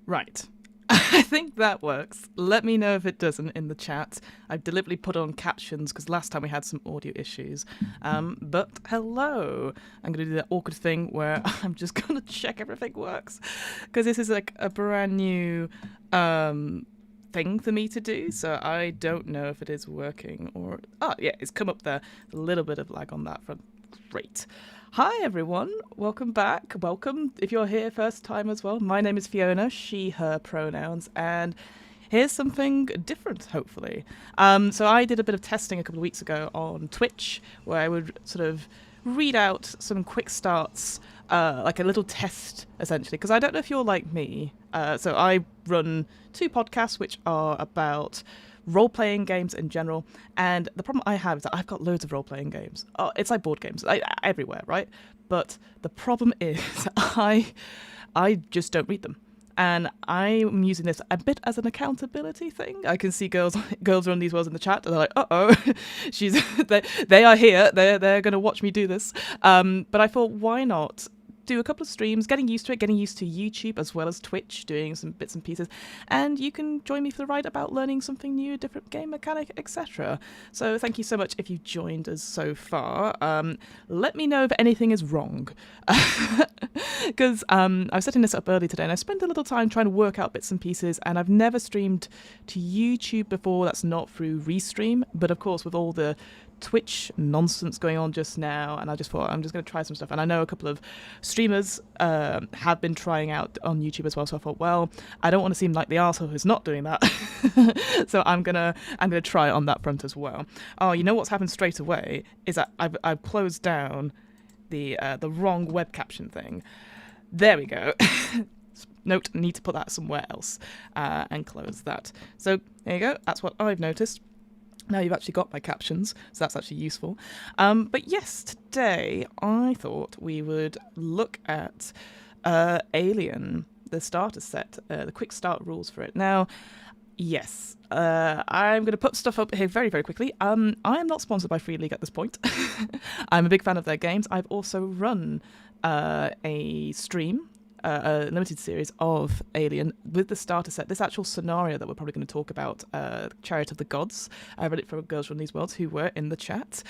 Right. I think that works. Let me know if it doesn't in the chat. I've deliberately put on captions because last time we had some audio issues. But hello. I'm going to do that awkward thing where I'm just going to check everything works. Because this is like a brand new thing for me to do. So I don't know if it is working or... Oh, yeah, it's come up there. A little bit of lag on that front. Great. Hi everyone, welcome back. Welcome if you're here first time as well. My name is Fiona, she, her pronouns, and here's something different, hopefully. So I did a bit of testing a couple of weeks ago on Twitch, where I would sort of read out some quick starts, like a little test, essentially, because I don't know if you're like me. So I run 2 podcasts which are about role-playing games in general, and the problem I have is that I've got loads of role-playing games. Oh, it's like board games, everywhere, right? But the problem is I just don't read them, and I'm using this a bit as an accountability thing. I can see girls run these worlds in the chat, and they're like, "Uh-oh, they are here. They're going to watch me do this." But I thought, why not do a couple of streams, getting used to it, getting used to YouTube as well as Twitch, doing some bits and pieces, and you can join me for the ride about learning something new, a different game mechanic, etc. So thank you so much if you've joined us so far. Let me know if anything is wrong, because I was setting this up early today, and I spent a little time trying to work out bits and pieces, and I've never streamed to YouTube before. That's not through Restream, but of course with all the Twitch nonsense going on just now, and I just thought I'm just going to try some stuff, and I know a couple of streamers have been trying out on YouTube as well, so I thought, well, I don't want to seem like the arsehole who's not doing that. So I'm gonna try it on that front as well. Oh, you know what's happened straight away is that I've closed down the wrong web caption thing. There we go. Note, need to put that somewhere else and close that. So there you go, that's what I've noticed. Now you've actually got my captions, so that's actually useful. But yes, today I thought we would look at Alien, the starter set, the quick start rules for it. Now, yes, I'm going to put stuff up here very, very quickly. I am not sponsored by Free League at this point. I'm a big fan of their games. I've also run a stream, a limited series of Alien with the starter set, this actual scenario that we're probably going to talk about, Chariot of the Gods. I read it from Girls Run These Worlds who were in the chat.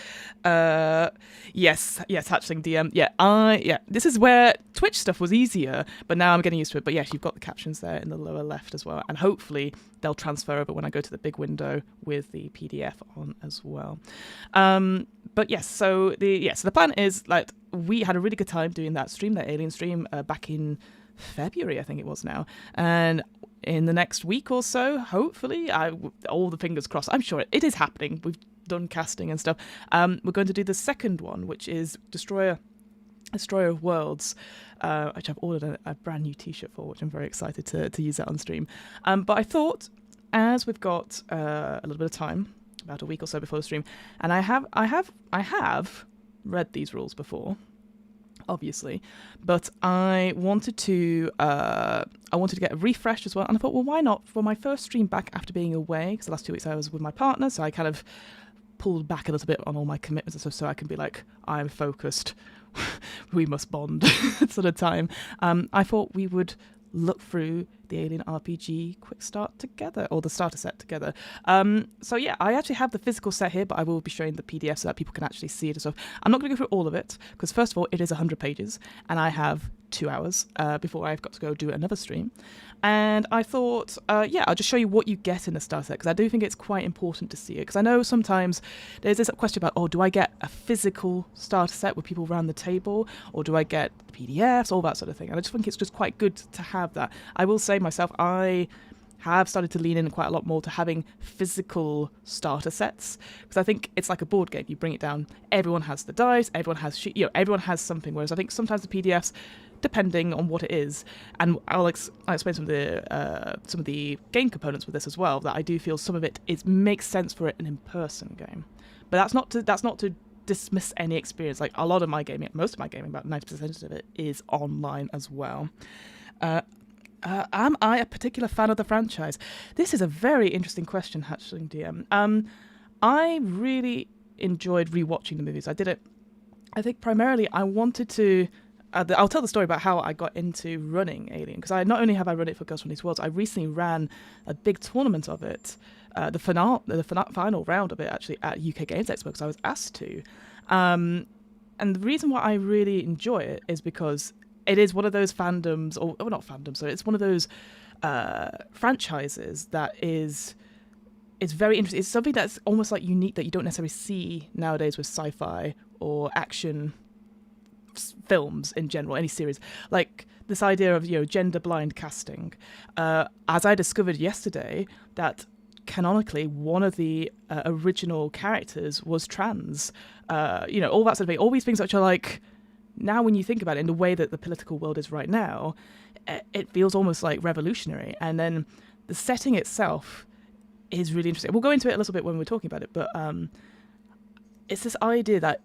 Yes, hatchling DM. Yeah, this is where Twitch stuff was easier, but now I'm getting used to it. But yes, you've got the captions there in the lower left as well, and hopefully they'll transfer over when I go to the big window with the PDF on as well. But yes, so the plan is, like, we had a really good time doing that stream, that Alien stream, back in February, I think it was now. And in the next week or so, hopefully, all the fingers crossed, I'm sure it is happening. We've done casting and stuff. We're going to do the second one, which is Destroyer of Worlds, which I've ordered a brand new t-shirt for, which I'm very excited to use that on stream. But I thought, as we've got a little bit of time, about a week or so before the stream, and I have read these rules before, obviously, but I wanted to get a refresh as well, and I thought, well, why not for my first stream back after being away, because the last 2 weeks I was with my partner, so I kind of pulled back a little bit on all my commitments and stuff, so I can be like, I'm focused, we must bond sort of time. I thought we would look through the Alien RPG quick start together, or the starter set together. So yeah, I actually have the physical set here, but I will be showing the PDF so that people can actually see it and stuff. I'm not going to go through all of it, because first of all, it is 100 pages, and I have 2 hours before I've got to go do another stream. And I thought, I'll just show you what you get in the starter set, because I do think it's quite important to see it, because I know sometimes there's this question about, do I get a physical starter set with people around the table, or do I get PDFs, all that sort of thing. And I just think it's just quite good to have that. I will say myself, I have started to lean in quite a lot more to having physical starter sets, because I think it's like a board game. You bring it down, everyone has the dice, everyone has everyone has something, whereas I think sometimes the PDFs, depending on what it is, and I'll explain some of the game components with this as well, that I do feel some of it makes sense for an in-person game. But that's not to dismiss any experience. Like, a lot of my gaming, most of my gaming, about 90% of it is online as well. Am I a particular fan of the franchise? This is a very interesting question, Hatchling DM. I really enjoyed rewatching the movies. I did it, I think primarily I wanted to I'll tell the story about how I got into running Alien, because I not only have I run it for Girls from These Worlds, I recently ran a big tournament of it, the final round of it actually at UK Games Expo, because I was asked to. And the reason why I really enjoy it is because it is one of those fandoms, or not fandoms, so it's one of those franchises that is very interesting. It's something that's almost like unique that you don't necessarily see nowadays with sci-fi or action films in general, any series. Like this idea of, gender blind casting. As I discovered yesterday, that canonically one of the original characters was trans. All that sort of thing. All these things which are like, now when you think about it in the way that the political world is right now, it feels almost like revolutionary. And then the setting itself is really interesting. We'll go into it a little bit when we're talking about it, but it's this idea that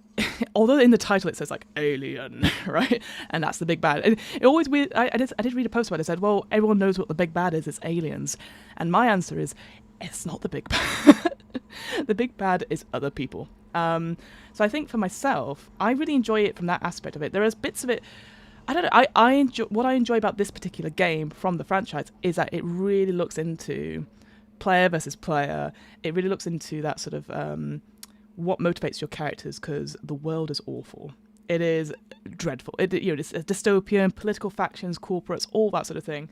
although in the title it says like alien, right, and that's the big bad, and it always weird. I did read a post about it. It said, well, everyone knows what the big bad is. It's aliens, and my answer is it's not the big bad. The big bad is other people. So I think for myself, I really enjoy it from that aspect of it. There is bits of it. I don't know. I enjoy what I enjoy about this particular game from the franchise is that it really looks into player versus player. It really looks into that sort of what motivates your characters, because the world is awful. It is dreadful. It's a dystopian, political factions, corporates, all that sort of thing,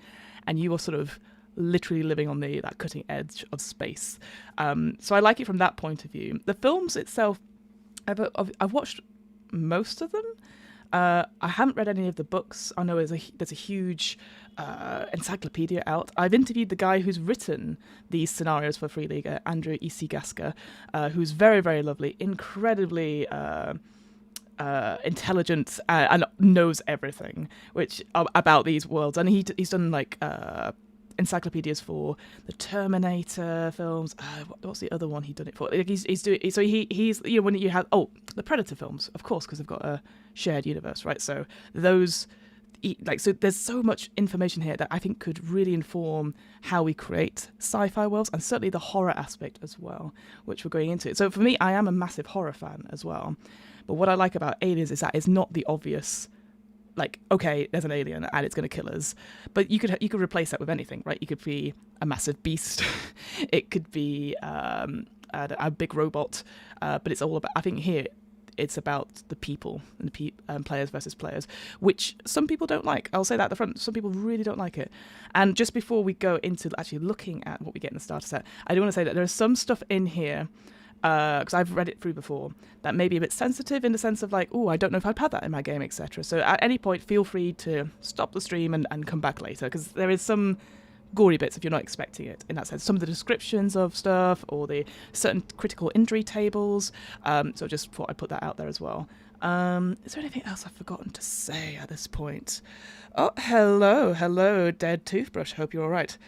and you are sort of literally living on that cutting edge of space. So I like it from that point of view. The films itself, I've watched most of them. I haven't read any of the books. I know there's a huge encyclopedia out. I've interviewed the guy who's written these scenarios for Free League, Andrew E.C. Gasker, who's very, very lovely, incredibly intelligent, and knows everything about these worlds. And he's done like encyclopedias for the Terminator films. What's the other one he'd done it for? Like he's doing. So he's when you have the Predator films, of course, because they've got a shared universe, right? So those. So there's so much information here that I think could really inform how we create sci-fi worlds, and certainly the horror aspect as well, which we're going into. So for me, I am a massive horror fan as well. But what I like about Aliens is that it's not the obvious, like, okay, there's an alien and it's going to kill us. But you could replace that with anything, right? You could be a massive beast. It could be a big robot. But it's all about, I think here, it's about the people and players versus players, which some people don't like. I'll say that at the front. Some people really don't like it. And just before we go into actually looking at what we get in the starter set, I do want to say that there is some stuff in here, because I've read it through before, that may be a bit sensitive in the sense of like, I don't know if I'd had that in my game, etc. So at any point, feel free to stop the stream and come back later, because there is some gory bits if you're not expecting it in that sense. Some of the descriptions of stuff or the certain critical injury tables. So just thought I'd put that out there as well. Is there anything else I've forgotten to say at this point? Oh, hello, Dead Toothbrush. Hope you're all right.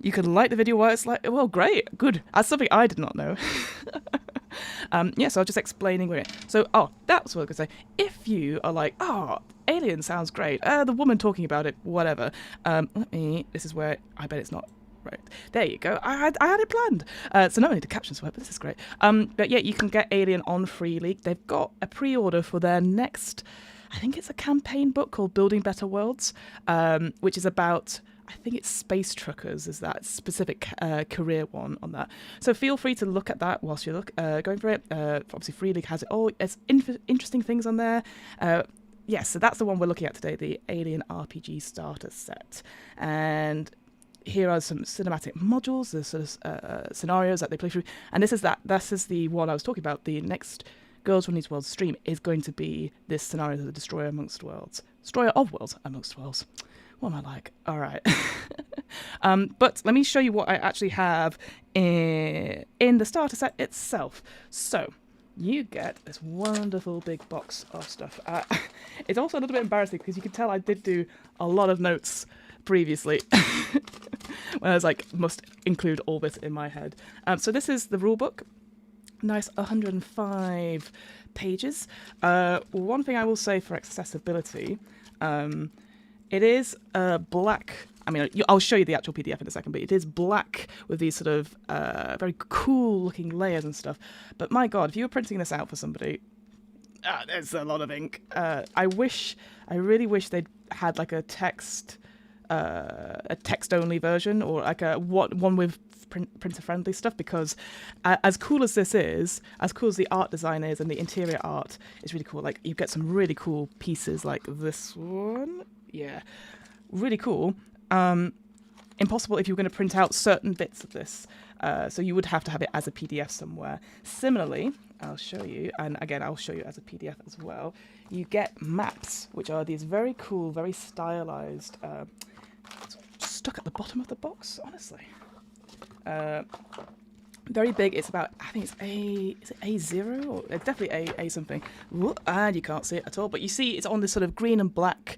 You can like the video while it's like, well, great, good. That's something I did not know. So I'm just explaining where so, that's what I was going to say. If you are like, Alien sounds great, the woman talking about it, whatever. This is where, I bet it's not, right. There you go. I had it planned. So not only the captions work, but this is great. But yeah, you can get Alien on Free League. They've got a pre-order for their next, I think it's a campaign book called Building Better Worlds, which is about, I think it's space truckers is that specific career one on that. So feel free to look at that whilst you're going for it. Obviously, Free League has it all. There's interesting things on there. So that's the one we're looking at today, the Alien RPG starter set. And here are some cinematic modules, the sort of scenarios that they play through. And this is the one I was talking about. The next Girls From These Worlds stream is going to be this scenario of the Destroyer Amongst Worlds. Destroyer of Worlds Amongst Worlds. What am I like? All right. But let me show you what I actually have in the starter set itself. So you get this wonderful big box of stuff. It's also a little bit embarrassing because you can tell I did do a lot of notes previously when I was like, must include all this in my head. So this is the rule book. Nice 105 pages. One thing I will say for accessibility, it is black. I mean, I'll show you the actual PDF in a second, but it is black with these sort of very cool looking layers and stuff. But my God, if you were printing this out for somebody, There's a lot of ink. I really wish they'd had like a text-only version, or like one with printer-friendly stuff, because as cool as this is, as cool as the art design is and the interior art is really cool, like you get some really cool pieces like this one. Yeah, really cool. Impossible if you were going to print out certain bits of this. So you would have to have it as a PDF somewhere. Similarly, I'll show you, and again, I'll show you as a PDF as well. You get maps, which are these very cool, very stylized, stuck at the bottom of the box, honestly. Very big. It's about, I think it's is it A0? Or it's definitely A something. And you can't see it at all, but you see it's on this sort of green and black,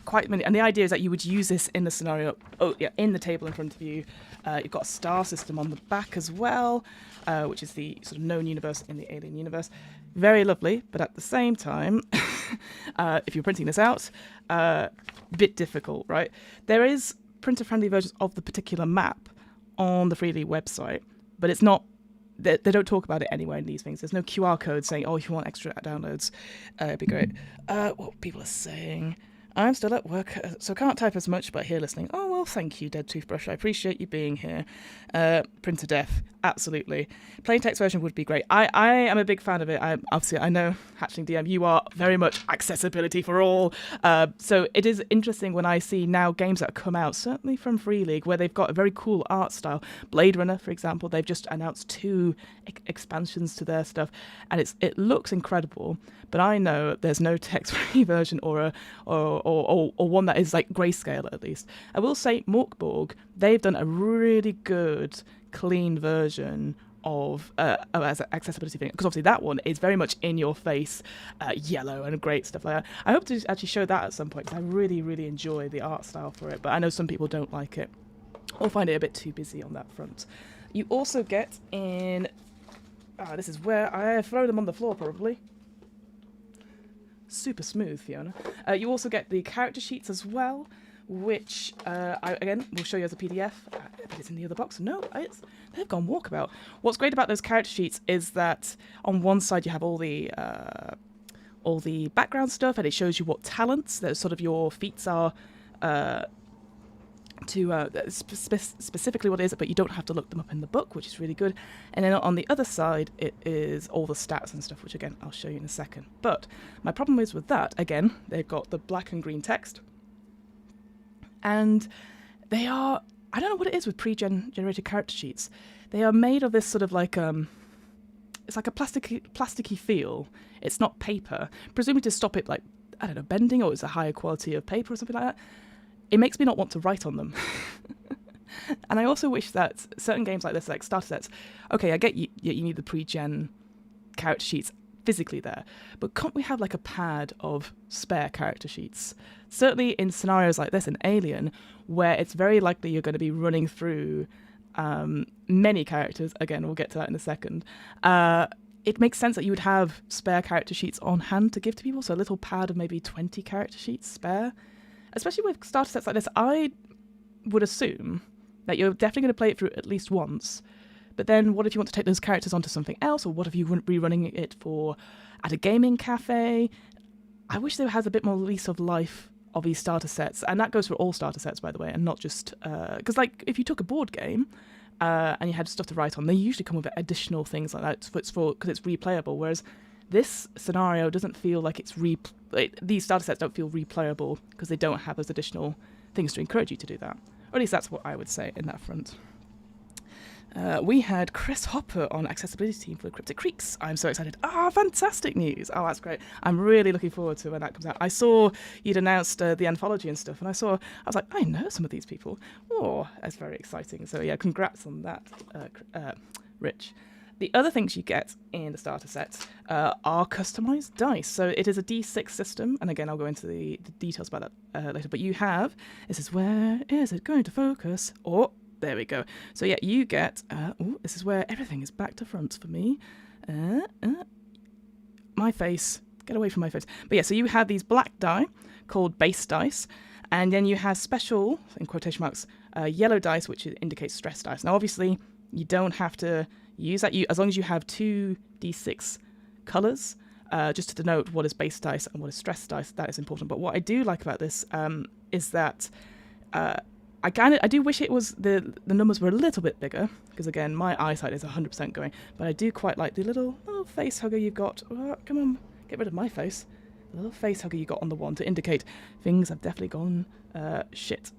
quite many, and the idea is that you would use this in the scenario, in the table in front of you. You've got a star system on the back as well, which is the sort of known universe in the alien universe. Very lovely, but at the same time, if you're printing this out, bit difficult, right? There is printer-friendly versions of the particular map on the Freely website, but it's not. They don't talk about it anywhere in these things. There's no QR code saying, "Oh, if you want extra downloads, it'd be great." What people are saying. I'm still at work, so can't type as much, but here listening. Oh, well, thank you, Dead Toothbrush. I appreciate you being here. Printer def, absolutely. Plain text version would be great. I am a big fan of it. I know, Hatchling DM, you are very much accessibility for all. So it is interesting when I see now games that have come out, certainly from Free League, where they've got a very cool art style. Blade Runner, for example, they've just announced 2 expansions to their stuff, and it looks incredible. But I know there's no text-free version or one that is like grayscale at least. I will say Morkborg, they've done a really good, clean version of as an accessibility thing, because obviously that one is very much in your face, yellow and great stuff like that. I hope to actually show that at some point, because I really, really enjoy the art style for it, but I know some people don't like it or find it a bit too busy on that front. You also get in... this is where I throw them on the floor, probably. Super smooth, Fiona. You also get the character sheets as well, which I again will show you as a PDF. But it's in the other box. No, they've gone walkabout. What's great about those character sheets is that on one side you have all the background stuff, and it shows you what talents that sort of your feats are. Specifically what it is, but you don't have to look them up in the book, which is really good. And then on the other side, it is all the stats and stuff, which again, I'll show you in a second. But my problem is with that, again, they've got the black and green text, and they are, I don't know what it is with pre-generated character sheets. They are made of this sort of like, it's like a plasticky feel. It's not paper, presumably to stop it, like, I don't know, bending, or it's a higher quality of paper or something like that. It makes me not want to write on them. And I also wish that certain games like this, like starter sets, okay, I get you need the pre-gen character sheets physically there, but can't we have like a pad of spare character sheets? Certainly in scenarios like this in Alien, where it's very likely you're going to be running through many characters. Again, we'll get to that in a second. It makes sense that you would have spare character sheets on hand to give to people, so a little pad of maybe 20 character sheets spare. Especially with starter sets like this, I would assume that you're definitely going to play it through at least once. But then what if you want to take those characters onto something else, or what if you wouldn't be running it for at a gaming cafe? I wish there has a bit more lease of life of these starter sets, and that goes for all starter sets, by the way, and not just... Because like, if you took a board game and you had stuff to write on, they usually come with additional things like that because it's replayable, whereas this scenario doesn't feel like it's these starter sets don't feel replayable because they don't have those additional things to encourage you to do that. Or at least that's what I would say in that front. We had Chris Hopper on accessibility team for Cryptic Creeks. I'm so excited. Fantastic news. That's great. I'm really looking forward to when that comes out. I saw you'd announced the anthology and stuff, and I was like, I know some of these people. Oh, that's very exciting. So yeah, congrats on that, Rich. The other things you get in the starter set are customized dice. So it is a D6 system, and again, I'll go into the details about that later. But you have, this is where is it going to focus? Oh, there we go. So yeah, you get, this is where everything is back to front for me. My face, get away from my face. But yeah, so you have these black die called base dice, and then you have special, in quotation marks, yellow dice, which indicates stress dice. Now, obviously, you don't have to use that. As long as you have 2 D6 colours, just to denote what is base dice and what is stress dice. That is important. But what I do like about this is that I do wish it was the numbers were a little bit bigger, because again, my eyesight is 100% going, but I do quite like the little face hugger you've got. Oh, come on, get rid of my face. The little face hugger you got on the one to indicate things have definitely gone shit,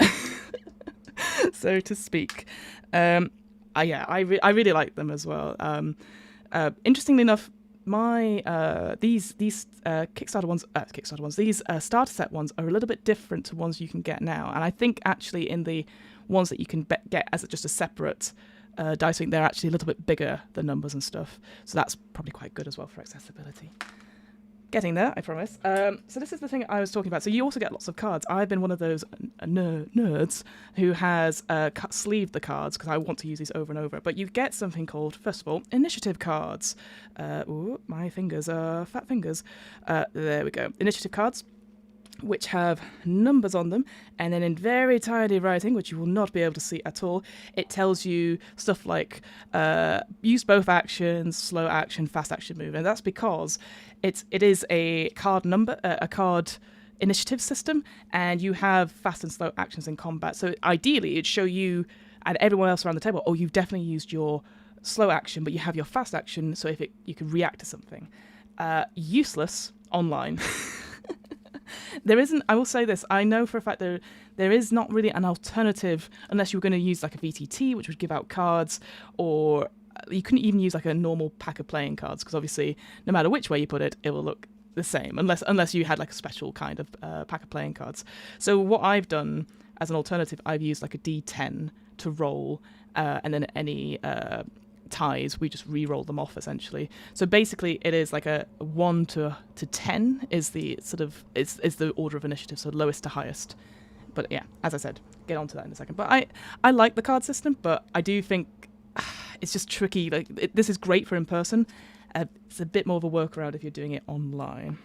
so to speak. I really like them as well. Interestingly enough, these Kickstarter ones, these starter set ones are a little bit different to ones you can get now, and I think actually in the ones that you can get as just a separate dice ring, they're actually a little bit bigger, the numbers and stuff, so that's probably quite good as well for accessibility. Getting there, I promise. So this is the thing I was talking about. So you also get lots of cards. I've been one of those nerds who has sleeved the cards because I want to use these over and over. But you get something called, first of all, initiative cards. Ooh, my fingers are fat fingers. There we go. Initiative cards, which have numbers on them, and then in very tiny writing, which you will not be able to see at all, it tells you stuff like use both actions, slow action, fast action move, and that's because it is a card initiative system, and you have fast and slow actions in combat. So ideally, it'd show you and everyone else around the table, you've definitely used your slow action, but you have your fast action, so you can react to something. Useless online. There isn't, I will say this, I know for a fact there is not really an alternative unless you were going to use like a VTT, which would give out cards, or you couldn't even use like a normal pack of playing cards, because obviously no matter which way you put it, it will look the same, unless you had like a special kind of pack of playing cards. So what I've done as an alternative, I've used like a D10 to roll, and then any ties, we just re-roll them off essentially. So basically it is like a 1 to 10 is the sort of is the order of initiative, so lowest to highest. But yeah, as I said, get onto that in a second. But I like the card system, but I do think it's just tricky. Like this is great for in person. It's a bit more of a workaround if you're doing it online.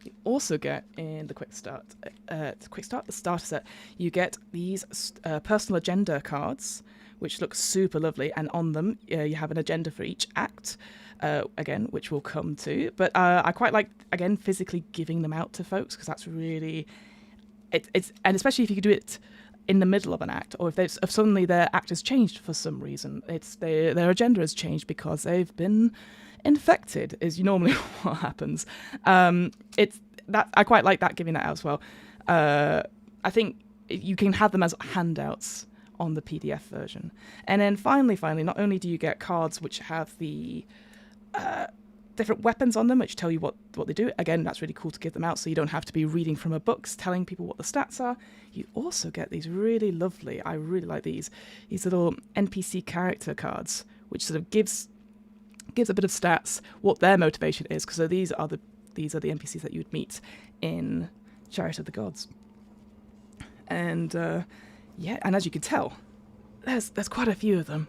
You also get in the quick start, the starter set, you get these personal agenda cards, which look super lovely, and on them you have an agenda for each act, again, which we'll come to. But I quite like, again, physically giving them out to folks, because that's really, it's and especially if you could do it in the middle of an act, or if suddenly their act has changed for some reason, their agenda has changed because they've been infected, is normally what happens. It's that I quite like that, giving that out as well. I think you can have them as handouts on the PDF version. And then finally, not only do you get cards which have the different weapons on them, which tell you what they do. Again, that's really cool to give them out, so you don't have to be reading from a book telling people what the stats are. You also get these really lovely, I really like these little NPC character cards, which sort of gives a bit of stats, what their motivation is, because these are the NPCs that you would meet in Chariot of the Gods. And yeah, and as you can tell, there's quite a few of them,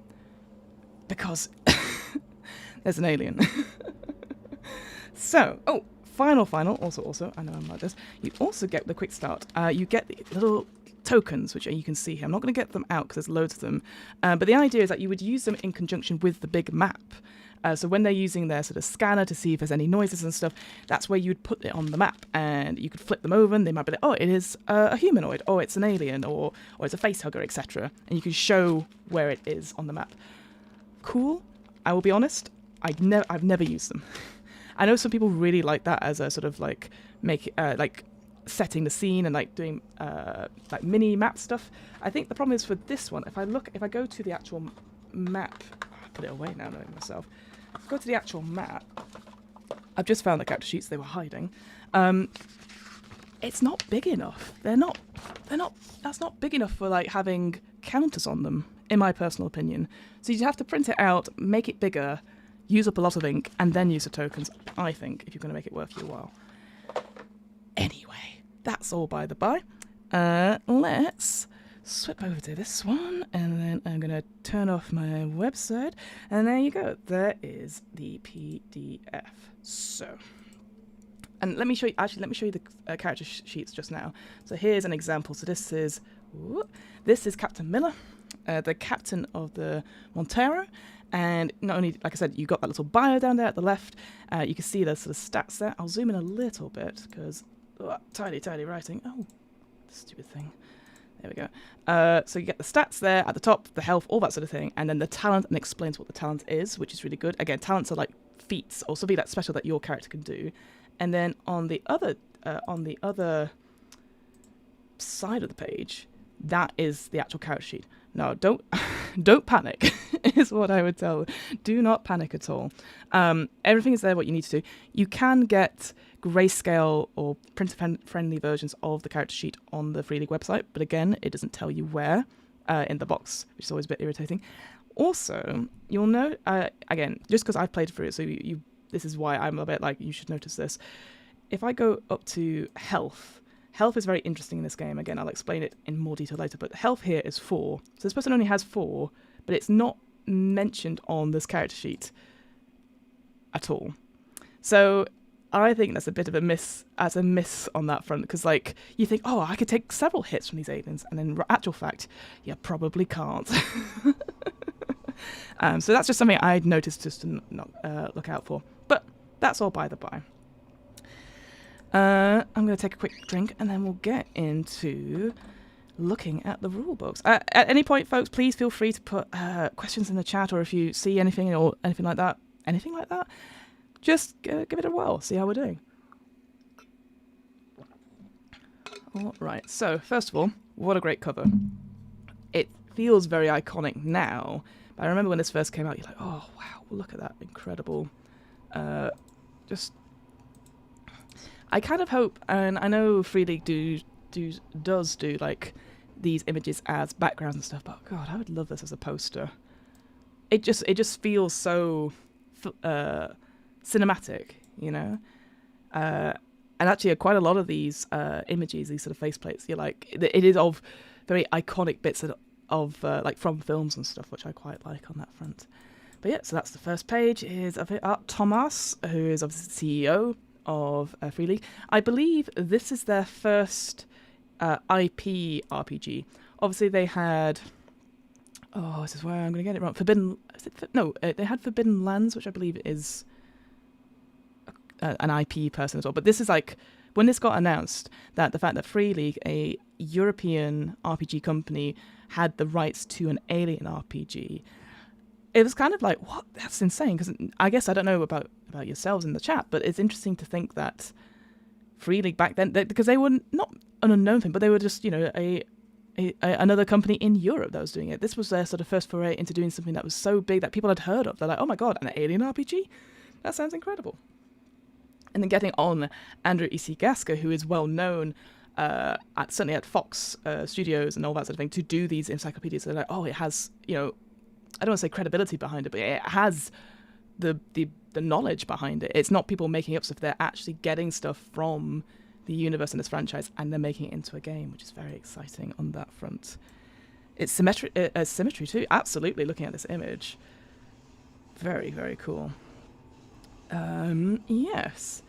because there's an alien. So, final, also, I know I'm like this, you also get the quick start. You get the little tokens, which you can see here. I'm not going to get them out because there's loads of them, but the idea is that you would use them in conjunction with the big map. So when they're using their sort of scanner to see if there's any noises and stuff, that's where you'd put it on the map, and you could flip them over and they might be like, it is a humanoid, or it's an alien, or it's a facehugger, etc. And you can show where it is on the map. Cool. I will be honest, I've never used them. I know some people really like that as a sort of like like setting the scene and like doing like mini map stuff. I think the problem is for this one, if I go to the actual map, I'll put it away now knowing myself. Go to the actual map. I've just found the character sheets they were hiding. It's not big enough. That's not big enough for like having counters on them, in my personal opinion. So you have to print it out, make it bigger, use up a lot of ink, and then use the tokens, I think, if you're going to make it worth your while. Anyway, that's all by the by. Let's swip over to this one, and then I'm going to turn off my website, and there you go. There is the PDF. So, and let me show you the character sheets just now. So here's an example. So this is Captain Miller. the captain of the Montero. And not only, like I said, you got that little bio down there at the left. You can see the sort of stats there. I'll zoom in a little bit because tiny writing. Oh, stupid thing. There we go. So you get the stats there at the top, the health, all that sort of thing, and then the talent, and explains what the talent is, which is really good. Again, talents are like feats or something that's special that your character can do. And then on the other side of the page, that is the actual character sheet. No, don't panic is what I would tell. Do not panic at all. Everything is there what you need to do. You can get grayscale or printer-friendly versions of the character sheet on the Free League website, but again, it doesn't tell you where in the box, which is always a bit irritating. Also, you'll know, again, just because I've played through it, so this is why I'm a bit like, you should notice this. If I go up to health is very interesting in this game. Again, I'll explain it in more detail later, but health here is 4. So this person only has 4, but it's not mentioned on this character sheet at all. So I think that's a bit of a miss on that front, because like you think, oh, I could take several hits from these aliens, and in actual fact, you probably can't. So that's just something I'd noticed just to not look out for. But that's all by the by. I'm going to take a quick drink, and then we'll get into looking at the rule books. At any point, folks, please feel free to put questions in the chat, or if you see anything or anything like that, just give it a whirl, see how we're doing. All right, so first of all, what a great cover. It feels very iconic now, but I remember when this first came out, you're like, oh, wow, look at that, incredible. I kind of hope, and I know Free League does do like these images as backgrounds and stuff, but God, I would love this as a poster. It just feels so cinematic, you know. And actually, quite a lot of these images, these sort of faceplates, you're like, it is of very iconic bits of like from films and stuff, which I quite like on that front. But yeah, so that's the first page is of Art Thomas, who is obviously the CEO of Free League. I believe this is their first IP RPG. Obviously, they had. Oh, this is where I'm going to get it wrong. They had Forbidden Lands, which I believe is an IP person as well. But this is like when this got announced, that the fact that Free League, a European RPG company, had the rights to an alien RPG. It was kind of like, what? That's insane. Because I guess I don't know about yourselves in the chat, but it's interesting to think that Free League back then, because they were not an unknown thing, but they were just, you know, another company in Europe that was doing it. This was their sort of first foray into doing something that was so big that people had heard of. They're like, oh my God, an alien RPG? That sounds incredible. And then getting on Andrew E.C. Gasker, who is well known certainly at Fox Studios and all that sort of thing, to do these encyclopedias. They're like, oh, it has, you know, I don't want to say credibility behind it, but it has the knowledge behind it. It's not people making up stuff. They're actually getting stuff from the universe and this franchise, and they're making it into a game, which is very exciting on that front. It's symmetry too. Absolutely, looking at this image. Very, very cool. Yes.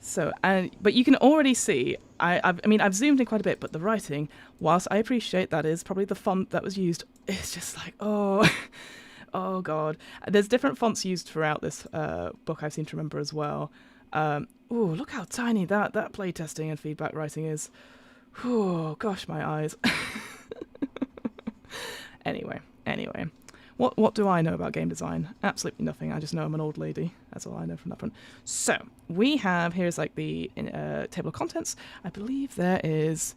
So, but you can already see, I've zoomed in quite a bit, but the writing, whilst I appreciate that is probably the font that was used, it's just like, oh God. There's different fonts used throughout this book, I seem to remember as well. Look how tiny that playtesting and feedback writing is. Oh, gosh, my eyes. Anyway. What do I know about game design? Absolutely nothing. I just know I'm an old lady. That's all I know from that front. So, we have, here's like the table of contents. I believe there is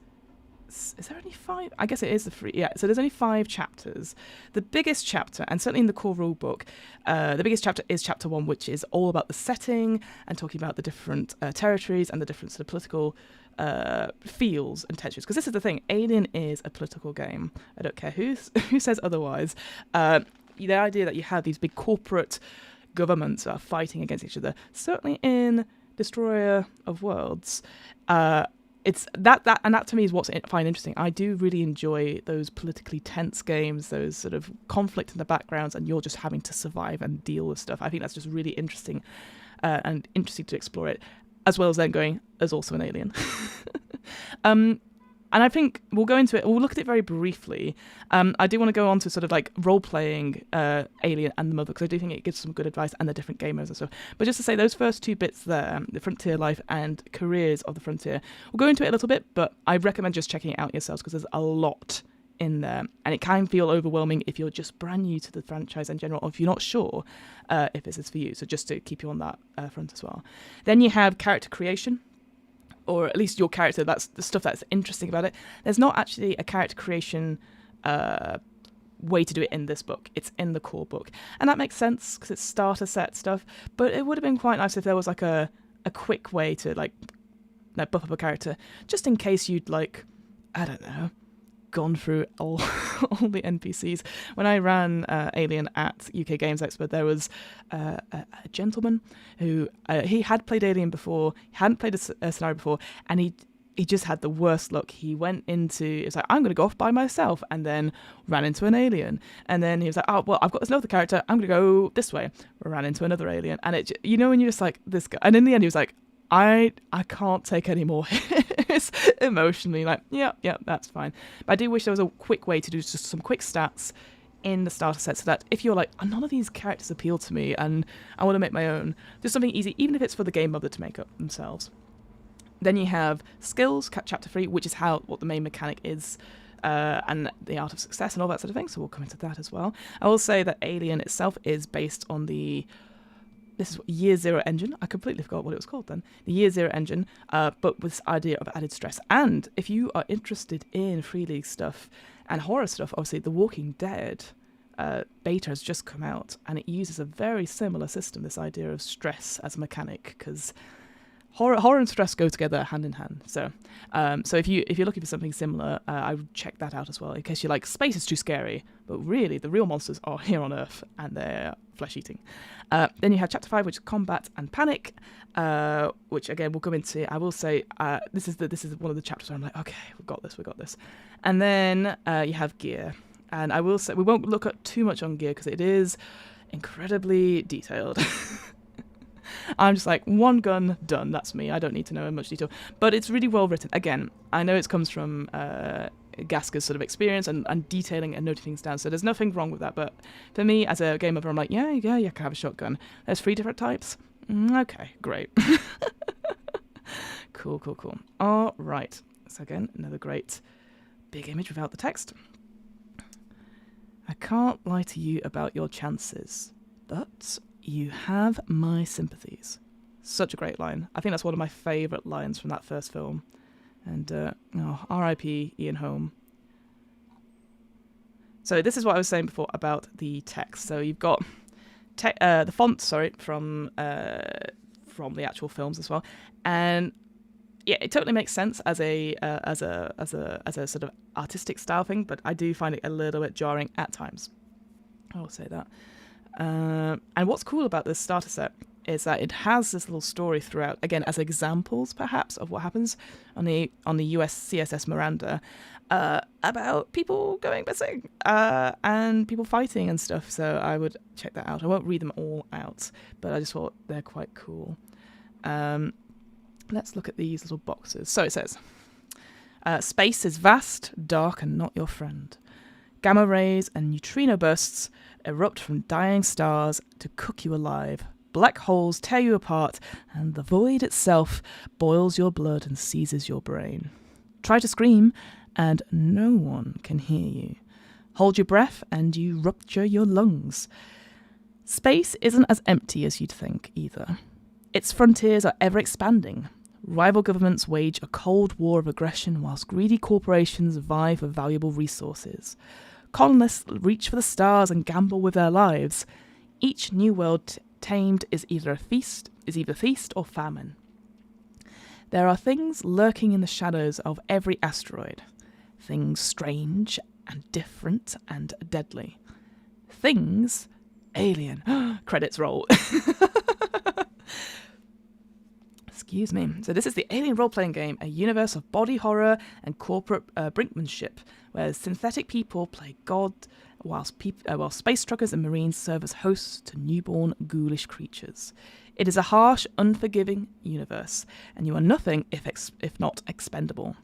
there only 5? I guess it is so there's only 5 chapters. The biggest chapter, and certainly in the core rule book, the biggest chapter is chapter 1, which is all about the setting and talking about the different territories and the different sort of political feels and textures. Because this is the thing, Alien is a political game. I don't care who says otherwise. The idea that you have these big corporate governments are fighting against each other, certainly in Destroyer of Worlds, it's that to me is what's I find interesting. I do really enjoy those politically tense games, those sort of conflict in the backgrounds, and you're just having to survive and deal with stuff. I think that's just really interesting, and interesting to explore it, as well as then going, there's also an alien. I think we'll go into it. We'll look at it very briefly. I do want to go on to sort of like role-playing Alien and the Mother, because I do think it gives some good advice and the different game modes and stuff. But just to say, those first two bits there, the frontier life and careers of the frontier, we'll go into it a little bit, but I recommend just checking it out yourselves because there's a lot in there, and it can feel overwhelming if you're just brand new to the franchise in general, or if you're not sure if this is for you. So just to keep you on that front as well. Then you have character creation, or at least your character. That's the stuff that's interesting about it. There's not actually a character creation way to do it in this book. It's in the core book, and that makes sense because it's starter set stuff. But it would have been quite nice if there was like a quick way to like buff up a character, just in case you'd like, I don't know, gone through all the NPCs. When I ran Alien at UK Games Expo, there was a gentleman who he had played Alien before, he hadn't played a scenario before, and he just had the worst luck. He went into, it's like, I'm going to go off by myself, and then ran into an alien. And then he was like, oh, well, I've got this other character, I'm going to go this way. Ran into another alien. And it, you know, when you're just like, this guy, and in the end he was like, I can't take any more hits emotionally. Like, yeah, that's fine. But I do wish there was a quick way to do just some quick stats in the starter set, so that if you're like, oh, none of these characters appeal to me and I want to make my own, just something easy, even if it's for the game mother to make up themselves. Then you have skills, chapter 3, which is what the main mechanic is, and the art of success and all that sort of thing. So we'll come into that as well. I will say that Alien itself is based on this is Year Zero engine. I completely forgot what it was called then. The Year Zero engine, but with this idea of added stress. And if you are interested in Free League stuff and horror stuff, obviously The Walking Dead beta has just come out, and it uses a very similar system, this idea of stress as a mechanic, because horror and stress go together hand in hand. So if you're looking for something similar, I would check that out as well, in case you're like, space is too scary, but really the real monsters are here on Earth and they're flesh eating. Then you have chapter 5, which is combat and panic, which again we'll come into. I will say this is one of the chapters where I'm like, okay, we got this. And then you have gear, and I will say we won't look at too much on gear because it is incredibly detailed. I'm just like, one gun, done. That's me. I don't need to know in much detail. But it's really well written. Again, I know it comes from Gasker's sort of experience and detailing and noting things down. So there's nothing wrong with that. But for me, as a game over, I'm like, yeah, you can have a shotgun. There's 3 different types. Okay, great. Cool. All right. So again, another great big image without the text. I can't lie to you about your chances, but you have my sympathies. Such a great line. I think that's one of my favourite lines from that first film. And R.I.P. Ian Holm. So this is what I was saying before about the text. So you've got the font, from the actual films as well, and yeah, it totally makes sense as a sort of artistic style thing. But I do find it a little bit jarring at times. I will say that. And what's cool about this starter set is that it has this little story throughout, again, as examples, perhaps, of what happens on the US CSS Miranda, about people going missing, and people fighting and stuff. So I would check that out. I won't read them all out, but I just thought they're quite cool. Let's look at these little boxes. So it says, space is vast, dark, and not your friend. Gamma rays and neutrino bursts erupt from dying stars to cook you alive. Black holes tear you apart, and the void itself boils your blood and seizes your brain. Try to scream, and no one can hear you. Hold your breath, and you rupture your lungs. Space isn't as empty as you'd think, either. Its frontiers are ever expanding. Rival governments wage a cold war of aggression whilst greedy corporations vie for valuable resources. Colonists reach for the stars and gamble with their lives. Each new world tamed is either feast or famine. There are things lurking in the shadows of every asteroid. Things strange and different and deadly. Things alien. Credits roll. Excuse me. So this is the Alien role-playing game, a universe of body horror and corporate brinkmanship, where synthetic people play God, while space truckers and marines serve as hosts to newborn ghoulish creatures. It is a harsh, unforgiving universe, and you are nothing if not expendable.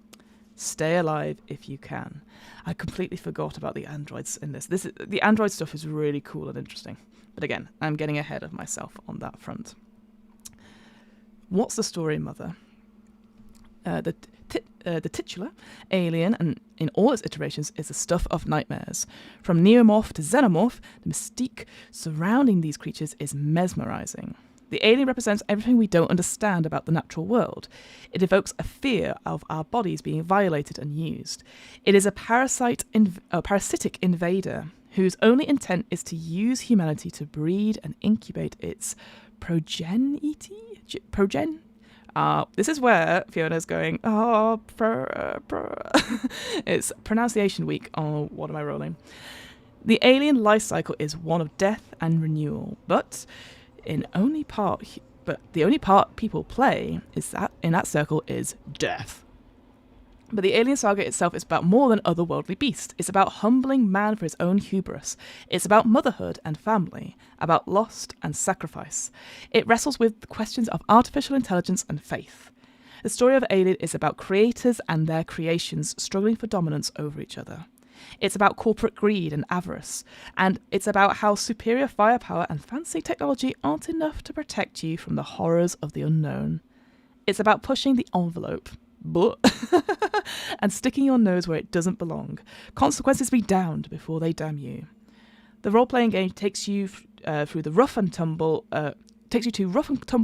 Stay alive if you can. I completely forgot about the androids in this. The android stuff is really cool and interesting. But again, I'm getting ahead of myself on that front. What's the story, Mother? The titular alien, and in all its iterations, is the stuff of nightmares. From neomorph to xenomorph, the mystique surrounding these creatures is mesmerizing. The alien represents everything we don't understand about the natural world. It evokes a fear of our bodies being violated and used. It is a parasitic invader whose only intent is to use humanity to breed and incubate its progen. This is where Fiona's going, It's pronunciation week. Oh, what am I rolling? The alien life cycle is one of death and renewal, but the only part people play is that in that circle is death. But the alien saga itself is about more than otherworldly beasts. It's about humbling man for his own hubris. It's about motherhood and family, about loss and sacrifice. It wrestles with the questions of artificial intelligence and faith. The story of Alien is about creators and their creations struggling for dominance over each other. It's about corporate greed and avarice, and it's about how superior firepower and fancy technology aren't enough to protect you from the horrors of the unknown. It's about pushing the envelope, and sticking your nose where it doesn't belong. Consequences be damned before they damn you. The role-playing game takes you through the rough and tumble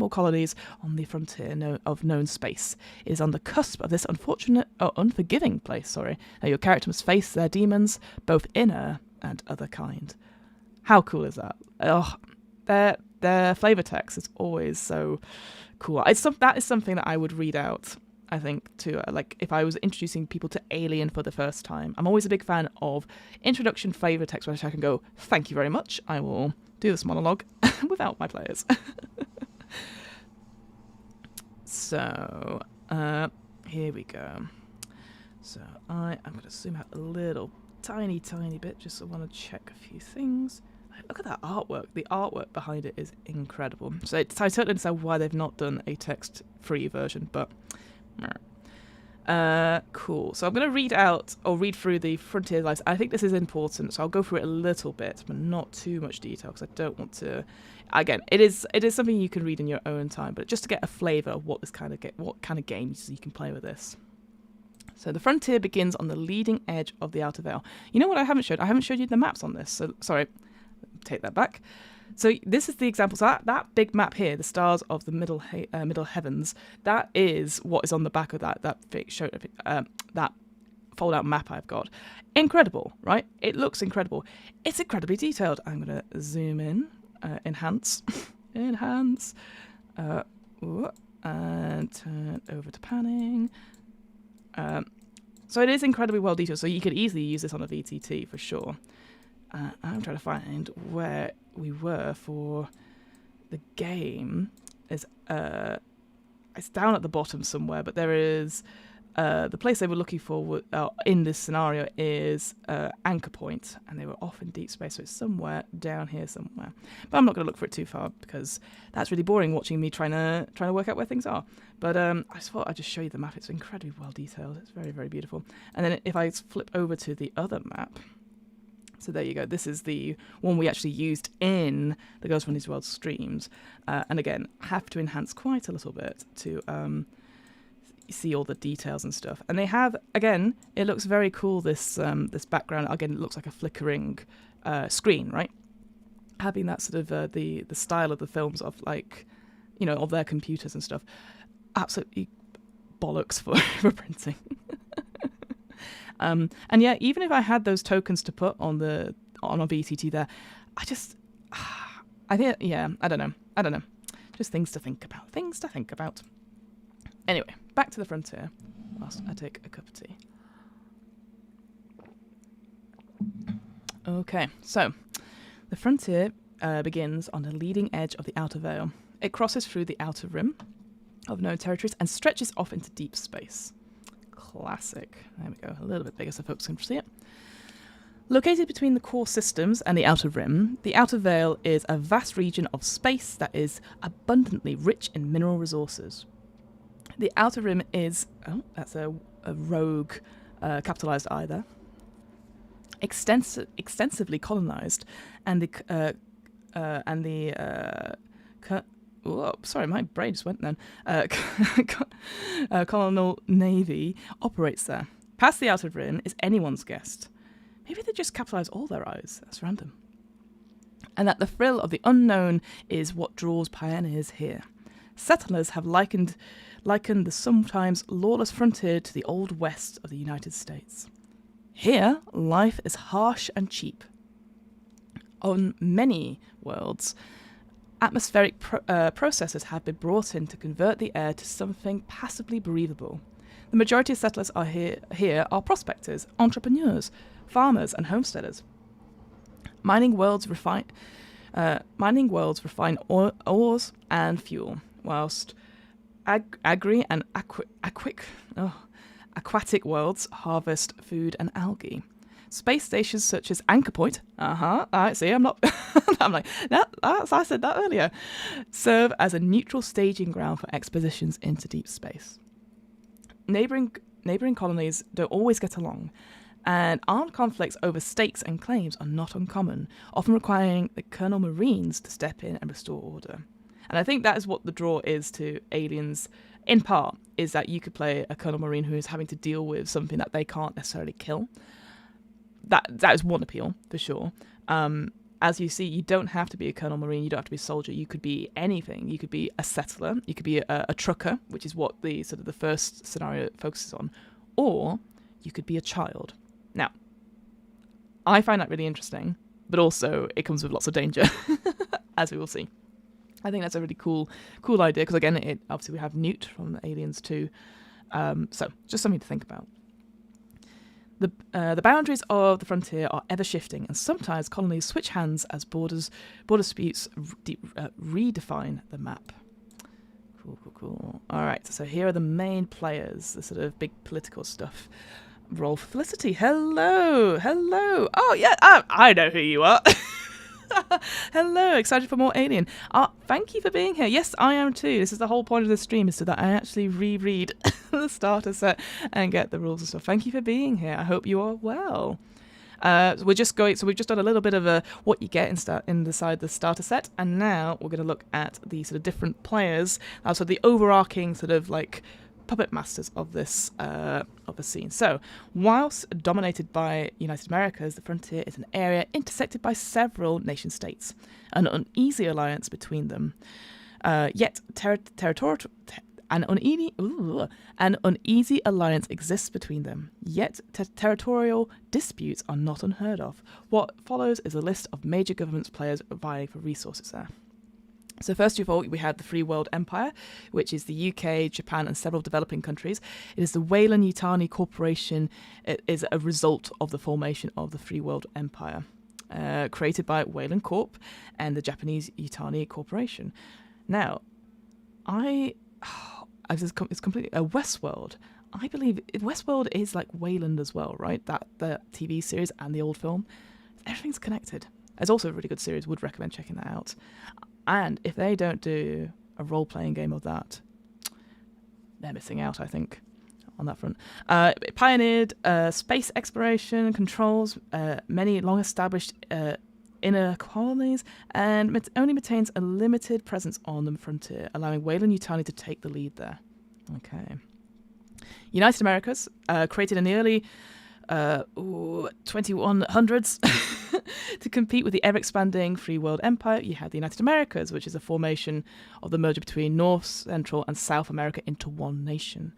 colonies on the frontier of known space. It is on the cusp of this unforgiving place. Now your character must face their demons, both inner and other kind. How cool is that? Their flavor text is always so cool. That is something that I would read out, I think, to if I was introducing people to Alien for the first time. I'm always a big fan of introduction flavor text, which I can go, thank you very much, I will do this monologue without my players. So, here we go. So I am going to zoom out a little tiny bit, just so I want to check a few things. Look at that artwork. The artwork behind it is incredible. So I totally understand why they've not done a text-free version, but cool. So I'm going to read through the Frontier Lives. I think this is important, so I'll go through it a little bit, but not too much detail, because I don't want to. Again, it is something you can read in your own time, but just to get a flavour of what kind of games you can play with this. So the Frontier begins on the leading edge of the Outer Veil. You know what I haven't showed? I haven't showed you the maps on this. So sorry, take that back. So this is the example. So that big map here, the stars of the middle heavens, that is what is on the back of that fold-out map I've got. Incredible, right? It looks incredible. It's incredibly detailed. I'm going to zoom in, enhance, and turn over to panning. So it is incredibly well detailed. So you could easily use this on a VTT for sure. I'm trying to find where we were for the game. It's down at the bottom somewhere, but there is the place they were looking for in this scenario is Anchor Point, and they were off in deep space, so it's somewhere down here somewhere. But I'm not going to look for it too far, because that's really boring watching me trying to work out where things are. But I just thought I'd just show you the map. It's incredibly well detailed. It's very, very beautiful. And then if I flip over to the other map. So there you go. This is the one we actually used in the Ghost Running World streams. And again, have to enhance quite a little bit to see all the details and stuff. And they have, again, it looks very cool, this background. Again, it looks like a flickering screen, right? Having that sort of the style of the films of of their computers and stuff. Absolutely bollocks for printing. And yeah, even if I had those tokens to put on a VTT there, I don't know. Just things to think about. Anyway, back to the Frontier, whilst I take a cup of tea. Okay, so the Frontier begins on the leading edge of the Outer Veil. It crosses through the outer rim of known territories and stretches off into deep space. Classic. There we go. A little bit bigger so folks can see it. Located between the core systems and the outer rim, the Outer Veil is a vast region of space that is abundantly rich in mineral resources. The outer rim is... Oh, that's a rogue capitalized either. Extensively colonized, and sorry, my brain just went then. Colonial Navy operates there. Past the Outer Rim is anyone's guess. Maybe they just capitalize all their eyes. That's random. And that the thrill of the unknown is what draws pioneers here. Settlers have likened the sometimes lawless frontier to the Old West of the United States. Here, life is harsh and cheap. On many worlds, atmospheric processes have been brought in to convert the air to something passably breathable. The majority of settlers here are prospectors, entrepreneurs, farmers, and homesteaders. Mining worlds refine ores and fuel, whilst agri and aquatic worlds harvest food and algae. Space stations such as Anchor Point, see, I'm not, I'm like, I said that earlier, serve as a neutral staging ground for expeditions into deep space. Neighbouring colonies don't always get along, and armed conflicts over stakes and claims are not uncommon, often requiring the Colonial Marines to step in and restore order. And I think that is what the draw is to Aliens, in part, is that you could play a Colonial Marine who is having to deal with something that they can't necessarily kill. That is one appeal, for sure. As you see, you don't have to be a Colonial Marine, you don't have to be a soldier, you could be anything. You could be a settler, you could be a trucker, which is what the first scenario focuses on, or you could be a child. Now, I find that really interesting, but also it comes with lots of danger, as we will see. I think that's a really cool idea, because again, obviously we have Newt from Aliens 2, so just something to think about. The boundaries of the frontier are ever shifting, and sometimes colonies switch hands as border disputes redefine the map. Cool. All right, so here are the main players, the sort of big political stuff. Roll for Felicity. Hello. Oh yeah, I know who you are. Hello, excited for more Alien. Thank you for being here. Yes, I am too. This is the whole point of the stream, is so that I actually reread the starter set and get the rules and stuff. Thank you for being here. I hope you are well. We've just done a little bit of what you get inside the starter set, and now we're going to look at the sort of different players, so the overarching sort of like puppet masters of this of the scene. So, whilst dominated by United Americas, the frontier is an area intersected by several nation states, an uneasy alliance between them. Yet an uneasy alliance exists between them. Yet territorial disputes are not unheard of. What follows is a list of major governments players vying for resources there. So first of all, we have the Free World Empire, which is the UK, Japan, and several developing countries. It is the Weyland-Yutani Corporation. It is a result of the formation of the Free World Empire, created by Weyland Corp and the Japanese Yutani Corporation. Now, it's completely Westworld. I believe Westworld is like Weyland as well, right? That the TV series and the old film, everything's connected. It's also a really good series. Would recommend checking that out. And if they don't do a role-playing game of that, they're missing out, I think, on that front. It pioneered space exploration and controls many long-established inner colonies, and only maintains a limited presence on the frontier, allowing Weyland-Yutani to take the lead there. Okay. United Americas, created in the early 2100s to compete with the ever-expanding Free World Empire. You have the United Americas, which is a formation of the merger between North, Central, and South America into one nation.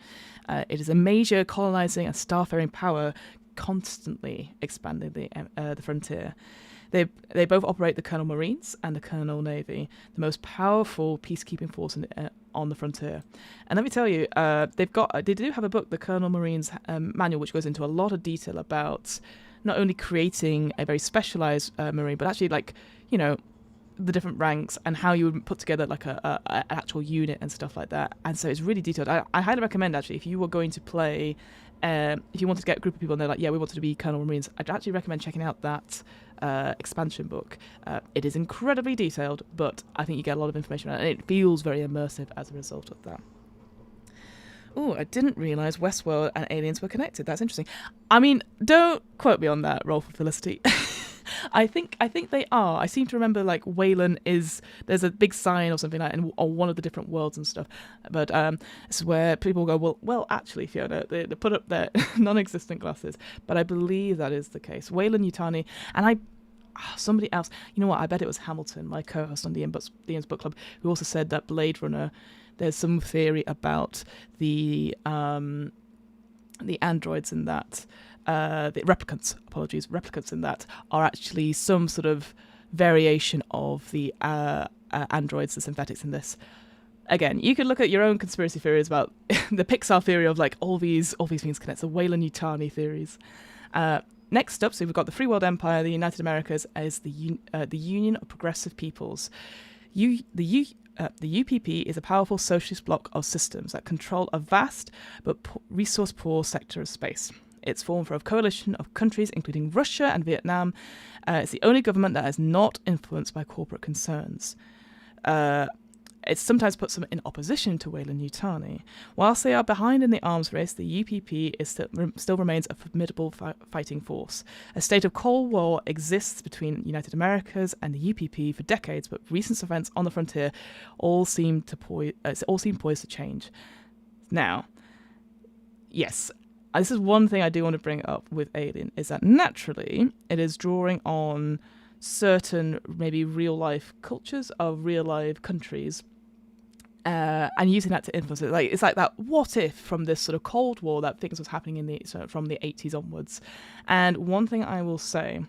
It is a major colonizing and starfaring power, constantly expanding the frontier. They both operate the Colonial Marines and the Colonial Navy, the most powerful peacekeeping force on the frontier. And let me tell you, they do have a book, the Colonial Marines Manual, which goes into a lot of detail about not only creating a very specialized Marine, but actually the different ranks and how you would put together like an actual unit and stuff like that. And so it's really detailed. I highly recommend, actually, if you were going to play, if you wanted to get a group of people and they're like, yeah, we wanted to be Colonial Marines, I'd actually recommend checking out that expansion book. It is incredibly detailed, but I think you get a lot of information, and it feels very immersive as a result of that. Oh, I didn't realise Westworld and aliens were connected. That's interesting. I mean, don't quote me on that, Roll for Felicity. I think they are. I seem to remember like Wayland there's a big sign or something like that on one of the different worlds and stuff. But this is where people go, well, actually, Fiona, they put up their non-existent glasses. But I believe that is the case. Wayland Yutani, and somebody else. You know what? I bet it was Hamilton, my co-host on the Ian's Book Club, who also said that Blade Runner. There's some theory about the androids in that. The replicants in that are actually some sort of variation of the androids, the synthetics in this. Again, you could look at your own conspiracy theories about the Pixar theory of like all these things connect. So Wayland Yutani theories. Next up, so we've got the Free World Empire, the United Americas as the Union of Progressive Peoples. The UPP is a powerful socialist bloc of systems that control a vast but resource-poor sector of space. It's formed from a coalition of countries, including Russia and Vietnam. It's the only government that is not influenced by corporate concerns. It sometimes puts them in opposition to Wayland Yutani. Whilst they are behind in the arms race, the UPP still remains a formidable fighting force. A state of Cold War exists between United Americas and the UPP for decades, but recent events on the frontier all seem poised to change. Now, yes. This is one thing I do want to bring up with Alien, is that naturally it is drawing on certain maybe real-life cultures of real-life countries and using that to influence it. Like, it's like that what if from this sort of Cold War that things was happening from the 80s onwards. And one thing I will say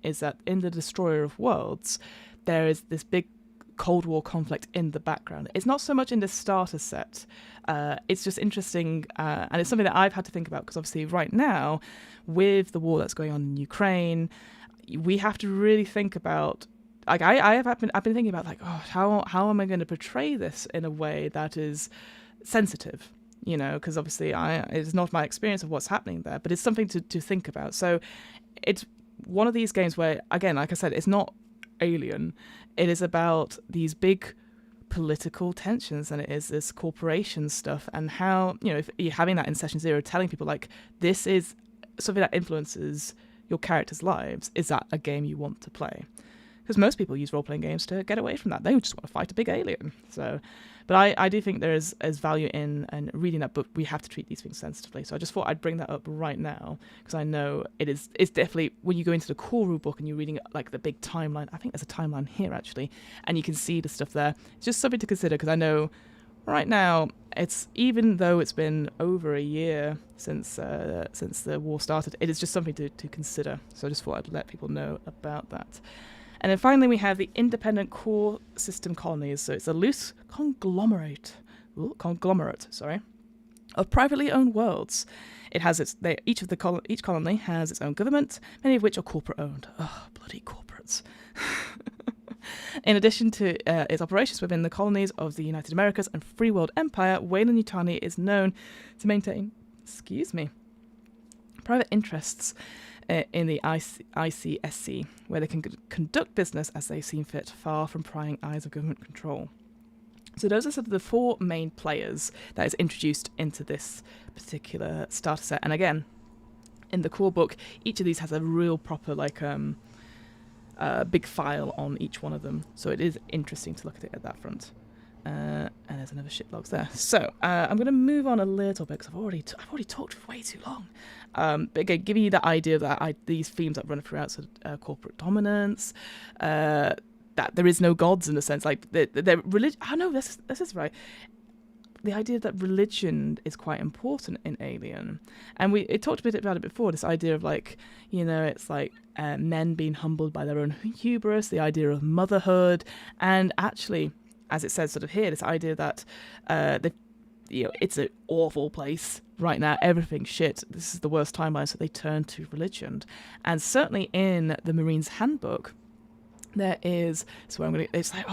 is that in the Destroyer of Worlds, there is this big Cold War conflict in the background. It's not so much in the starter set. It's just interesting, and it's something that I've had to think about because obviously right now, with the war that's going on in Ukraine, we have to really think about. Like I've been thinking about like, oh, how am I going to portray this in a way that is sensitive? You know, because obviously it's not my experience of what's happening there, but it's something to think about. So it's one of these games where, again, like I said, it's not Alien. It is about these big political tensions, and it is this corporation stuff, and how, you know, if you're having that in session 0, telling people like this is something that influences your characters' lives. Is that a game you want to play? Because most people use role-playing games to get away from that. They just want to fight a big alien. So, but I do think there is value in reading that book. We have to treat these things sensitively. So I just thought I'd bring that up right now because I know it's definitely, when you go into the core rule book and you're reading like the big timeline, I think there's a timeline here actually, and you can see the stuff there. It's just something to consider because I know right now, it's, even though it's been over a year since the war started, it is just something to consider. So I just thought I'd let people know about that. And then finally, we have the independent core system colonies. So it's a loose conglomerate of privately owned worlds. It has each colony has its own government, many of which are corporate owned. Oh, bloody corporates. In addition to its operations within the colonies of the United Americas and Free World Empire, Wayland Yutani is known to maintain, private interests in the ICSC, where they can conduct business as they seem fit, far from prying eyes of government control. So those are sort of the 4 main players that is introduced into this particular starter set. And again, in the core book, each of these has a real proper big file on each one of them. So it is interesting to look at it at that front. And there's another shitlogs there. So I'm going to move on a little bit because I've already talked for way too long. But again, giving you the idea that these themes that run throughout, so corporate dominance, that there is no gods in a sense, like the religion. Oh no, this is right. The idea that religion is quite important in Alien, and we talked a bit about it before. This idea of like, you know, it's like men being humbled by their own hubris, the idea of motherhood, and actually, as it says sort of here, this idea that it's an awful place right now, everything's shit, this is the worst timeline, so they turn to religion. And certainly in the Marines Handbook, there is, it's like,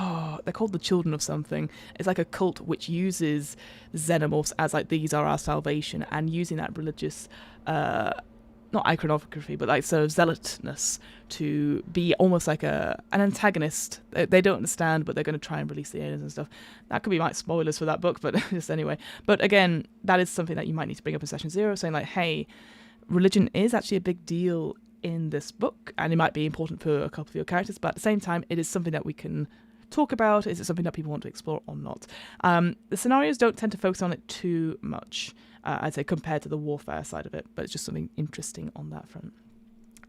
they're called the Children of something. It's like a cult which uses xenomorphs as like, these are our salvation, and using that religious not iconography, but like sort of zealotness to be almost like an antagonist. They don't understand, but they're going to try and release the aliens and stuff. That could be like spoilers for that book, but just anyway. But again, that is something that you might need to bring up in session 0, saying like, hey, religion is actually a big deal in this book, and it might be important for a couple of your characters, but at the same time, it is something that we can talk about. Is it something that people want to explore or not? The scenarios don't tend to focus on it too much, I'd say, compared to the warfare side of it, but it's just something interesting on that front.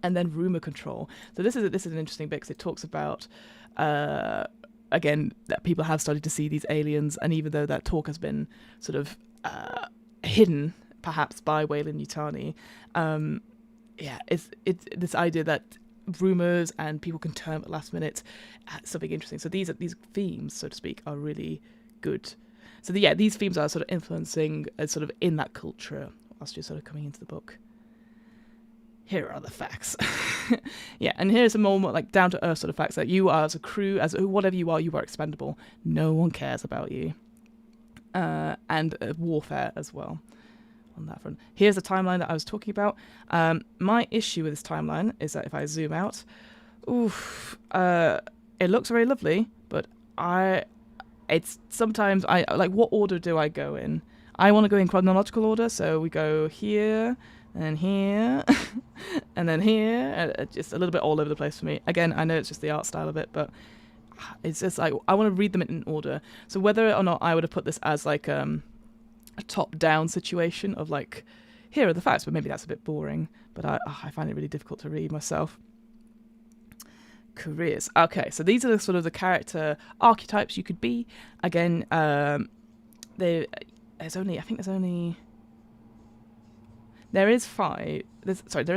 And then rumor control. So this is an interesting bit because it talks about, again, that people have started to see these aliens, and even though that talk has been sort of hidden, perhaps by Weyland-Yutani, it's this idea that rumors and people can turn at the last minute something interesting. So these themes, so to speak, are really good. So these themes are sort of influencing sort of in that culture whilst you're sort of coming into the book. Here are the facts. And here's some more like down to earth sort of facts that you are as a crew, as whatever you are expendable. No one cares about you. And warfare as well. On that front. Here's the timeline that I was talking about. My issue with this timeline is that if I zoom out, it looks very lovely, but it's sometimes I like, what order do I go in? I want to go in chronological order, so we go here, and here, and then here. Just a little bit all over the place for me. Again, I know it's just the art style of it, but it's just like, I want to read them in order. So whether or not I would have put this as like a top-down situation of like, here are the facts, but maybe that's a bit boring, but I find it really difficult to read myself. Careers. Okay, so these are the sort of the character archetypes you could be. Again, there are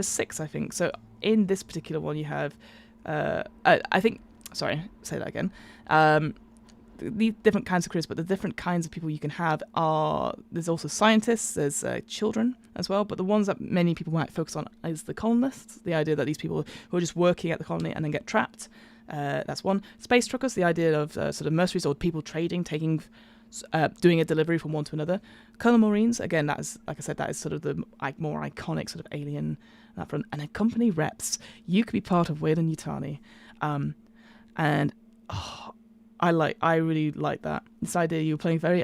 6, I think. So in this particular one, you have, say that again. The different kinds of careers, but the different kinds of people you can have there's also scientists, there's children as well, but the ones that many people might focus on is the colonists, the idea that these people who are just working at the colony and then get trapped. That's one. Space truckers, the idea of sort of mercenaries or people trading, doing a delivery from one to another. Colonel Marines, again, that is, like I said, that is sort of the more iconic sort of alien that front. And then company reps, you could be part of Weyland-Yutani. I really like that. This idea you're playing very,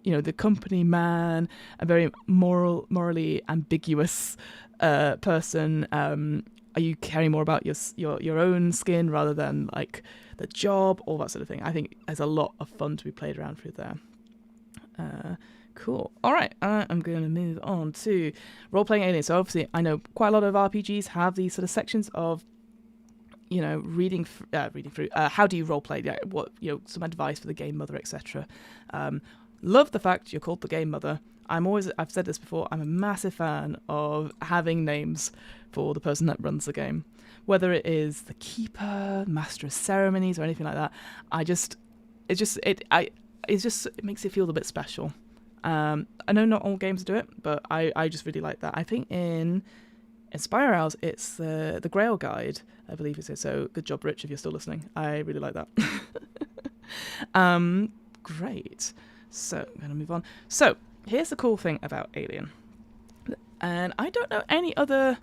the company man, a very morally ambiguous person. Are you caring more about your own skin rather than like the job, all that sort of thing? I think there's a lot of fun to be played around through there. Cool. All right, I'm going to move on to role-playing aliens. So obviously, I know quite a lot of RPGs have these sort of sections of, reading through how do you role play, what some advice for the game mother, etc. Love the fact you're called the game mother. I've said this before, I'm a massive fan of having names for the person that runs the game, whether it is the keeper, master of ceremonies, or anything like that. It makes it feel a bit special. I know not all games do it, but I just really like that. I think in Inspire Hours, it's the Grail Guide, I believe it is. So good job, Rich, if you're still listening. I really like that. Great. So I'm going to move on. So here's the cool thing about Alien. And I don't know any other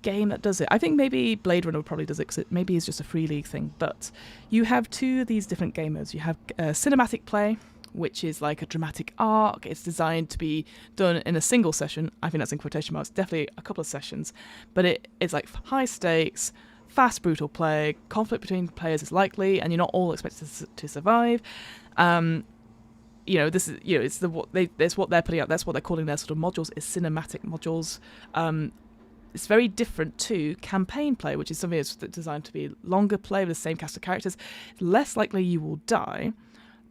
game that does it. I think maybe Blade Runner probably does it because it maybe is just a Free League thing. But you have 2 of these different game modes. You have cinematic play, which is like a dramatic arc. It's designed to be done in a single session. I think that's in quotation marks, definitely a couple of sessions. But it's like high stakes, fast, brutal play. Conflict between players is likely, and you're not all expected to survive. This is it's what they're putting out. That's what they're calling their sort of modules, is cinematic modules. It's very different to campaign play, which is something that's designed to be longer play with the same cast of characters. It's less likely you will die,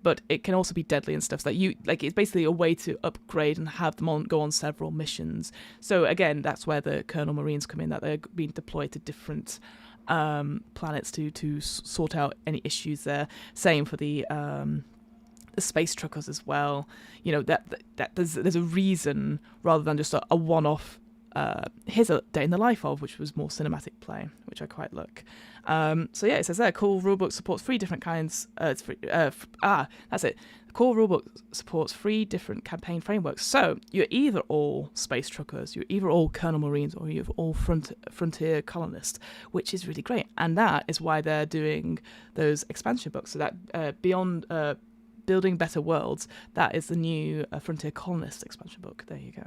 but it can also be deadly and stuff. So that it's basically a way to upgrade and have them go on several missions. So again, that's where the Colonel Marines come in, that they're being deployed to different planets to sort out any issues there. Same for the space truckers as well. That there's a reason rather than just a one-off Here's a Day in the Life of, which was more cinematic play, which I quite like. So yeah, it says there, core rulebook supports 3 different kinds. That's it. The core rulebook supports 3 different campaign frameworks. So you're either all space truckers, you're either all Colonel Marines, or you're all frontier colonists, which is really great. And that is why they're doing those expansion books. So that beyond Building Better Worlds, that is the new Frontier Colonist expansion book. There you go.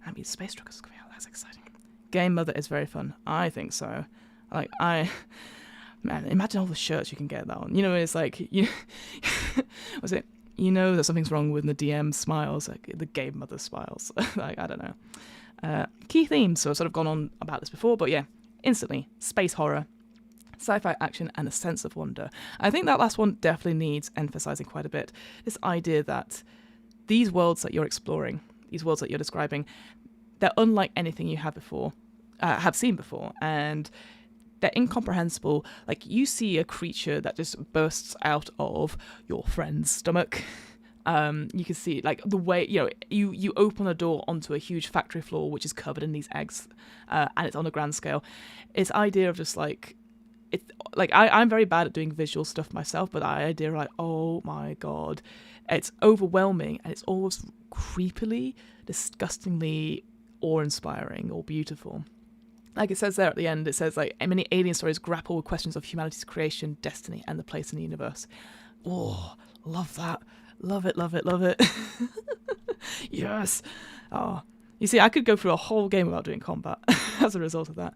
I mean, space truckers is coming out. That's exciting. Game Mother is very fun. I think so. Man, imagine all the shirts you can get that on. You know, it's like, was it? You know that something's wrong when the DM smiles, like the Game Mother smiles. Like, I don't know. Key themes. So I've sort of gone on about this before, but yeah, instantly space horror, sci-fi action, and a sense of wonder. I think that last one definitely needs emphasizing quite a bit. This idea that these worlds that you're exploring, these worlds that you're describing, they're unlike anything you have seen before, and they're incomprehensible. Like, you see a creature that just bursts out of your friend's stomach. You can see, like, the way, you open a door onto a huge factory floor which is covered in these eggs, and it's on a grand scale. It's idea of just like, it's like, I'm very bad at doing visual stuff myself, but the idea of like, oh my god, it's overwhelming, and it's almost creepily, disgustingly awe-inspiring or beautiful. Like it says there at the end, it says, like, many alien stories grapple with questions of humanity's creation, destiny, and the place in the universe. Oh, love that. Love it, love it, love it. Yes. Oh, you see, I could go through a whole game without doing combat as a result of that.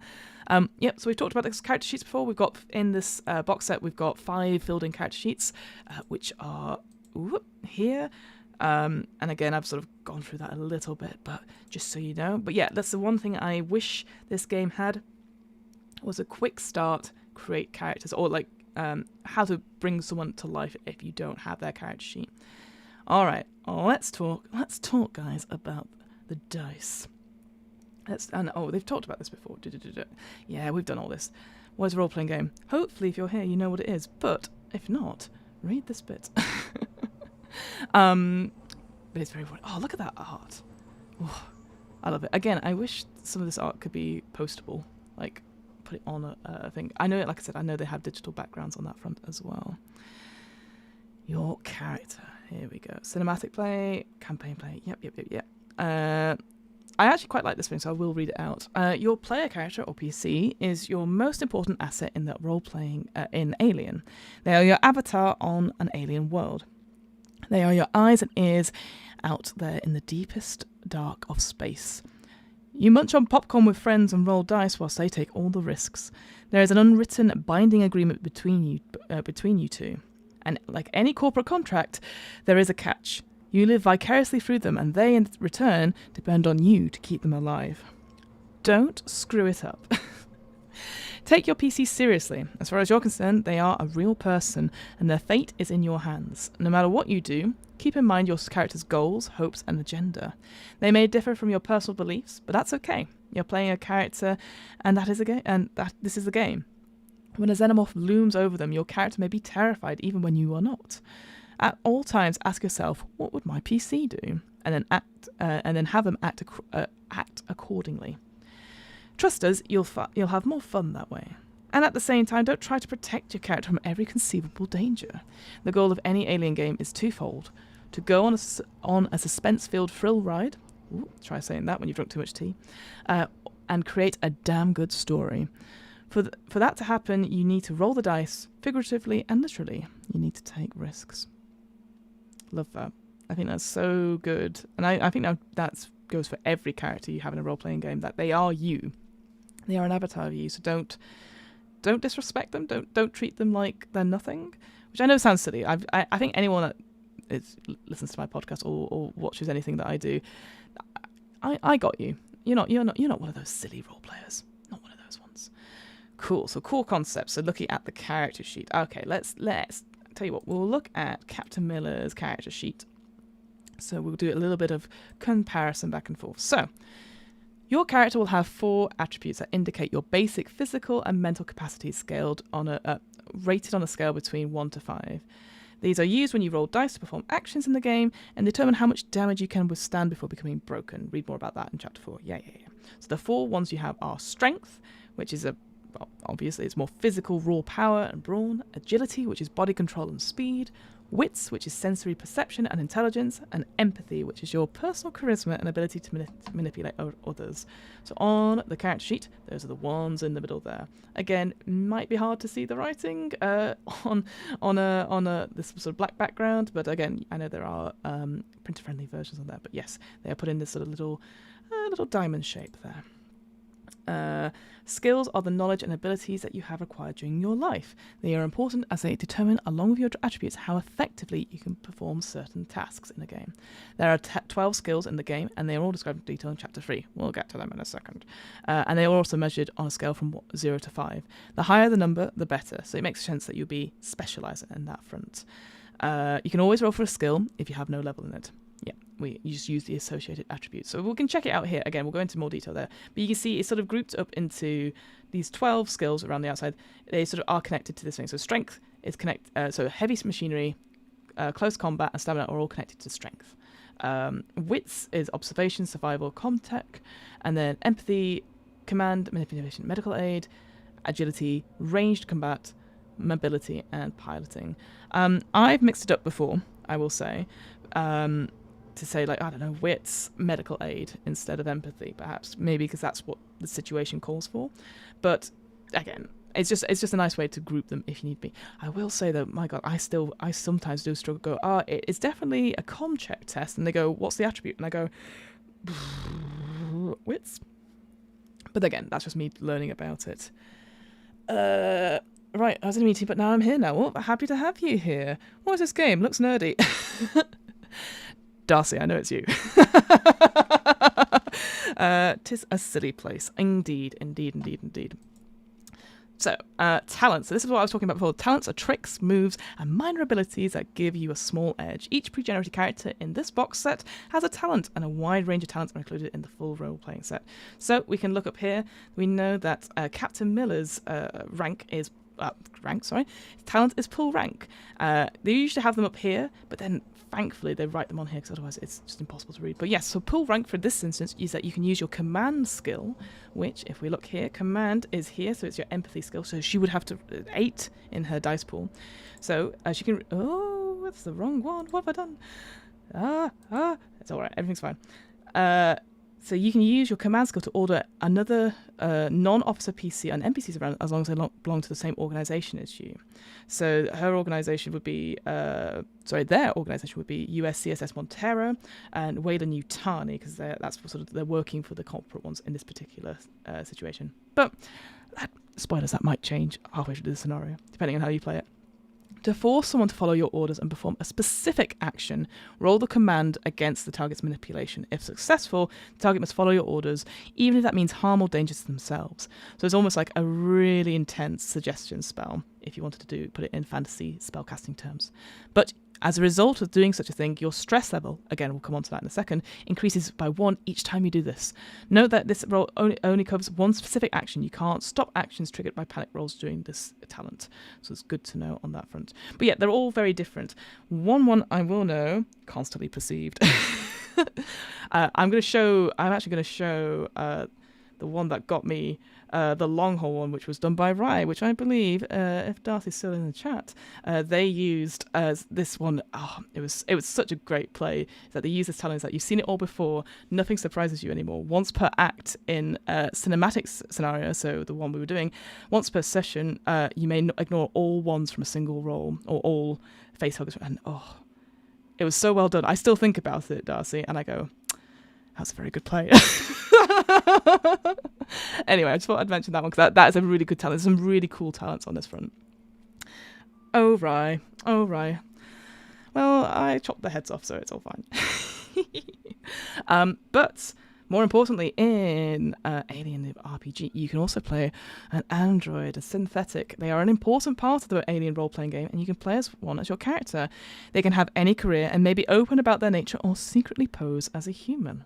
Yep, so we've talked about the character sheets before. We've got, in this box set, we've got 5 filled-in character sheets, which are here. And again, I've sort of gone through that a little bit, but just so you know. But yeah, that's the one thing I wish this game had, was a quick start, create characters, or like how to bring someone to life if you don't have their character sheet. All right, let's talk, guys, about the dice. They've talked about this before. Yeah, we've done all this. What is a role-playing game? Hopefully, if you're here, you know what it is. But if not, read this bit. But it's very... Oh, look at that art. Oh, I love it. Again, I wish some of this art could be postable. Like, put it on a thing. I know, like I said, I know they have digital backgrounds on that front as well. Your character. Here we go. Cinematic play, campaign play. Yep. I actually quite like this thing, so I will read it out. Your player character, or PC, is your most important asset in that role-playing in Alien. They are your avatar on an alien world. They are your eyes and ears out there in the deepest dark of space. You munch on popcorn with friends and roll dice whilst they take all the risks. There is an unwritten binding agreement between you two. And like any corporate contract, there is a catch. You live vicariously through them, and they, in return, depend on you to keep them alive. Don't screw it up. Take your PC seriously. As far as you're concerned, they are a real person, and their fate is in your hands. No matter what you do, keep in mind your character's goals, hopes, and agenda. They may differ from your personal beliefs, but that's okay. You're playing a character, and this is the game. When a xenomorph looms over them, your character may be terrified even when you are not. At all times, ask yourself, what would my PC do? And then have them act accordingly. Trust us, you'll have more fun that way. And at the same time, don't try to protect your character from every conceivable danger. The goal of any Alien game is twofold: to go on a suspense-filled thrill ride. Ooh, try saying that when you've drunk too much tea. And create a damn good story. For that to happen, you need to roll the dice, figuratively and literally. You need to take risks. Love that. I think that's so good. And I think that goes for every character you have in a role-playing game, that they are you. They are an avatar of you, so don't disrespect them. Don't treat them like they're nothing, which I know sounds silly. I think anyone that listens to my podcast or watches anything that I do, I got you. You're not one of those silly role players. Not one of those ones. Cool. So core concepts. So looking at the character sheet. Okay, let's tell you what. We'll look at Captain Miller's character sheet. So we'll do a little bit of comparison back and forth. So your character will have 4 attributes that indicate your basic physical and mental capacities rated on a scale between 1 to 5. These are used when you roll dice to perform actions in the game and determine how much damage you can withstand before becoming broken. Read more about that in Chapter 4. Yeah. So the 4 ones you have are strength, which is obviously it's more physical, raw power and brawn. Agility, which is body control and speed. Wits, which is sensory perception and intelligence. And empathy, which is your personal charisma and ability to manipulate others. So on the character sheet, those are the ones in the middle there. Again, might be hard to see the writing on this sort of black background, but again, I know there are printer-friendly versions of that. But yes, they are put in this sort of little diamond shape there. Skills are the knowledge and abilities that you have acquired during your life. They are important as they determine, along with your attributes, how effectively you can perform certain tasks in a game. There are 12 skills in the game, and they are all described in detail in Chapter 3. We'll get to them in a second. And they are also measured on a scale from 0 to 5. The higher the number, the better, so it makes sense that you'll be specialising in that front. You can always roll for a skill if you have no level in it. Yeah, you just use the associated attributes. So we can check it out here. Again, we'll go into more detail there. But you can see it's sort of grouped up into these 12 skills around the outside. They sort of are connected to this thing. So strength is so heavy machinery, close combat, and stamina are all connected to strength. Wits is observation, survival, comtech. And then empathy, command, manipulation, medical aid, agility, ranged combat, mobility, and piloting. I've mixed it up before, I will say. To say, like, I don't know, wits, medical aid instead of empathy, perhaps, maybe because that's what the situation calls for. But again, it's just a nice way to group them if you need be. I will say though, my God, I sometimes do struggle. Go, it's definitely a com check test, and they go, what's the attribute? And I go, wits. But again, that's just me learning about it. Right, I was in a meeting, but now I'm here now. Oh, happy to have you here. What is this game? Looks nerdy. Darcy, I know it's you. 'Tis a silly place. Indeed. So, talents. So this is what I was talking about before. Talents are tricks, moves, and minor abilities that give you a small edge. Each pre-generated character in this box set has a talent, and a wide range of talents are included in the full role-playing set. So we can look up here. We know that Captain Miller's talent is pull rank. They usually have them up here, but then thankfully they write them on here because otherwise it's just impossible to read. But yes, so pull rank for this instance is that you can use your command skill, which if we look here, command is here, so it's your empathy skill. So she would have to 8 in her dice pool. So she can. Oh, that's the wrong one. What have I done? It's all right. Everything's fine. So you can use your command skill to order another non-officer PC and NPCs around as long as they belong to the same organization as you. So her organization would be, their organization would be USCSS Montero and Wayland Utani, because they're working for the corporate ones in this particular situation. But spoilers, that might change halfway through the scenario, depending on how you play it. To force someone to follow your orders and perform a specific action, roll the command against the target's manipulation. If successful, the target must follow your orders, even if that means harm or danger to themselves. So it's almost like a really intense suggestion spell, if you wanted to put it in fantasy spellcasting terms. But as a result of doing such a thing, your stress level, again, we'll come on to that in a second, increases by 1 each time you do this. Note that this roll only covers one specific action. You can't stop actions triggered by panic rolls during this talent. So it's good to know on that front. But yeah, they're all very different. One I will know, constantly perceived. I'm actually going to show the one that got me, the long haul one, which was done by Rye, which I believe, if Darcy's still in the chat, they used this one. Oh, it was such a great play that they used this talent that you've seen it all before. Nothing surprises you anymore. Once per act in cinematic scenario, so the one we were doing, once per session, you may ignore all ones from a single roll or all face huggers. And it was so well done. I still think about it, Darcy, and I go, that's a very good play. Anyway, I just thought I'd mention that one because that is a really good talent. There's some really cool talents on this front. Oh, right. Well, I chopped the heads off, so it's all fine. But more importantly, in Alien RPG, you can also play an android, a synthetic. They are an important part of the Alien role-playing game, and you can play as one as your character. They can have any career and may be open about their nature or secretly pose as a human.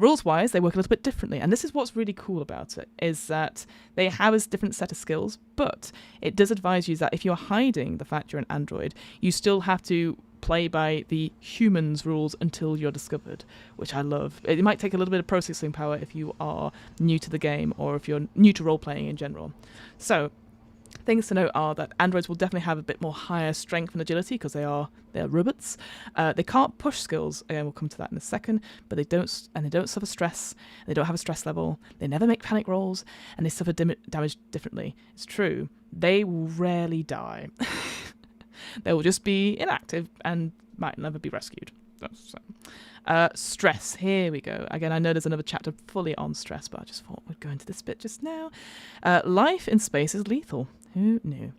Rules-wise, they work a little bit differently, and this is what's really cool about it, is that they have a different set of skills, but it does advise you that if you're hiding the fact you're an android, you still have to play by the humans' rules until you're discovered, which I love. It might take a little bit of processing power if you are new to the game or if you're new to role-playing in general. So, things to note are that androids will definitely have a bit more higher strength and agility because they're robots. They can't push skills. Again, we'll come to that in a second. But they don't suffer stress. They don't have a stress level. They never make panic rolls, and they suffer damage differently. It's true. They will rarely die. They will just be inactive and might never be rescued. Stress. Here we go. Again, I know there's another chapter fully on stress, but I just thought we'd go into this bit just now. Life in space is lethal. Who knew?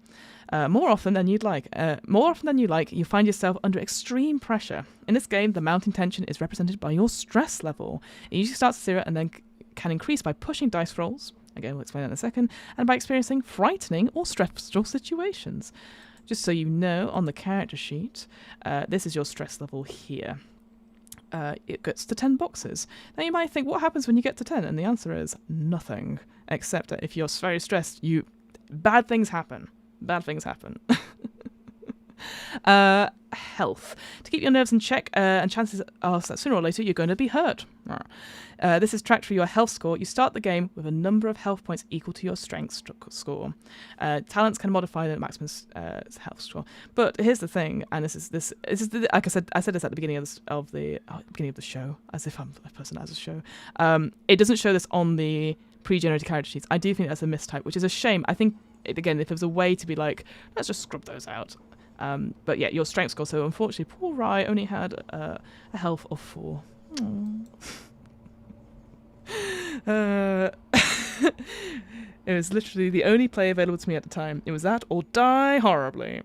More often than you'd like, you find yourself under extreme pressure. In this game, the mounting tension is represented by your stress level. It usually starts at 0 and then can increase by pushing dice rolls. Again, we'll explain that in a second. And by experiencing frightening or stressful situations. Just so you know, on the character sheet, this is your stress level here. It gets to 10 boxes. Now you might think, what happens when you get to 10? And the answer is nothing. Except that if you're very stressed, bad things happen. Bad things happen. Health. To keep your nerves in check, and chances are that sooner or later you're going to be hurt. This is tracked through your health score. You start the game with a number of health points equal to your strength score. Talents can modify the maximum health score. But here's the thing, and this is like I said this at the beginning of the show, as if I'm a person that has a show. It doesn't show this on the pre-generated character sheets. I do think that's a mistype, which is a shame. I think again, if there was a way to be like, let's just scrub those out. But yeah, your strength score. So unfortunately, poor Rye only had a health of 4. It was literally the only play available to me at the time. It was that or die horribly.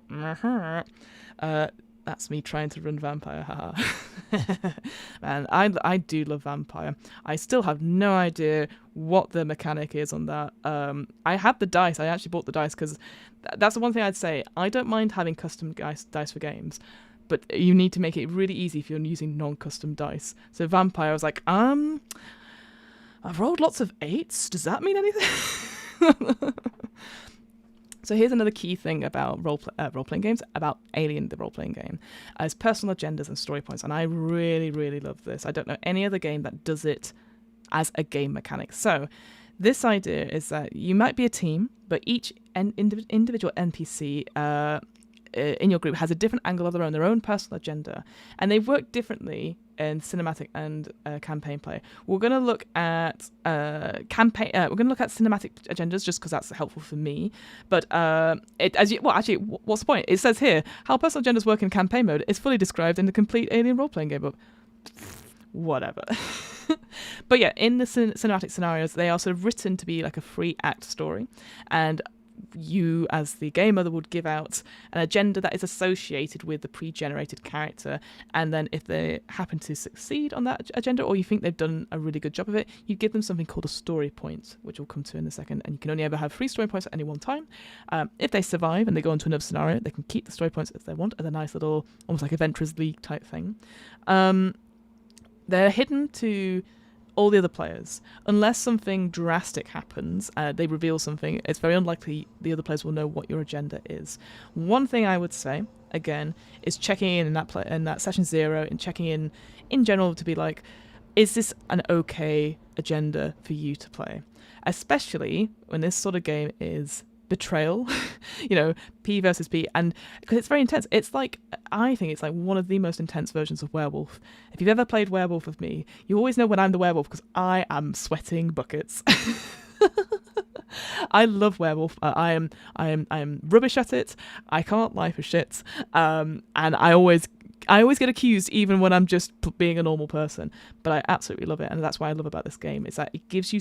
That's me trying to run Vampire. Man, I do love Vampire. I still have no idea what the mechanic is on that. I had the dice. I actually bought the dice because that's the one thing I'd say. I don't mind having custom dice for games, but you need to make it really easy if you're using non-custom dice. So Vampire, I was like, I've rolled lots of 8s. Does that mean anything? So here's another key thing about role-playing games, about Alien, the role-playing game, is personal agendas and story points. And I really, really love this. I don't know any other game that does it as a game mechanic. So this idea is that you might be a team, but each individual NPC in your group has a different angle of their own personal agenda. And they work differently in cinematic and campaign play. We're going to look at we're going to look at cinematic agendas just because that's helpful for me. But what's the point? It says here how personal agendas work in campaign mode is fully described in the complete Alien role-playing game. But whatever. But yeah, in the cinematic scenarios, they are sort of written to be like a free act story, and you as the game mother would give out an agenda that is associated with the pre-generated character, and then if they happen to succeed on that agenda, or you think they've done a really good job of it, you give them something called a story point, which we'll come to in a second, and you can only ever have 3 story points at any one time. If they survive and they go into another scenario, they can keep the story points if they want as a nice little, almost like Adventurers League type thing. They're hidden to all the other players. Unless something drastic happens, they reveal something, it's very unlikely the other players will know what your agenda is. One thing I would say, again, is checking in that session 0 and checking in general to be like, is this an okay agenda for you to play? Especially when this sort of game is betrayal, P versus P, and because it's very intense. I think it's like one of the most intense versions of Werewolf. If you've ever played Werewolf with me, you always know when I'm the werewolf because I am sweating buckets. I love Werewolf. I am rubbish at it. I can't lie for shit. And I always get accused even when I'm just being a normal person, but I absolutely love it, and that's what I love about this game, is that it gives you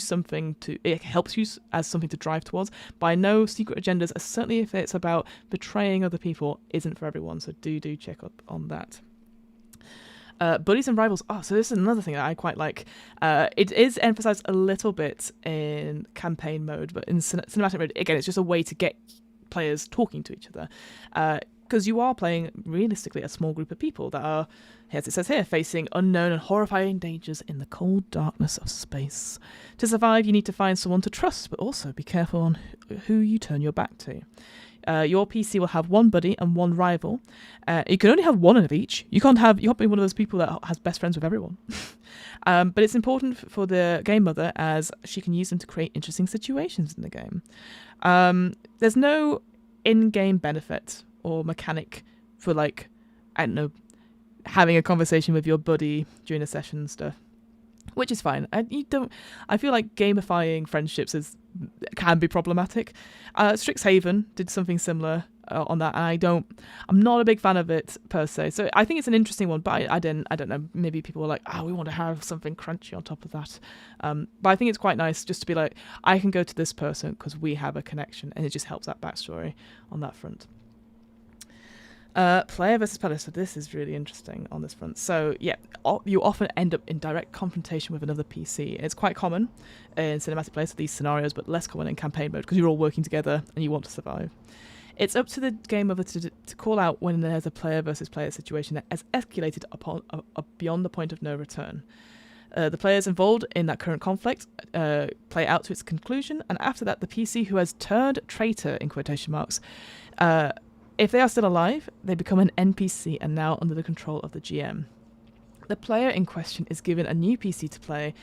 it helps you as something to drive towards, but I know secret agendas, certainly if it's about betraying other people, isn't for everyone, so do check up on that. Buddies and rivals. So this is another thing that I quite like. It is emphasized a little bit in campaign mode, but in cinematic mode, again, it's just a way to get players talking to each other. Because you are playing, realistically, a small group of people that are, as it says here, facing unknown and horrifying dangers in the cold darkness of space. To survive, you need to find someone to trust, but also be careful on who you turn your back to. Your PC will have one buddy and one rival. You can only have one of each. You can't be one of those people that has best friends with everyone. But it's important for the game mother, as she can use them to create interesting situations in the game. There's no in-game benefit or mechanic for, like, I don't know, having a conversation with your buddy during a session and stuff, which is fine. I feel like gamifying friendships can be problematic. Strixhaven did something similar on that, and I'm not a big fan of it per se. So I think it's an interesting one, but I don't know. Maybe people were like, oh, we want to have something crunchy on top of that. But I think it's quite nice just to be like, I can go to this person because we have a connection, and it just helps that backstory on that front. Player versus player. So this is really interesting on this front. So yeah, you often end up in direct confrontation with another PC. It's quite common in cinematic play, so these scenarios, but less common in campaign mode because you're all working together and you want to survive. It's up to the game mother to call out when there's a player versus player situation that has escalated upon beyond the point of no return. The players involved in that current conflict play out to its conclusion, and after that, the PC who has turned traitor, in quotation marks, if they are still alive, they become an NPC and now under the control of the GM. The player in question is given a new PC to play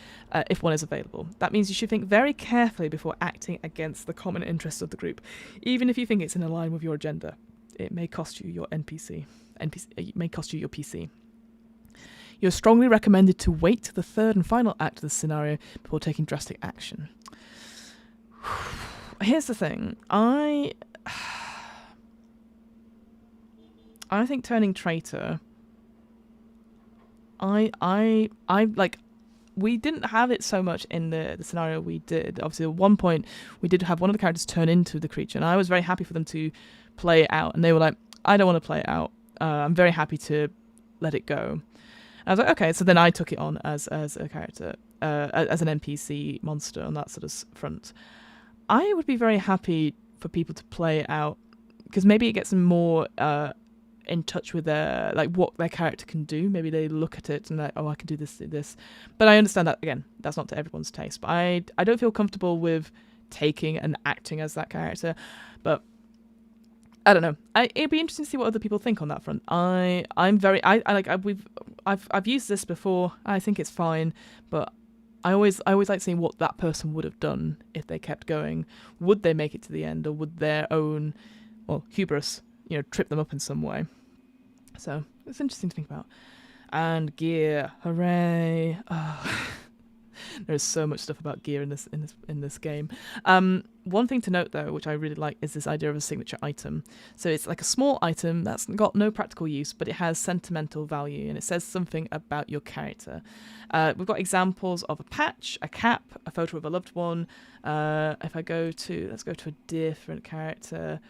if one is available. That means you should think very carefully before acting against the common interests of the group, even if you think it's in line with your agenda. It may cost you your NPC. It may cost you your PC. You're strongly recommended to wait to the third and final act of the scenario before taking drastic action. Here's the thing. I think turning traitor, I like, we didn't have it so much in the scenario we did. Obviously, at one point, we did have one of the characters turn into the creature, and I was very happy for them to play it out. And they were like, I don't want to play it out. I'm very happy to let it go. And I was like, okay. So then I took it on as a character, as an NPC monster on that sort of front. I would be very happy for people to play it out, because maybe it gets them more in touch with their, like, what their character can do. Maybe they look at it and like, oh, I can do this, do this. But I understand that, again, that's not to everyone's taste. But I don't feel comfortable with taking and acting as that character. But I don't know. It'd be interesting to see what other people think on that front. I've used this before. I think it's fine, but I always like seeing what that person would have done if they kept going. Would they make it to the end, or would their own, well, hubris, trip them up in some way? So it's interesting to think about. And gear, hooray! Oh. There's so much stuff about gear in this game. One thing to note, though, which I really like, is this idea of a signature item. So it's like a small item that's got no practical use, but it has sentimental value, and it says something about your character. We've got examples of a patch, a cap, a photo of a loved one. Let's go to a different character.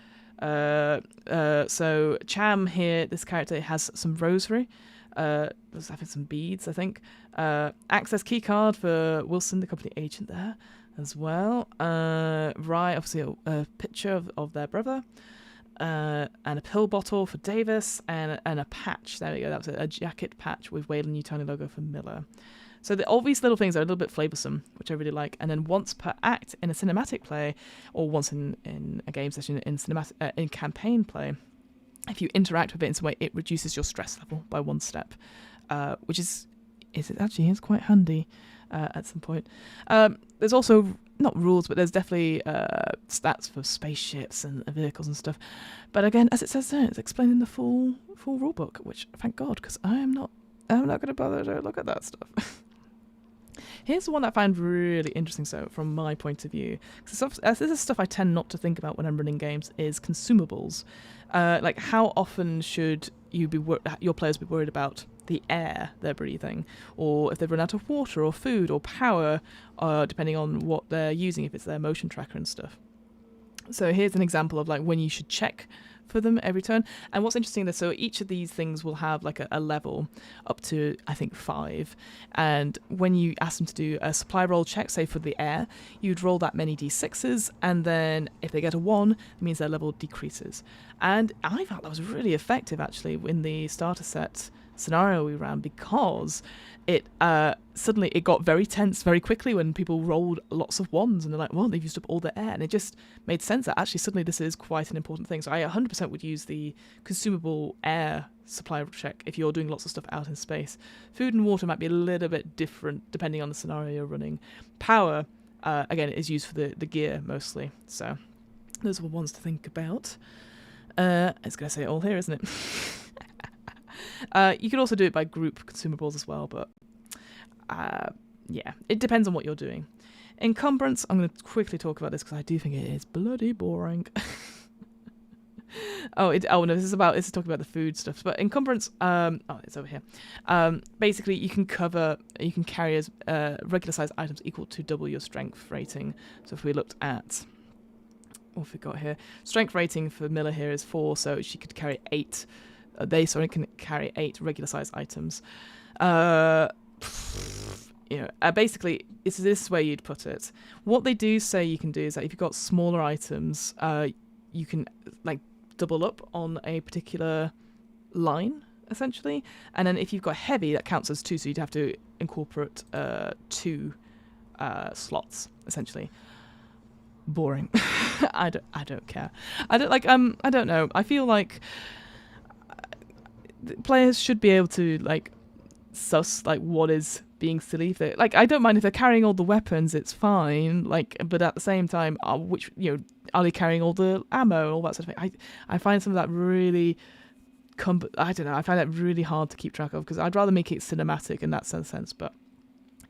So Cham here, this character has some rosary. There's having some beads, I think. Access keycard for Wilson, the company agent there as well. Rye, obviously a picture of their brother. And a pill bottle for Davis, and a patch. There we go. That was a jacket patch with Wayland-Yutani logo for Miller. So all these little things are a little bit flavoursome, which I really like. And then once per act in a cinematic play, or once in a game session in campaign play, if you interact with it in some way, it reduces your stress level by one step, which is quite handy at some point. There's also, not rules, but there's definitely stats for spaceships and vehicles and stuff. But again, as it says there, it's explained in the full rule book, which, thank God, because I'm not going to bother to look at that stuff. Here's the one that I find really interesting, so from my point of view. This is stuff I tend not to think about when I'm running games, is consumables. Like, how often should your players be worried about the air they're breathing, or if they've run out of water or food or power, depending on what they're using, if it's their motion tracker and stuff. So here's an example of, like, when you should check for them every turn. And what's interesting is, so each of these things will have like a level up to, I think, 5. And when you ask them to do a supply roll check, say for the air, you'd roll that many d6s, and then if they get a 1, it means their level decreases. And I felt that was really effective, actually, in the starter set scenario we ran, because it suddenly it got very tense very quickly when people rolled lots of ones and they're like, well, they've used up all their air, and it just made sense that actually suddenly this is quite an important thing. So I 100% would use the consumable air supply check if you're doing lots of stuff out in space. Food and water might be a little bit different depending on the scenario you're running. Power, again, is used for the gear mostly. So those are ones to think about. It's going to say it all here, isn't it? You could also do it by group consumables as well, but yeah, it depends on what you're doing. Encumbrance, I'm going to quickly talk about this because I do think it is bloody boring. No, this is talking about the food stuff. But encumbrance, it's over here. Basically, you can carry as regular size items equal to double your strength rating. So if we looked at, what have we got here? Strength rating for Miller here is 4, so she could carry 8. Can carry 8 regular size items. Basically, this is where you'd put it. What they do say you can do is that if you've got smaller items, you can double up on a particular line, essentially. And then if you've got heavy, that counts as 2, so you'd have to incorporate 2 slots, essentially. Boring. I don't care. I don't know. I feel like players should be able to suss what is being silly. If I don't mind if they're carrying all the weapons, it's fine. But at the same time, are they carrying all the ammo, all that sort of thing? I find some of that really I don't know. I find that really hard to keep track of because I'd rather make it cinematic in that sense. But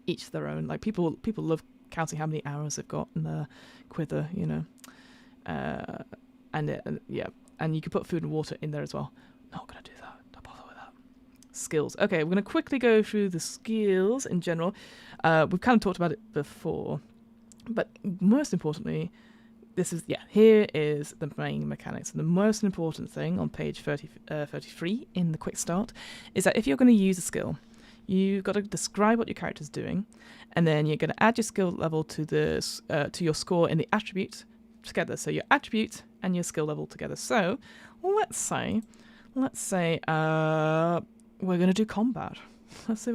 each to their own. People love counting how many arrows they've got in their quiver, and you could put food and water in there as well. Not gonna do that. Don't bother with that. Skills. Okay, we're gonna quickly go through the skills in general. We've kind of talked about it before, but most importantly, here is the main mechanics. And the most important thing on page 33 in the quick start is that if you're going to use a skill, you've got to describe what your character's doing, and then you're going to add your skill level to your score in the attribute together. So your attribute and your skill level together. So let's say we're going to do combat. So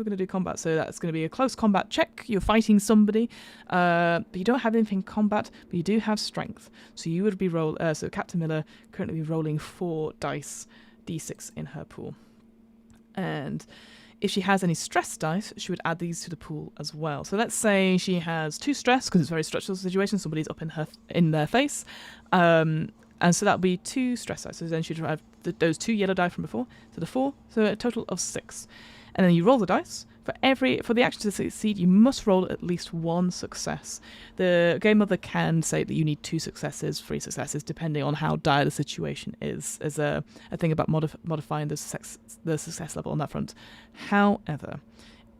that's going to be a close combat check. You're fighting somebody, but you don't have anything in combat, but you do have strength. So you would be so Captain Miller currently be rolling 4 dice, d6 in her pool. And if she has any stress dice, she would add these to the pool as well. So let's say she has 2 stress, because it's a very stressful situation. Somebody's up in their face. And so that would be 2 stress dice. So then she'd have those 2 yellow die from before, so the 4, so a total of 6. And then you roll the dice. For the action to succeed, you must roll at least 1 success. The game mother can say that you need 2 successes, 3 successes, depending on how dire the situation is. There's a thing about modifying the success level on that front. However,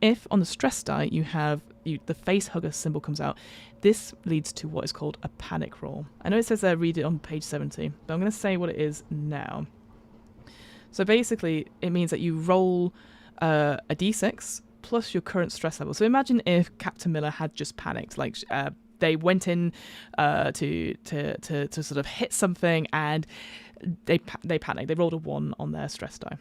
if on the stress die the face hugger symbol comes out, this leads to what is called a panic roll. I know it says read it on page 70, but I'm going to say what it is now. So basically, it means that you roll a d6 plus your current stress level. So imagine if Captain Miller had just panicked, they went in to sort of hit something and they panicked. They rolled a 1 on their stress die.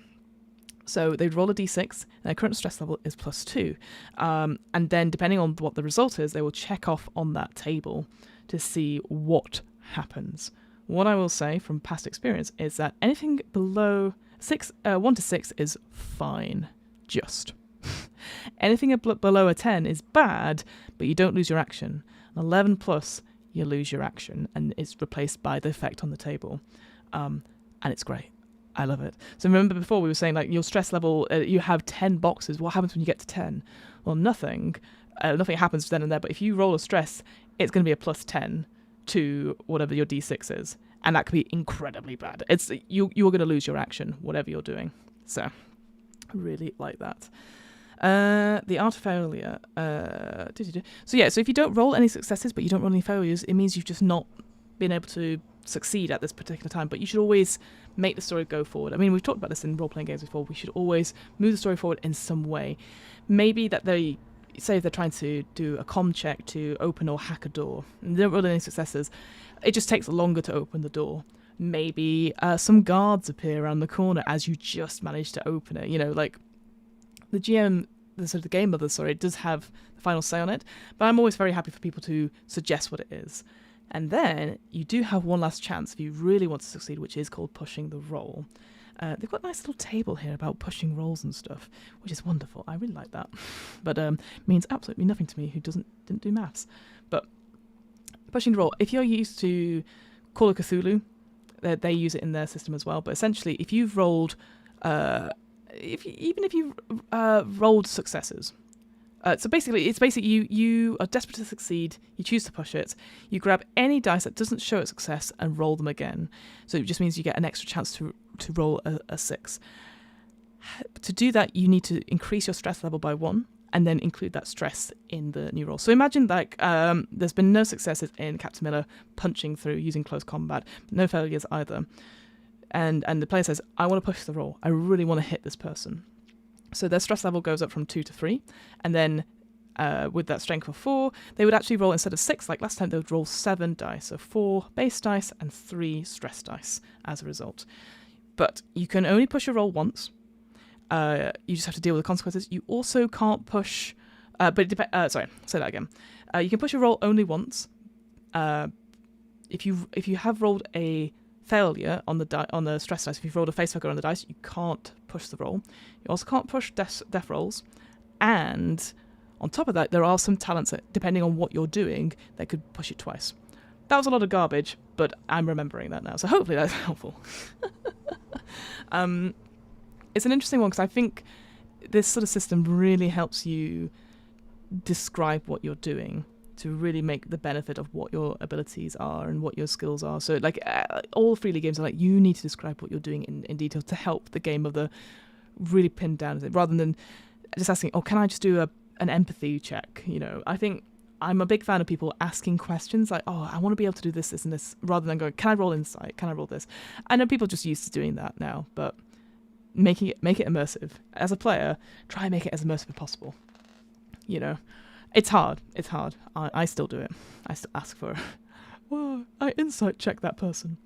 So they'd roll a d6, and their current stress level is +2. And then depending on what the result is, they will check off on that table to see what happens. What I will say from past experience is that anything below 1 to 6 is fine. Just. Anything below a 10 is bad, but you don't lose your action. An 11 plus, you lose your action, and it's replaced by the effect on the table. And it's great. I love it. So remember before we were saying your stress level, you have 10 boxes. What happens when you get to 10? Well, nothing. Nothing happens then and there. But if you roll a stress, it's going to be a +10 to whatever your d6 is, and that could be incredibly bad. It's you're going to lose your action, whatever you're doing. So, I really like that. The art of failure. So if you don't roll any successes, but you don't roll any failures, it means you've just not been able to succeed at this particular time. But you should always make the story go forward. I mean, we've talked about this in role-playing games before. We should always move the story forward in some way. Maybe that they say if they're trying to do a comm check to open or hack a door, and they don't roll any successes, it just takes longer to open the door. Maybe some guards appear around the corner as you just managed to open it. the GM, the game mother, does have the final say on it, but I'm always very happy for people to suggest what it is. And then you do have one last chance if you really want to succeed, which is called pushing the roll. They've got a nice little table here about pushing rolls and stuff, which is wonderful. I really like that. But means absolutely nothing to me who didn't do maths. But pushing the roll, if you're used to Call of Cthulhu, they use it in their system as well. But essentially, if you've rolled, even if you've rolled successes, so basically, you are desperate to succeed, you choose to push it, you grab any dice that doesn't show a success and roll them again. So it just means you get an extra chance to roll a 6. To do that, you need to increase your stress level by 1 and then include that stress in the new roll. So imagine there's been no successes in Captain Miller punching through using close combat, no failures either. And the player says, I want to push the roll, I really want to hit this person. So their stress level goes up from 2 to 3, and then with that strength of 4, they would actually roll, instead of 6 like last time, they would roll 7 dice, so 4 base dice and 3 stress dice as a result. But you can only push a roll once. You just have to deal with the consequences. You also can't push, sorry, say that again. You can push a roll only once. If you have rolled a failure on the stress dice, if you've rolled a facehugger on the dice, you can't push the roll. You also can't push death rolls, and on top of that, there are some talents that, depending on what you're doing, that could push it twice. That was a lot of garbage, but I'm remembering that now, so hopefully that's helpful. It's an interesting one because I think this sort of system really helps you describe what you're doing to really make the benefit of what your abilities are and what your skills are. So all freely games are you need to describe what you're doing in detail to help the game of the really pin down, rather than just asking, can I just do an empathy check? I think I'm a big fan of people asking questions like, I want to be able to do this, this, and this, rather than going, can I roll insight? Can I roll this? I know people are just used to doing that now, but make it immersive. As a player, try and make it as immersive as possible. It's hard. I still do it. I still ask for, I insight check that person.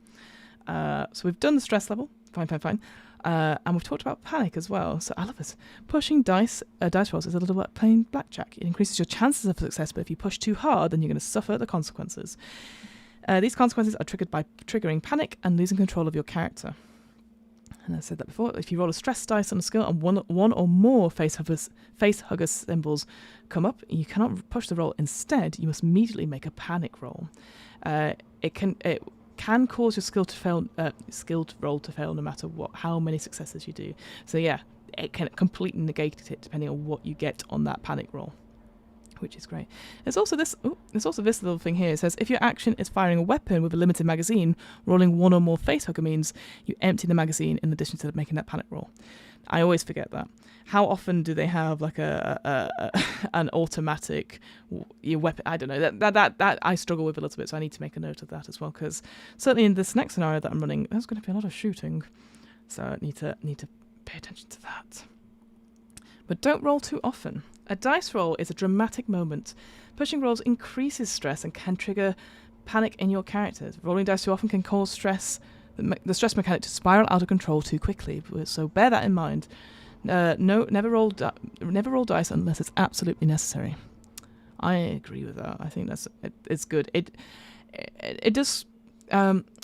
So we've done the stress level. Fine. And we've talked about panic as well. So I love this. Pushing dice rolls is a little like playing blackjack. It increases your chances of success, but if you push too hard, then you're going to suffer the consequences. These consequences are triggered by triggering panic and losing control of your character. And I said that before. If you roll a stress dice on a skill and one or more face hugger symbols come up, you cannot push the roll. Instead, you must immediately make a panic roll. It can cause your skilled roll to fail no matter how many successes you do. So yeah, it can completely negate it depending on what you get on that panic roll, which is great. There's also this little thing here. It says, if your action is firing a weapon with a limited magazine, rolling one or more facehugger means you empty the magazine in addition to making that panic roll. I always forget that. How often do they have an automatic weapon? I don't know. That I struggle with a little bit, so I need to make a note of that as well, because certainly in this next scenario that I'm running, there's going to be a lot of shooting, so I need to pay attention to that. But don't roll too often. A dice roll is a dramatic moment. Pushing rolls increases stress and can trigger panic in your characters. Rolling dice too often can cause the stress mechanic to spiral out of control too quickly. So bear that in mind. Never roll dice unless it's absolutely necessary. I agree with that. I think it's good. It does.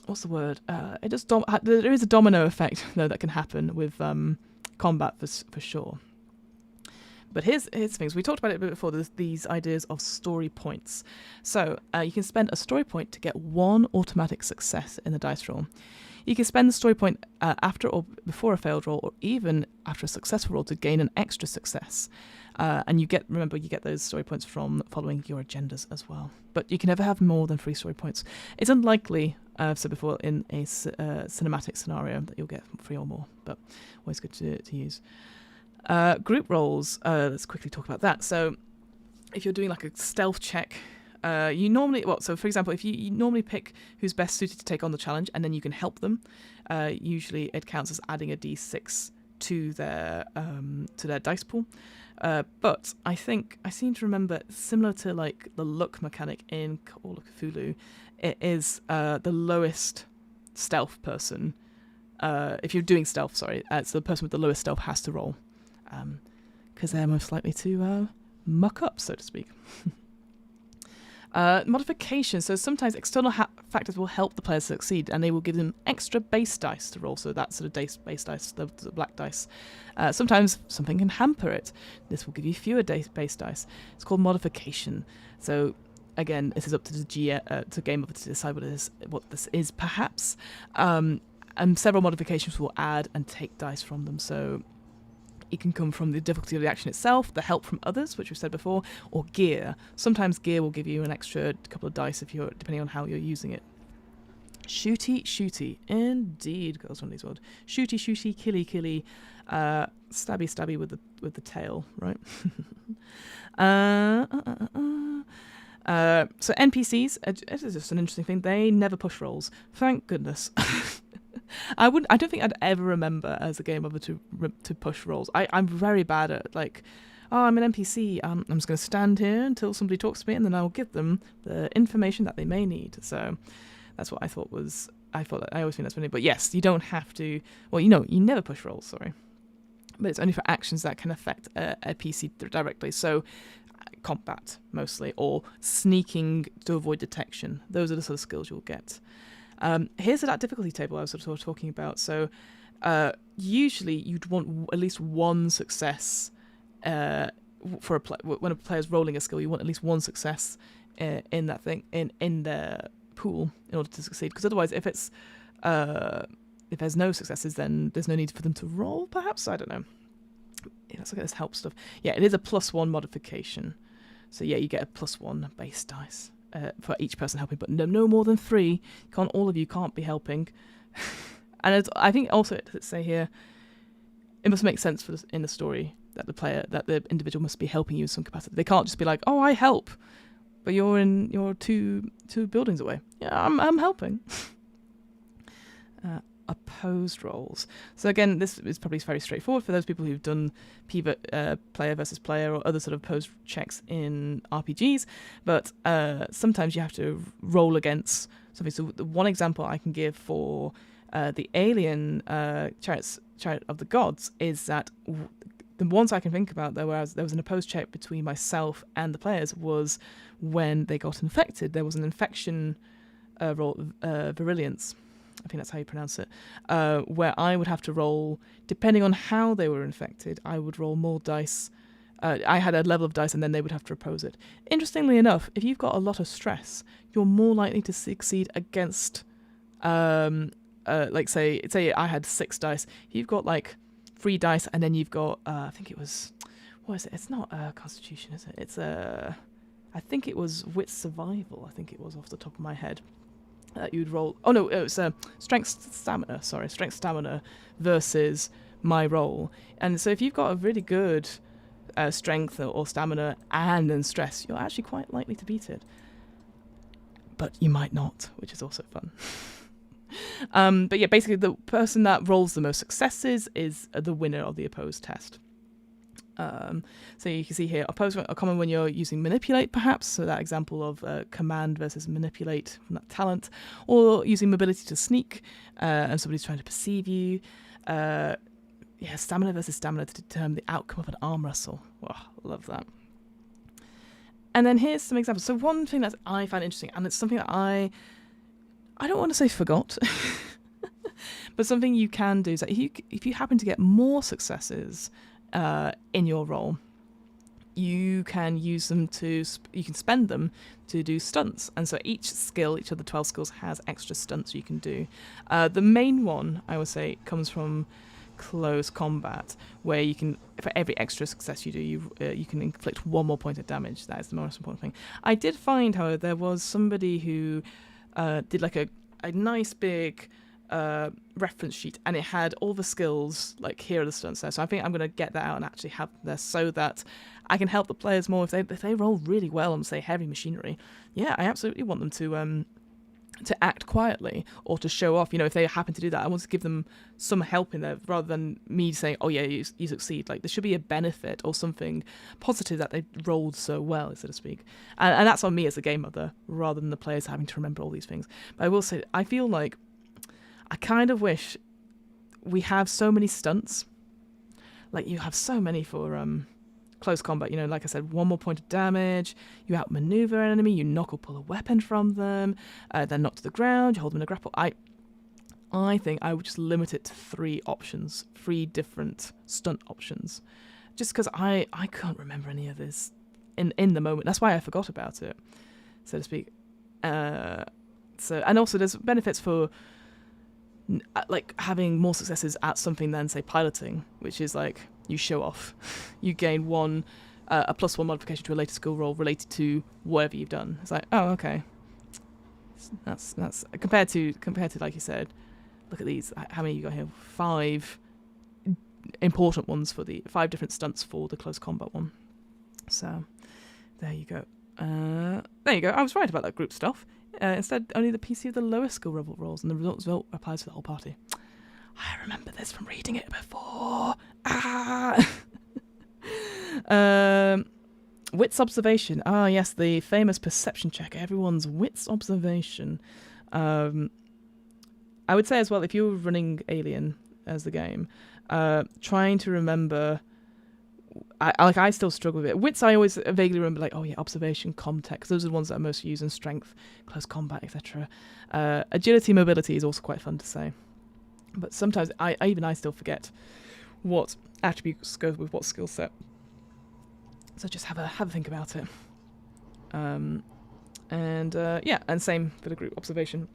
What's the word? It does. There is a domino effect though that can happen with combat for sure. But here's things. We talked about it a bit before. There's these ideas of story points. So you can spend a story point to get one automatic success in the dice roll. You can spend the story point after or before a failed roll, or even after a successful roll to gain an extra success. And you get those story points from following your agendas as well. But you can never have more than 3 story points. It's unlikely, I've said before, in a cinematic scenario that you'll get 3 or more, but always good to use. Group rolls, let's quickly talk about that. So if you're doing like a stealth check, you normally, so for example, if you normally pick who's best suited to take on the challenge, and then you can help them, usually it counts as adding a d6 to their dice pool. But I think I seem to remember, similar to like the luck mechanic in Call of Cthulhu, it is the lowest stealth person. If you're doing stealth, so the person with the lowest stealth has to roll. because they're most likely to muck up, so to speak. Modifications. So sometimes external factors will help the players succeed, and they will give them extra base dice to roll. So that sort of base dice, the black dice. Sometimes something can hamper it. This will give you fewer base dice. It's called modification. So again, this is up to the to game over to decide what this is, perhaps. And several modifications will add and take dice from them. So it can come from the difficulty of the action itself, the help from others, which we've said before, or gear. Sometimes gear will give you an extra couple of dice depending on how you're using it. Shooty. Indeed, that was one of these words. Shooty, killy. Stabby with the tail, right? So NPCs, this is just an interesting thing. They never push rolls. Thank goodness. I don't think I'd ever remember as a game over to push rolls. I'm very bad at I'm an NPC. I'm just going to stand here until somebody talks to me, and then I'll give them the information that they may need. So that's what I thought was. I always think that's funny. But yes, you don't have to. Well, you never push rolls. Sorry, but it's only for actions that can affect a PC directly. So combat mostly, or sneaking to avoid detection. Those are the sort of skills you'll get. Here's that difficulty table I was sort of talking about. So usually you'd want at least one success for when a player's rolling a skill. You want at least one success in that thing in their pool in order to succeed. Because otherwise, if there's no successes, then there's no need for them to roll. Perhaps, I don't know. Yeah, let's look at this help stuff. Yeah, it is a +1 modification. So yeah, you get a +1 base dice. For each person helping, but no more than 3. All of you can't be helping. And I think also it does say here, it must make sense in the story that the individual must be helping you in some capacity. They can't just be like, "Oh, I help," but you're two buildings away. Yeah, I'm helping. Opposed rolls. So again, this is probably very straightforward for those people who've done player versus player or other sort of opposed checks in RPGs, but sometimes you have to roll against something. So the one example I can give for the Alien Chariot of the Gods is that the ones I can think about, there was an opposed check between myself and the players, was when they got infected. There was an infection roll, virulence. I think that's how you pronounce it, where I would have to roll, depending on how they were infected, I would roll more dice. I had a level of dice, and then they would have to oppose it. Interestingly enough, if you've got a lot of stress, you're more likely to succeed against, say I had 6 dice. You've got 3 dice, and then you've got, I think it was, what is it? It's not Constitution, is it? It's I think it was Wit Survival. I think it was off the top of my head. You'd roll. Oh no, it was strength stamina versus my roll. And so if you've got a really good strength or stamina and then stress, you're actually quite likely to beat it. But you might not, which is also fun. But yeah, basically the person that rolls the most successes is the winner of the opposed test. So you can see here, oppose are common when you're using manipulate, perhaps, so that example of command versus manipulate from that talent, or using mobility to sneak, and somebody's trying to perceive you. Stamina versus stamina to determine the outcome of an arm wrestle. Wow, love that. And then here's some examples. So one thing that I find interesting, and it's something that I don't want to say forgot, but something you can do is that if you happen to get more successes in your role, you can use them you can spend them to do stunts. And so each of the 12 skills has extra stunts you can do. The main one, I would say, comes from close combat, where you can, for every extra success you do, you can inflict 1 more point of damage. That is the most important thing. I did find, however, there was somebody who did a nice big reference sheet, and it had all the skills, here are the stunts there. So I think I'm going to get that out and actually have there so that I can help the players more if they roll really well on, say, heavy machinery. Yeah, I absolutely want them to act quietly or to show off. If they happen to do that, I want to give them some help in there rather than me saying, oh yeah, you succeed. There should be a benefit or something positive that they rolled so well, so to speak. And that's on me as a game mother rather than the players having to remember all these things. But I will say, I feel like I kind of wish we have so many stunts. You have so many for close combat, like I said, 1 more point of damage, you outmaneuver an enemy, you knock or pull a weapon from them, they're knocked to the ground, you hold them in a grapple. I think I would just limit it to 3 options, 3 different stunt options, just because I can't remember any of this in the moment. That's why I forgot about it, so to speak. And also there's benefits for like having more successes at something than, say, piloting, which is like you show off. You gain a +1 modification to a later skill roll related to whatever you've done. It's like, oh, okay. That's compared to like you said. Look at these. How many you got here? 5 important ones for 5 different stunts for the close combat one. So there you go. There you go. I was right about that group stuff. Instead, only the PC with the lowest skill level rolls, and the result applies to the whole party. I remember this from reading it before. Wits observation. Ah, yes, the famous perception check. Everyone's wits observation. I would say as well, if you were running Alien as the game, trying to remember. I still struggle with it. Wits, I always vaguely remember, like, oh yeah, observation, comtech. Those are the ones that I most use in strength, close combat, etc. Agility, mobility is also quite fun to say. But sometimes I still forget what attributes go with what skill set. So just have a think about it. And same for the group observation.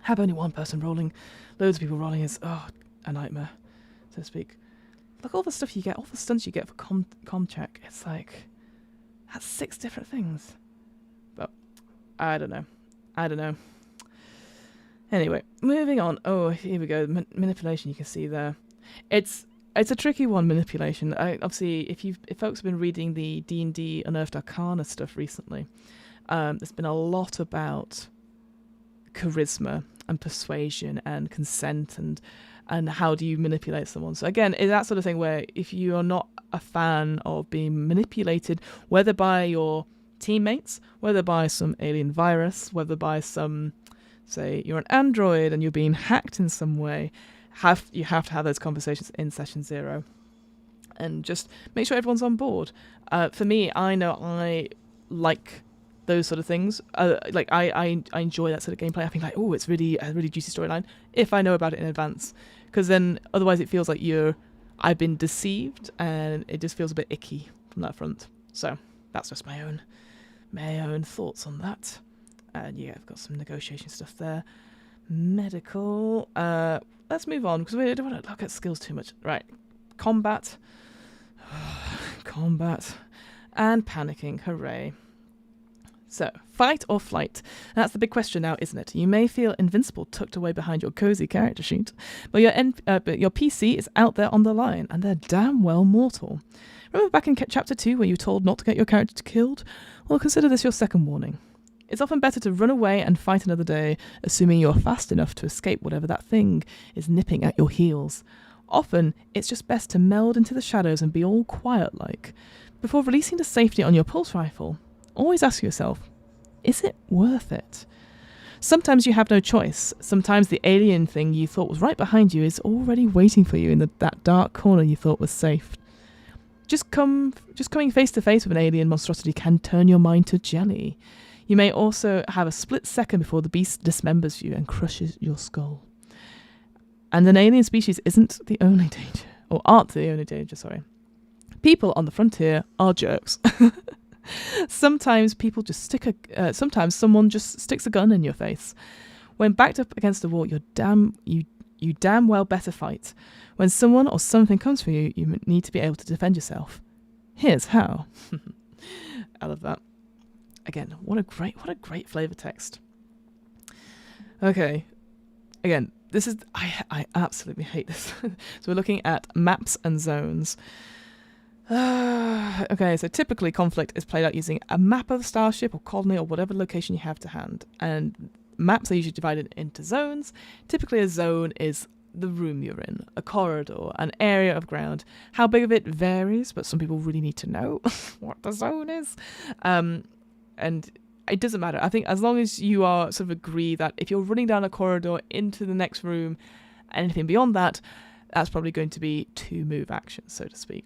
Have only one person rolling. Loads of people rolling is a nightmare, so to speak. Look, all the stuff you get, all the stunts you get for com check. It's like, that's 6 different things. But I don't know. Anyway, moving on. Oh, here we go. Manipulation. You can see there. It's a tricky one. Manipulation. Obviously, if folks have been reading the D&D Unearthed Arcana stuff recently, there's been a lot about charisma and persuasion and consent and how do you manipulate someone. So again, it's that sort of thing where if you are not a fan of being manipulated, whether by your teammates, whether by some alien virus, whether by some, say, you're an android and you're being hacked in some way, you have to have those conversations in session 0 and just make sure everyone's on board. For me, I know I like those sort of things. I enjoy that sort of gameplay. I think like, oh, it's really a really juicy storyline if I know about it in advance, because then otherwise it feels like I've been deceived and it just feels a bit icky from that front. So that's just my own thoughts on that. And yeah, I've got some negotiation stuff there. Medical. Let's move on because we don't want to look at skills too much. Right, combat, and panicking. Hooray! So, fight or flight? That's the big question now, isn't it? You may feel invincible tucked away behind your cozy character sheet, but your PC is out there on the line, and they're damn well mortal. Remember back in Chapter 2 where you were told not to get your character killed? Well, consider this your second warning. It's often better to run away and fight another day, assuming you're fast enough to escape whatever that thing is nipping at your heels. Often, it's just best to meld into the shadows and be all quiet-like. Before releasing to safety on your pulse rifle, always ask yourself, is it worth it? Sometimes you have no choice. Sometimes the alien thing you thought was right behind you is already waiting for you in that dark corner you thought was safe. Just coming face to face with an alien monstrosity can turn your mind to jelly. You may also have a split second before the beast dismembers you and crushes your skull. And an alien species aren't the only danger, sorry. People on the frontier are jerks. Sometimes someone just sticks a gun in your face. When backed up against the wall, you damn well better fight. When someone or something comes for you, you need to be able to defend yourself. Here's how. I love that. Again, what a great flavor text. Okay. Again, this is I absolutely hate this. So we're looking at maps and zones. Okay, so typically conflict is played out using a map of the starship or colony or whatever location you have to hand. And maps are usually divided into zones. Typically a zone is the room you're in, a corridor, an area of ground. How big of it varies, but some people really need to know what the zone is. And it doesn't matter. I think as long as you are sort of agree that if you're running down a corridor into the next room, anything beyond that, that's probably going to be 2 move actions, so to speak.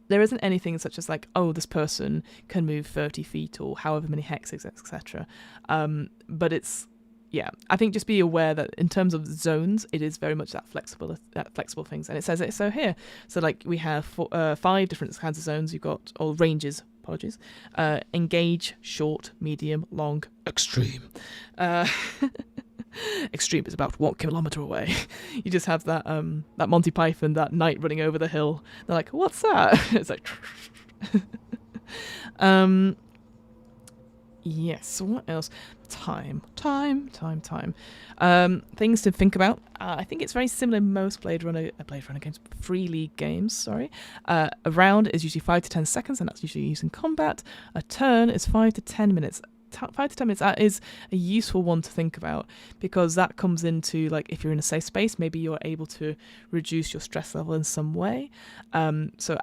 there isn't anything such as like, oh, this person can move 30 feet or however many hexes, etc. But it's, yeah, I think just be aware that in terms of zones, it is very much that flexible things. And it says it so here. So like we have 5 different kinds of zones. You've got, or ranges, apologies. Engage, short, medium, long, extreme. Extreme is about 1 kilometer away. You just have that that Monty Python, that knight running over the hill. They're like, what's that? It's like yes, so what else? Time. Things to think about. I think it's very similar in most Blade Runner games, Free League games, sorry. A round is usually 5 to 10 seconds, and that's usually used in combat. A turn is 5 to 10 minutes. 5 to 10 minutes, that is a useful one to think about, because that comes into, like, if you're in a safe space, maybe you're able to reduce your stress level in some way. So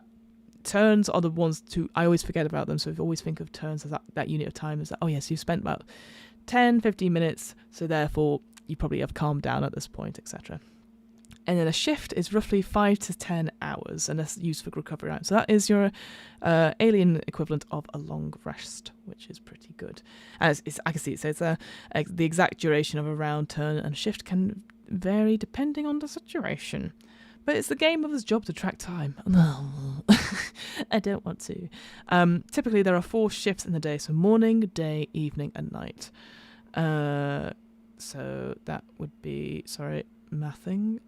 turns are the ones I always forget about them. So if you always think of turns as that unit of time, is that, oh yes, you've spent about 10-15 minutes, so therefore you probably have calmed down at this point, etc. And then a shift is roughly 5 to 10 hours, and that's used for recovery time. So that is your alien equivalent of a long rest, which is pretty good. And I can see it says the exact duration of a round, turn, and shift can vary depending on the situation. But it's the game mother's job to track time. No, I don't want to. Typically, there are 4 shifts in the day, so morning, day, evening, and night. So that would be, mathing.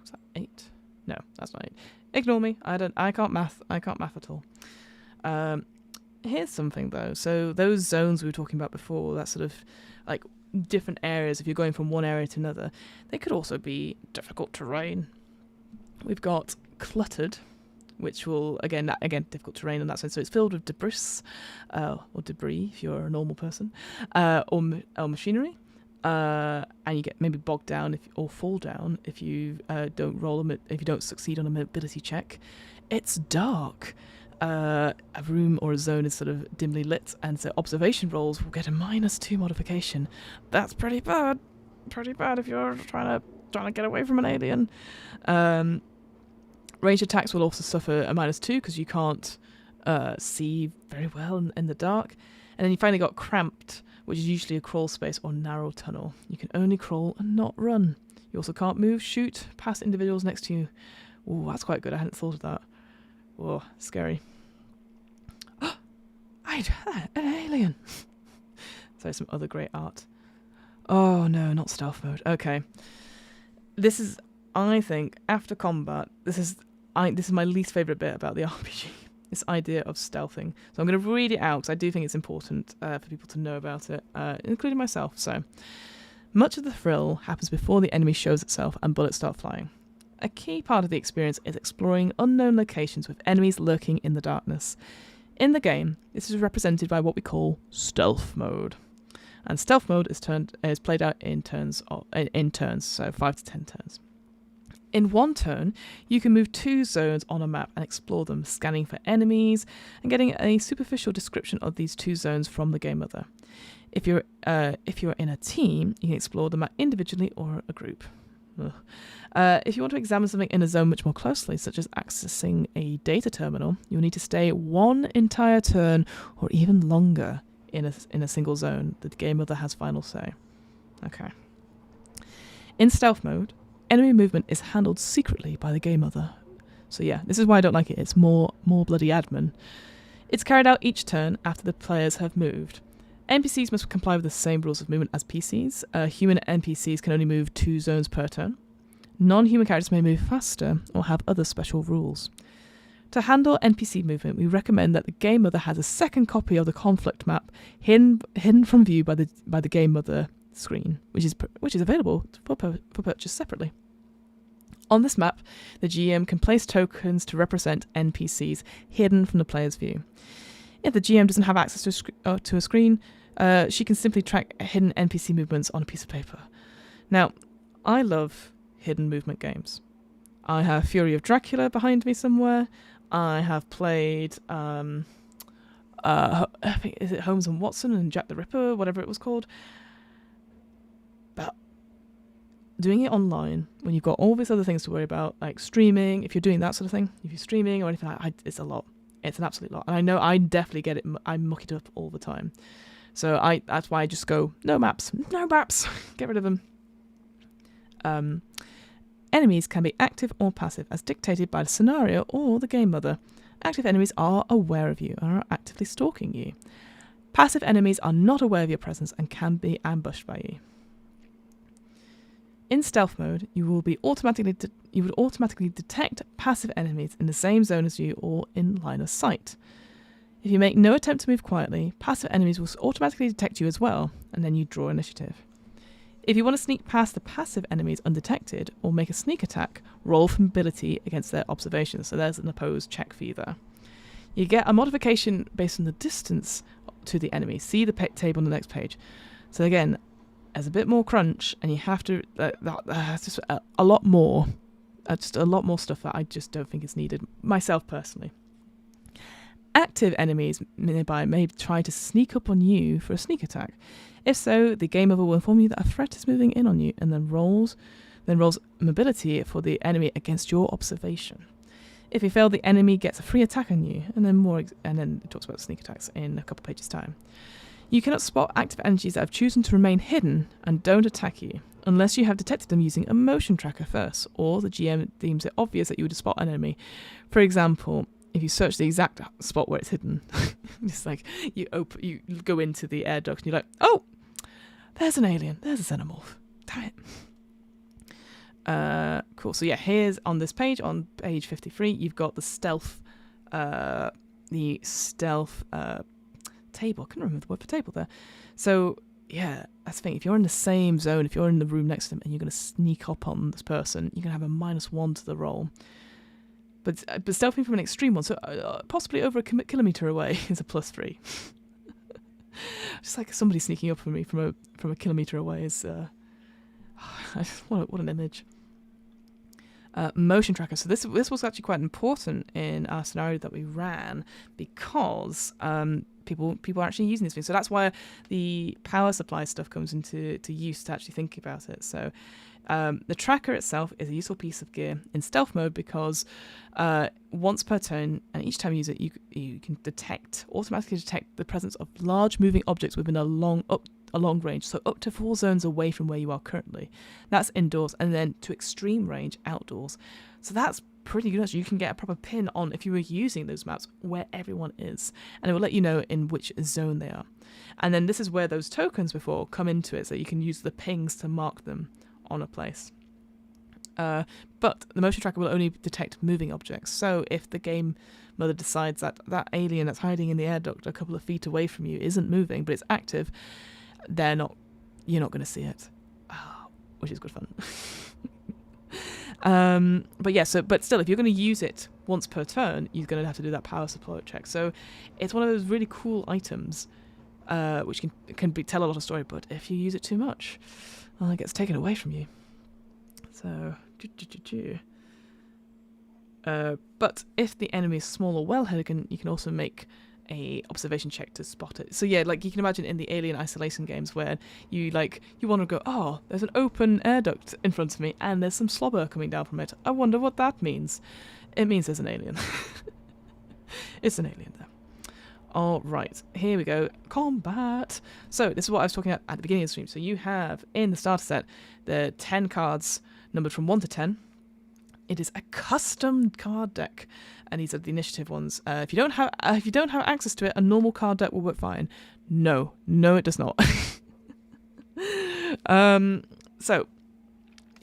Is that 8? No, that's not 8. Ignore me. I can't math. I can't math at all. Here's something though. So those zones we were talking about before, that sort of like different areas, if you're going from one area to another, they could also be difficult terrain. We've got cluttered, which will again difficult terrain in that sense. So it's filled with debris, or debris if you're a normal person, or machinery. And you get maybe bogged down or fall down if you don't succeed on a mobility check. It's dark. A room or a zone is sort of dimly lit, and so observation rolls will get a -2 modification. That's pretty bad. Pretty bad if you're trying to get away from an alien. Ranged attacks will also suffer a -2 because you can't see very well in the dark. And then you finally got cramped, which is usually a crawl space or narrow tunnel. You can only crawl and not run. You also can't move, shoot past individuals next to you. Oh, that's quite good. I hadn't thought of that. Whoa, scary. An alien. So some other great art. Oh no, not stealth mode. Okay. This is, I think, after combat, this is my least favourite bit about the RPG. This idea of stealthing. So I'm going to read it out because I do think it's important for people to know about it, including myself. So, much of the thrill happens before the enemy shows itself and bullets start flying. A key part of the experience is exploring unknown locations with enemies lurking in the darkness. In the game, this is represented by what we call stealth mode. And stealth mode is played out in turns, so 5 to 10 turns. In one turn, you can move 2 zones on a map and explore them, scanning for enemies and getting a superficial description of these 2 zones from the game mother. If you're in a team, you can explore the map individually or a group. If you want to examine something in a zone much more closely, such as accessing a data terminal, you'll need to stay 1 entire turn or even longer in a single zone. The game mother has final say. Okay. In stealth mode, enemy movement is handled secretly by the game mother. So yeah, this is why I don't like it. It's more bloody admin. It's carried out each turn after the players have moved. NPCs must comply with the same rules of movement as PCs. Human NPCs can only move 2 zones per turn. Non-human characters may move faster or have other special rules. To handle NPC movement, we recommend that the game mother has a second copy of the conflict map hidden from view by the game mother screen, which is available for purchase separately. On this map, the GM can place tokens to represent NPCs hidden from the player's view. If the GM doesn't have access to a screen, she can simply track hidden NPC movements on a piece of paper. Now, I love hidden movement games. I have Fury of Dracula behind me somewhere. I have played, I think, is it Holmes and Watson and Jack the Ripper, whatever it was called. But doing it online, when you've got all these other things to worry about, like streaming, if you're doing that sort of thing, if you're streaming or anything like that, it's a lot. It's an absolute lot. And I know I definitely get it. I muck it up all the time. So that's why I just go, no maps. Get rid of them. Enemies can be active or passive as dictated by the scenario or the game mother. Active enemies are aware of you and are actively stalking you. Passive enemies are not aware of your presence and can be ambushed by you. In stealth mode, you would automatically detect passive enemies in the same zone as you or in line of sight. If you make no attempt to move quietly, passive enemies will automatically detect you as well, and then you draw initiative. If you want to sneak past the passive enemies undetected or make a sneak attack, roll for mobility against their observations. So there's an opposed check for you there. You get a modification based on the distance to the enemy. See the table on the next page. So again, there's a bit more crunch, and you have to just a lot more, just a lot more stuff that I just don't think is needed myself personally. Active enemies nearby may try to sneak up on you for a sneak attack. If so, the game mother will inform you that a threat is moving in on you, and then rolls mobility for the enemy against your observation. If you fail, the enemy gets a free attack on you, and then it talks about sneak attacks in a couple of pages' time. You cannot spot active energies that have chosen to remain hidden and don't attack you, unless you have detected them using a motion tracker first, or the GM deems it obvious that you would spot an enemy. For example, if you search the exact spot where it's hidden, it's like you go into the air duct and you're like, oh, there's an alien, there's a xenomorph. Damn it. Cool. So yeah, here's on this page, on page 53, you've got the stealth table. I couldn't remember the word for table there. So yeah, that's the thing. If you're in the same zone, if you're in the room next to them and you're going to sneak up on this person, you're going to have a -1 to the roll. But stealthing from an extreme one, so possibly over a kilometre away, is a +3. Just like somebody sneaking up on me from a kilometre away is what an image. Motion tracker. So this was actually quite important in our scenario that we ran because people are actually using this thing. So that's why the power supply stuff comes into use to actually think about it. So the tracker itself is a useful piece of gear in stealth mode because once per turn, and each time you use it, you can automatically detect the presence of large moving objects within a long range, so up to 4 zones away from where you are currently. That's indoors, and then to extreme range outdoors. So that's pretty good. You can get a proper pin on, if you were using those maps, where everyone is, and it will let you know in which zone they are. And then this is where those tokens before come into it, so you can use the pings to mark them on a place. But the motion tracker will only detect moving objects. So if the game mother decides that alien that's hiding in the air duct a couple of feet away from you isn't moving, but it's active, you're not going to see it, which is good fun. But still, if you're going to use it once per turn, you're going to have to do that power supply check. So it's one of those really cool items, which can tell a lot of story. But if you use it too much, well, it gets taken away from you. So, but if the enemy is small or well-hidden, you can also make a observation check to spot it. So yeah, like you can imagine in the Alien Isolation games where you want to go, oh, there's an open air duct in front of me and there's some slobber coming down from it. I wonder what that means. It means there's an alien. It's an alien there. All right, here we go. Combat. So this is what I was talking about at the beginning of the stream. So you have in the starter set the 10 cards numbered from 1 to 10. It is a custom card deck, and these are the initiative ones. If you don't have access to it, a normal card deck will work fine. No, it does not. So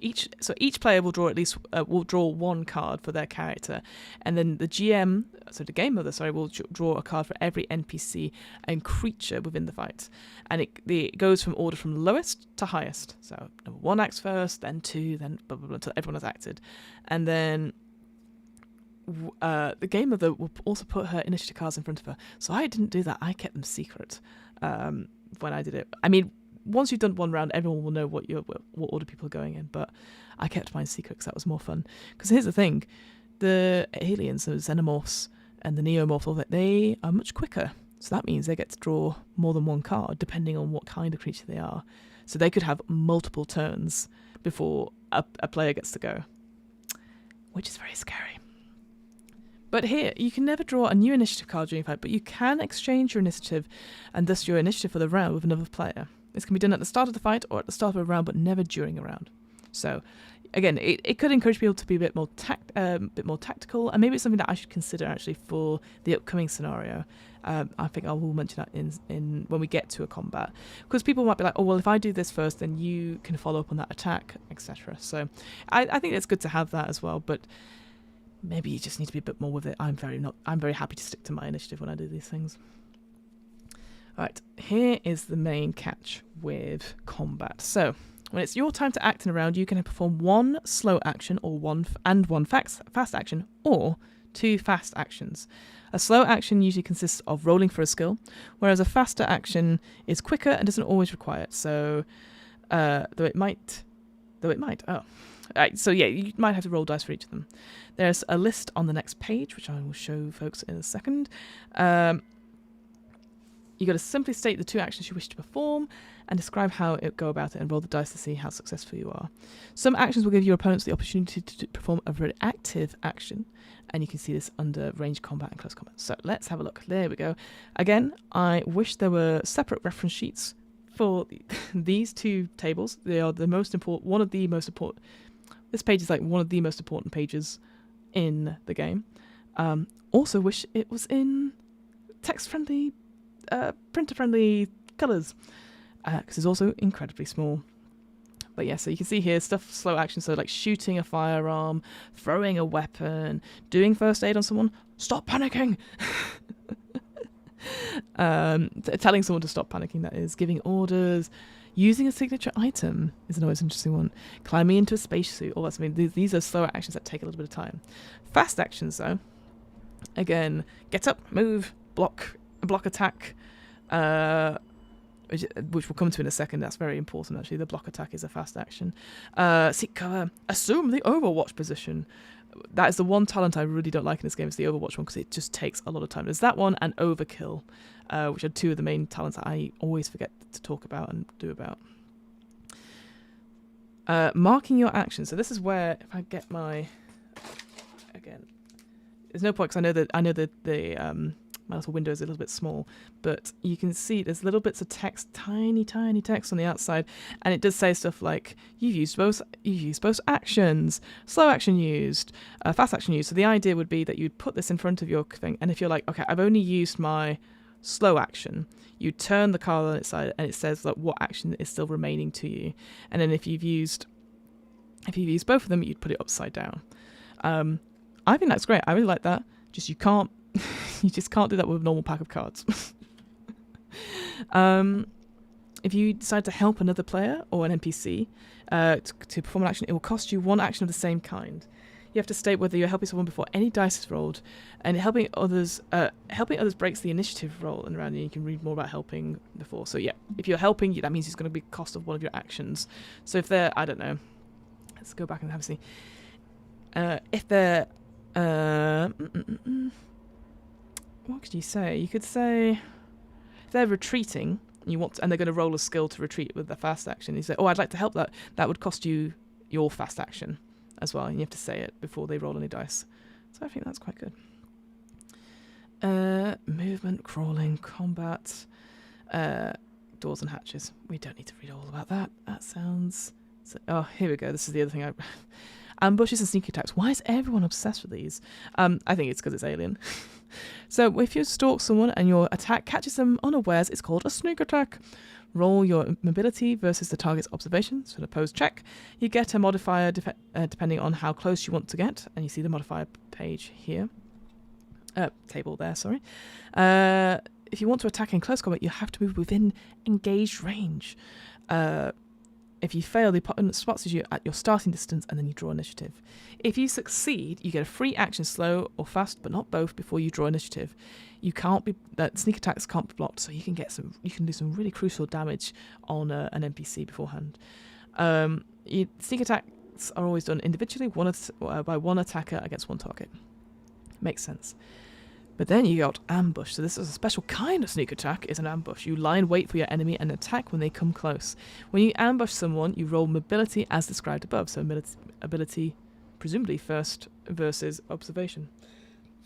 each player will draw one card for their character, and then the GM, so the game mother, will draw a card for every NPC and creature within the fight, and it goes from order from lowest to highest. So number 1 acts first, then 2, then blah blah blah until everyone has acted, and then the game mother will also put her initiative cards in front of her. So I didn't do that. I kept them secret when I did it. I mean, once you've done one round, everyone will know what order people are going in, but I kept mine secret because that was more fun. Because here's the thing, the aliens, the xenomorphs and the neomorphs, they are much quicker, so that means they get to draw more than one card depending on what kind of creature they are. So they could have multiple turns before a player gets to go, which is very scary. But here, you can never draw a new initiative card during a fight, but you can exchange your initiative and thus your initiative for the round with another player. This can be done at the start of the fight or at the start of a round, but never during a round. So, again, it could encourage people to be a bit more tactical, and maybe it's something that I should consider actually for the upcoming scenario. I think I will mention that in when we get to a combat, because people might be like, oh well, if I do this first, then you can follow up on that attack, etc. So, I think it's good to have that as well, but maybe you just need to be a bit more with it. I'm very happy to stick to my initiative when I do these things. Alright, here is the main catch with combat. So, when it's your time to act in a round, you can perform one slow action or one fast action, or 2 fast actions. A slow action usually consists of rolling for a skill, whereas a faster action is quicker and doesn't always require it. So, though it might. Oh. Right, so yeah, you might have to roll dice for each of them. There's a list on the next page, which I will show folks in a second. You got to simply state the 2 actions you wish to perform and describe how it go about it, and roll the dice to see how successful you are. Some actions will give your opponents the opportunity to perform a very active action, and you can see this under ranged combat and close combat. So let's have a look. There we go. Again, I wish there were separate reference sheets for these 2 tables. They are the most important. One of the most important. This page is like one of the most important pages in the game. Also wish it was in text-friendly, printer-friendly colours, because it's also incredibly small. But yeah, so you can see here stuff, slow action, so like shooting a firearm, throwing a weapon, doing first aid on someone, stop panicking! Telling someone to stop panicking, that is, giving orders, using a signature item is an always interesting one, climbing into a spacesuit, all that. I mean, these are slower actions that take a little bit of time. Fast actions, though, again, get up, move, block attack, which we'll come to in a second. That's very important, actually. The block attack is a fast action. Seek cover, assume the Overwatch position. That is the one talent I really don't like in this game, is the Overwatch one, because it just takes a lot of time. There's that one and Overkill, which are 2 of the main talents that I always forget to talk about and do about. Marking your actions. So this is where, if I get my... Again, there's no point, because I know that my little window is a little bit small, but you can see there's little bits of text, tiny text on the outside, and it does say stuff like you've used both actions, slow action used, fast action used. So the idea would be that you'd put this in front of your thing, and if you're like, okay, I've only used my slow action, you turn the card on its side and it says like what action is still remaining to you, and then if you've used both of them, you'd put it upside down. I think that's great. I really like that. Just you just can't do that with a normal pack of cards. If you decide to help another player or an NPC to perform an action, it will cost you 1 action of the same kind. You have to state whether you're helping someone before any dice is rolled, and helping others breaks the initiative roll and around, and you can read more about helping before. So yeah, if you're helping, that means it's going to be cost of one of your actions. So if they're, I don't know, let's go back and have a see. If they're what could you say? You could say if they're retreating and they're going to roll a skill to retreat with their fast action, you say, oh, I'd like to help that. That would cost you your fast action as well, and you have to say it before they roll any dice. So I think that's quite good. Movement, crawling, combat, doors and hatches. We don't need to read all about that. That sounds... Oh, here we go. This is the other thing ambushes and sneak attacks. Why is everyone obsessed with these? I think it's because it's Alien. So if you stalk someone and your attack catches them unawares, it's called a sneak attack. Roll your mobility versus the target's observation, so an opposed check. You get a modifier depending on how close you want to get, and you see the modifier page here. Table there, sorry. If you want to attack in close combat, you have to move within engaged range. If you fail, the opponent spots you at your starting distance, and then you draw initiative. If you succeed, you get a free action, slow or fast, but not both, before you draw initiative. Sneak attacks can't be blocked, so you can do some really crucial damage on an NPC beforehand. Sneak attacks are always done individually, by one attacker against one target. Makes sense. But then you got ambush. So this is a special kind of sneak attack. It's an ambush. You lie in wait for your enemy and attack when they come close. When you ambush someone, you roll mobility as described above. So ability, presumably first versus observation.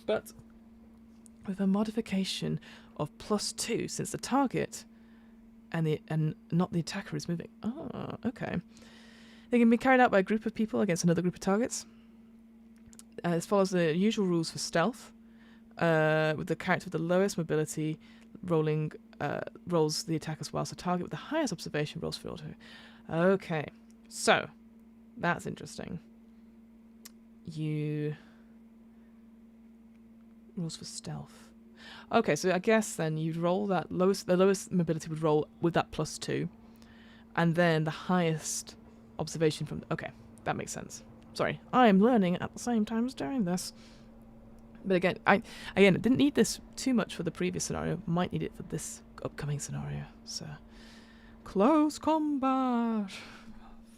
But with a modification of +2, since the target and not the attacker is moving. Oh, okay. They can be carried out by a group of people against another group of targets. As follows the usual rules for stealth. With the character with the lowest mobility rolls the attack as well. So target with the highest observation rolls for auto. Okay, so that's interesting. Rules for stealth. Okay, so I guess then you'd roll that the lowest mobility would roll with that +2, and then the highest observation from. Okay, that makes sense. Sorry, I'm learning at the same time as doing this. But again, I didn't need this too much for the previous scenario. Might need it for this upcoming scenario. So, close combat.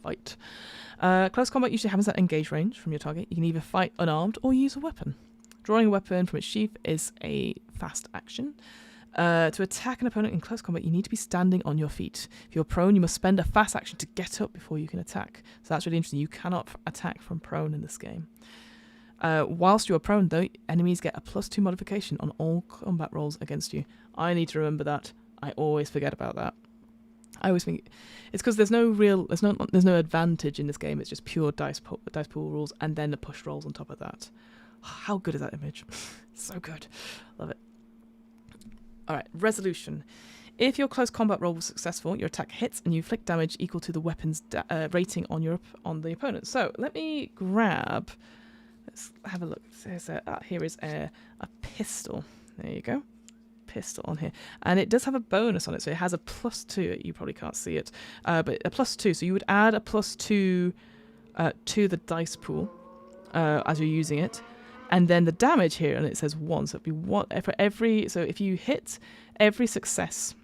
Fight. Close combat usually happens at engage range from your target. You can either fight unarmed or use a weapon. Drawing a weapon from its sheath is a fast action. To attack an opponent in close combat, you need to be standing on your feet. If you're prone, you must spend a fast action to get up before you can attack. So that's really interesting. You cannot attack from prone in this game. Whilst you are prone, though, enemies get a +2 modification on all combat rolls against you. I need to remember that. I always forget about that. I always think it's because there's no advantage in this game. It's just pure dice pool rules, and then the push rolls on top of that. How good is that image? So good, love it. All right, resolution. If your close combat roll was successful, your attack hits and you inflict damage equal to the weapon's rating on the opponent. So let me grab. Let's have a look. Here is a pistol. There you go. Pistol on here. And it does have a bonus on it. So it has a +2. You probably can't see it. But a +2. So you would add a +2 to the dice pool as you're using it. And then the damage here, and it says 1. So it'd be 1 for every. So if you hit every success,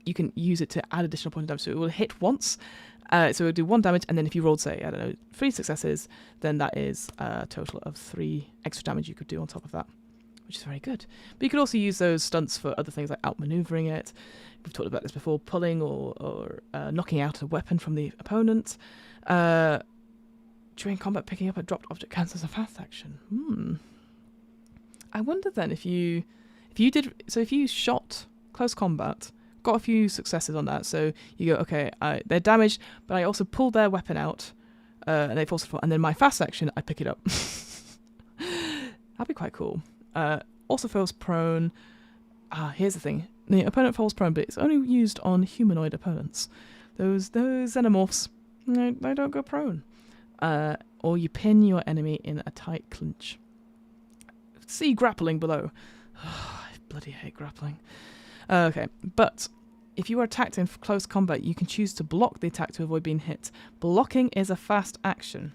you can use it to add additional point of damage. So it will hit once. So it will do 1 damage, and then if you rolled, say, 3 successes, then that is a total of 3 extra damage you could do on top of that, which is very good. But you could also use those stunts for other things like outmaneuvering it. We've talked about this before, pulling or knocking out a weapon from the opponent. During combat, picking up a dropped object counts as a fast action. I wonder then if you shot close combat, got a few successes on that, so you go, okay, they're damaged, but I also pulled their weapon out, and they've also fought, and then my fast action, I pick it up. That'd be quite cool. Also falls prone. Here's the thing: the opponent falls prone, but it's only used on humanoid opponents. Those xenomorphs, they don't go prone. Or you pin your enemy in a tight clinch. See grappling below. I bloody hate grappling. Okay, but if you are attacked in close combat, you can choose to block the attack to avoid being hit. Blocking is a fast action.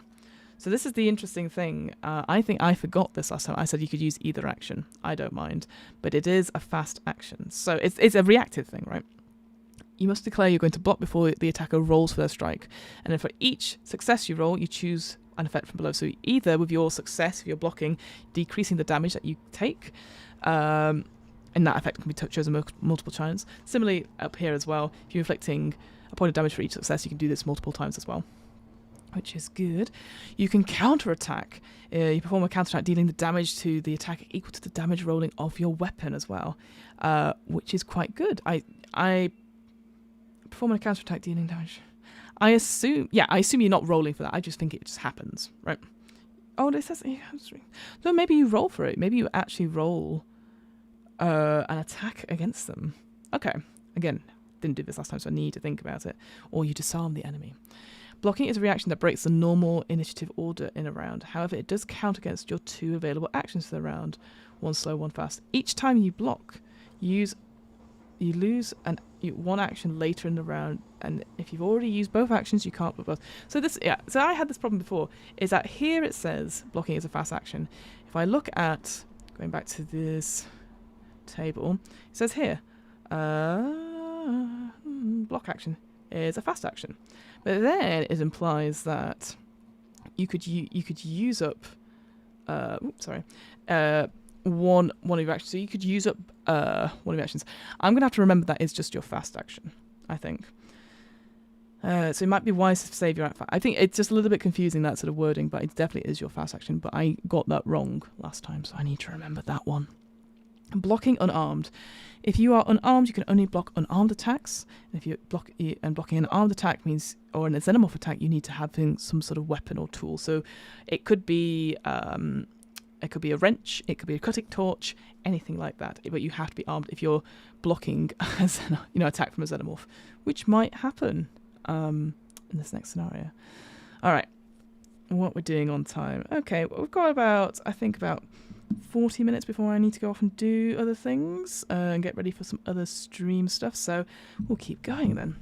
So this is the interesting thing. I think I forgot this last time. I said you could use either action. I don't mind, but it is a fast action. So it's a reactive thing, right? You must declare you're going to block before the attacker rolls for their strike. And then for each success you roll, you choose an effect from below. So either with your success, if you're blocking, decreasing the damage that you take, and that effect can be chosen multiple times. Similarly, up here as well, if you're inflicting a point of damage for each success, you can do this multiple times as well, which is good. You can counterattack. You perform a counterattack dealing the damage to the attacker equal to the damage rolling of your weapon as well, which is quite good. I perform a counterattack dealing damage. I assume you're not rolling for that. I just think it just happens, right? Oh, this says no. Maybe you roll for it. Maybe you actually roll an attack against them. Okay. Again, didn't do this last time, so I need to think about it. Or you disarm the enemy. Blocking is a reaction that breaks the normal initiative order in a round. However, it does count against your 2 available actions for the round. 1 slow, 1 fast. Each time you block, you lose one action later in the round, and if you've already used both actions, you can't block both. So I had this problem before, is that here it says blocking is a fast action. If I look at, going back to this table, it says here, block action is a fast action. But then it implies that you could use up, one of your actions. So you could use up one of your actions. I'm going to have to remember that is just your fast action, I think. So it might be wise to save your action. I think it's just a little bit confusing, that sort of wording, but it definitely is your fast action. But I got that wrong last time, so I need to remember that one. Blocking unarmed. If you are unarmed, you can only block unarmed attacks. And if you blocking an armed attack means, or an xenomorph attack, you need to have some sort of weapon or tool. So it could be a wrench, it could be a cutting torch, anything like that. But you have to be armed if you're blocking attack from a xenomorph, which might happen in this next scenario. All right, what we're doing on time. Okay, well, we've got about 40 minutes before I need to go off and do other things and get ready for some other stream stuff. So we'll keep going then.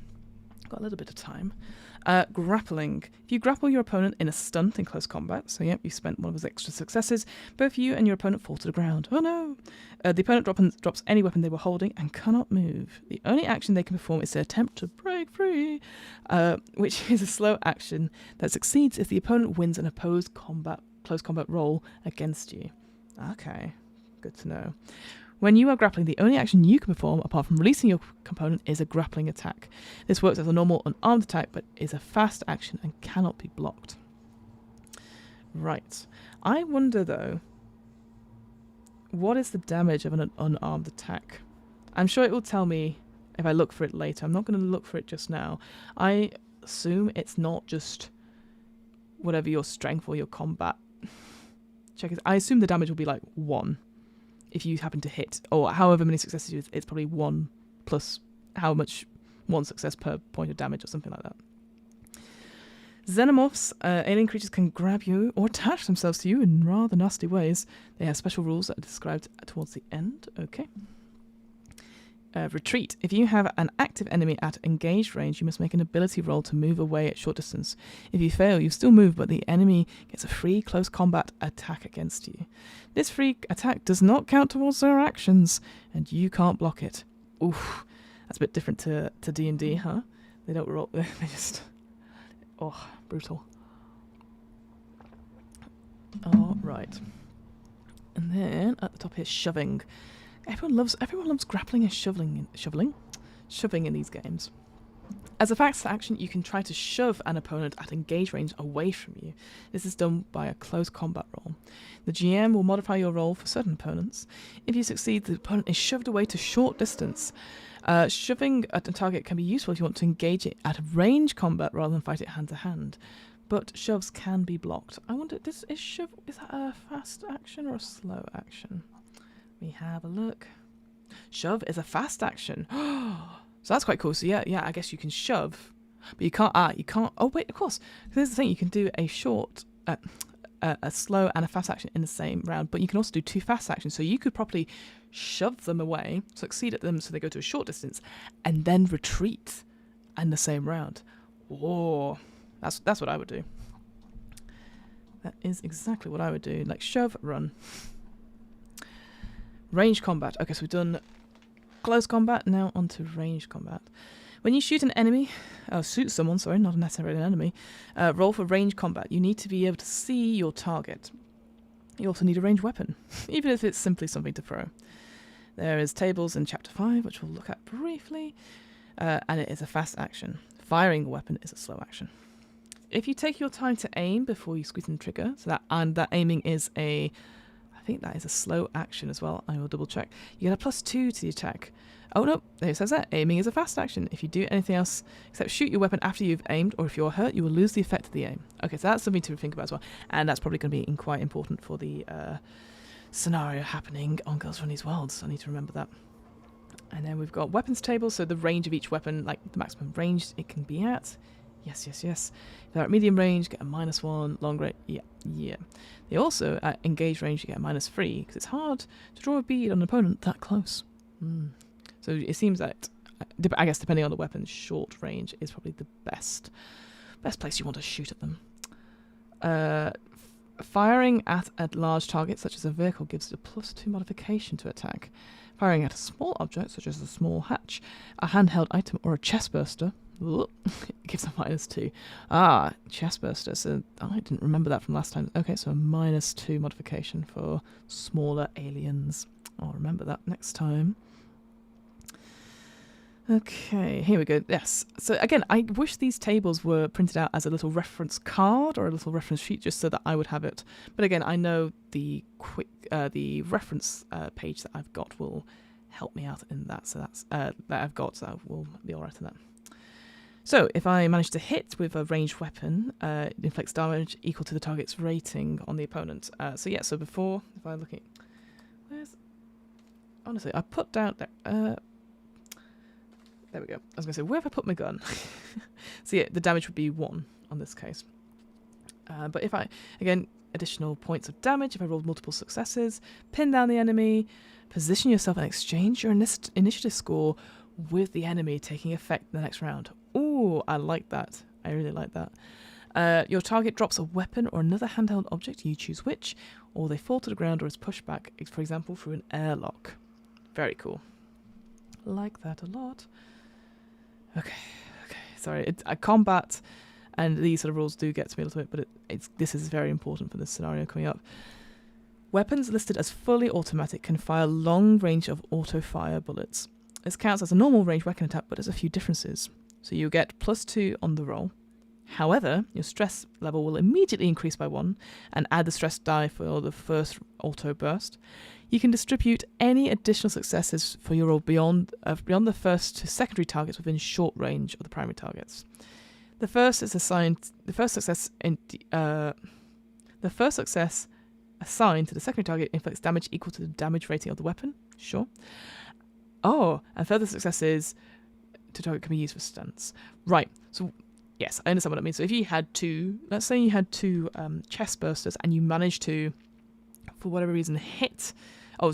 Got a little bit of time. Grappling. If you grapple your opponent in a stunt in close combat, so yep, you spent one of his extra successes, both you and your opponent fall to the ground. Oh no! The opponent drops any weapon they were holding and cannot move. The only action they can perform is to attempt to break free, which is a slow action that succeeds if the opponent wins an opposed close combat roll against you. Okay, good to know. When you are grappling, the only action you can perform, apart from releasing your component, is a grappling attack. This works as a normal unarmed attack, but is a fast action and cannot be blocked. Right. I wonder, though, what is the damage of an unarmed attack? I'm sure it will tell me if I look for it later. I'm not going to look for it just now. I assume it's not just whatever your strength or your combat check is. I assume the damage will be like 1. If you happen to hit, or however many successes you have, it's probably 1 plus how much 1 success per point of damage or something like that. Xenomorphs, alien creatures can grab you or attach themselves to you in rather nasty ways. They have special rules that are described towards the end. Okay. Retreat. If you have an active enemy at engaged range, you must make an ability roll to move away at short distance. If you fail, you still move, but the enemy gets a free close combat attack against you. This free attack does not count towards their actions, and you can't block it. Oof, that's a bit different to D&D, huh? They don't roll. They just... Oh, brutal. All right. And then at the top here, shoving. Everyone loves grappling and shoving in these games. As a fast action, you can try to shove an opponent at engaged range away from you. This is done by a close combat roll. The GM will modify your roll for certain opponents. If you succeed, the opponent is shoved away to short distance. Shoving at a target can be useful if you want to engage it at range combat rather than fight it hand to hand. But shoves can be blocked. I wonder, is that a fast action or a slow action? We have a look. Shove is a fast action. So that's quite cool. So yeah, I guess you can shove, but you can't. Oh wait, of course. Here's the thing: you can do a short, a slow, and a fast action in the same round. But you can also do 2 fast actions. So you could probably shove them away, succeed at them, so they go to a short distance, and then retreat in the same round. Oh, that's what I would do. That is exactly what I would do. Like shove, run. Range combat. Okay, so we've done close combat, now on to range combat. When you shoot someone, not necessarily an enemy, roll for range combat. You need to be able to see your target. You also need a ranged weapon, even if it's simply something to throw. There is tables in Chapter 5, which we'll look at briefly, and it is a fast action. Firing a weapon is a slow action. If you take your time to aim before you squeeze in the trigger, that aiming is I think that is a slow action as well. I will double check. You get a +2 to the attack. Oh no, there it says that. Aiming is a fast action. If you do anything else except shoot your weapon after you've aimed, or if you're hurt, you will lose the effect of the aim. Okay, so that's something to think about as well. And that's probably going to be quite important for the scenario happening on Girls Run These Worlds. I need to remember that. And then we've got weapons tables, so the range of each weapon, like the maximum range it can be at. Yes. If they're at medium range, get a -1. Long range, yeah. They also, at engaged range, you get a -3, because it's hard to draw a bead on an opponent that close. So it seems that, I guess depending on the weapon, short range is probably the best place you want to shoot at them. Firing at a large target, such as a vehicle, gives a +2 modification to attack. Firing at a small object, such as a small hatch, a handheld item, or a chestburster, Ooh, it gives a -2. Ah, chestburster. So I didn't remember that from last time. Okay, so a -2 modification for smaller aliens. I'll remember that next time. Okay, here we go. Yes. So again, I wish these tables were printed out as a little reference card or a little reference sheet, just so that I would have it. But again, I know the reference page that I've got will help me out in that. So that's that I've got. So I will be all right in that. So if I manage to hit with a ranged weapon, it inflicts damage equal to the target's rating on the opponent. So before, if I look at, honestly, I put down there. There we go. I was going to say, where have I put my gun? So yeah, the damage would be 1 on this case. But if I, again, additional points of damage, if I rolled multiple successes, pin down the enemy, position yourself and exchange your initiative score with the enemy taking effect in the next round. Ooh, I like that. I really like that. Your target drops a weapon or another handheld object, you choose which, or they fall to the ground or is pushed back, for example, through an airlock. Very cool. Like that a lot. Okay. Sorry, combat and these sort of rules do get to me a little bit, but this is very important for this scenario coming up. Weapons listed as fully automatic can fire long range of auto-fire bullets. This counts as a normal range weapon attack, but there's a few differences. So you get +2 on the roll. However, your stress level will immediately increase by 1 and add the stress die for the first auto burst. You can distribute any additional successes for your roll beyond the first to secondary targets within short range of the primary targets. The first success assigned to the secondary target inflicts damage equal to the damage rating of the weapon. Sure. Oh, and further successes to target can be used for stunts. Right. So yes, I understand what it means. So if you had let's say you had two chest bursters and you managed to, for whatever reason,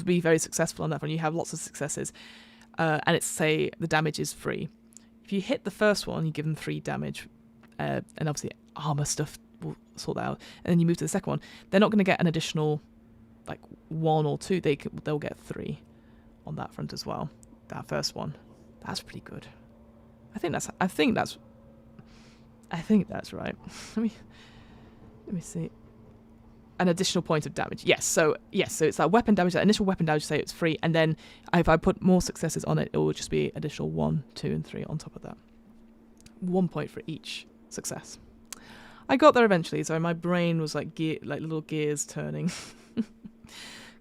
be very successful on that one, you have lots of successes, and it's, say, the damage is 3. If you hit the first one, you give them 3 damage, and obviously armor stuff will sort that out, and then you move to the second one, they're not going to get an additional, 1 or 2, they'll get 3 on that front as well. That first one. That's pretty good. I think that's right. Let me see. An additional point of damage. Yes, so it's that weapon damage, that initial weapon damage, say it's 3, and then if I put more successes on it, it will just be additional 1, 2, and 3 on top of that. 1 point for each success. I got there eventually, so my brain was like little gears turning.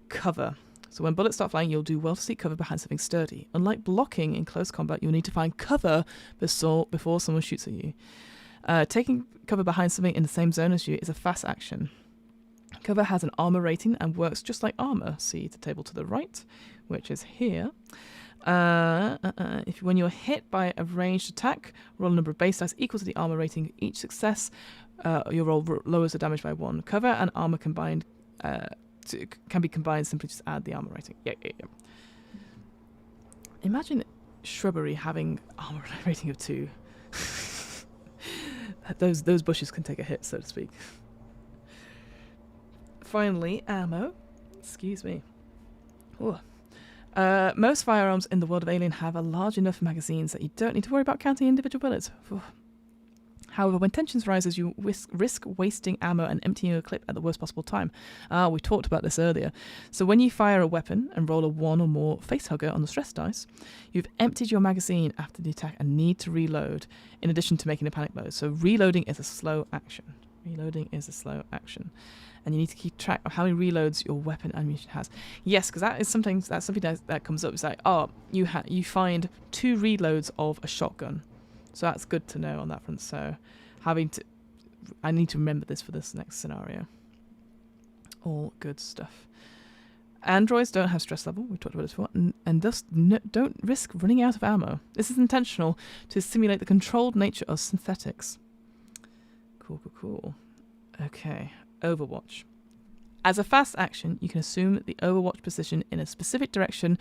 Cover. So when bullets start flying, you'll do well to seek cover behind something sturdy. Unlike blocking in close combat, you'll need to find cover before someone shoots at you. Taking cover behind something in the same zone as you is a fast action. Cover has an armor rating and works just like armor. See the table to the right, which is here. When you're hit by a ranged attack, roll a number of base dice equal to the armor rating. Each success, your roll lowers the damage by 1. Cover and armor combined can be combined. Simply just add the armor rating. Yeah. Imagine shrubbery having armor rating of 2. Those bushes can take a hit, so to speak. Finally, ammo. Excuse me. Most firearms in the world of Alien have a large enough magazines that you don't need to worry about counting individual bullets. However, when tensions rises, you risk wasting ammo and emptying your clip at the worst possible time. We talked about this earlier. So when you fire a weapon and roll a 1 or more facehugger on the stress dice, you've emptied your magazine after the attack and need to reload, in addition to making a panic load. So reloading is a slow action. And you need to keep track of how many reloads your weapon ammunition has. Yes, because that's something that comes up. It's like, you find 2 reloads of a shotgun. So that's good to know on that front. So I need to remember this for this next scenario. All good stuff. Androids don't have stress level, we've talked about this before, and thus don't risk running out of ammo. This is intentional to simulate the controlled nature of synthetics. Cool. Okay, Overwatch. As a fast action, you can assume the Overwatch position in a specific direction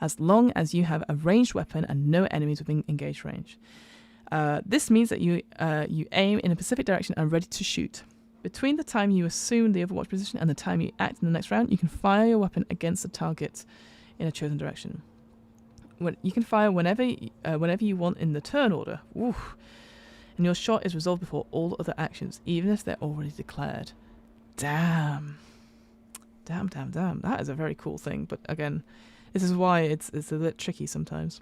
as long as you have a ranged weapon and no enemies within engaged range. This means that you aim in a specific direction and are ready to shoot. Between the time you assume the Overwatch position and the time you act in the next round, you can fire your weapon against the target in a chosen direction. You can fire whenever you want in the turn order. Ooh. And your shot is resolved before all other actions, even if they're already declared. Damn. That is a very cool thing. But again, this is why it's a bit tricky sometimes.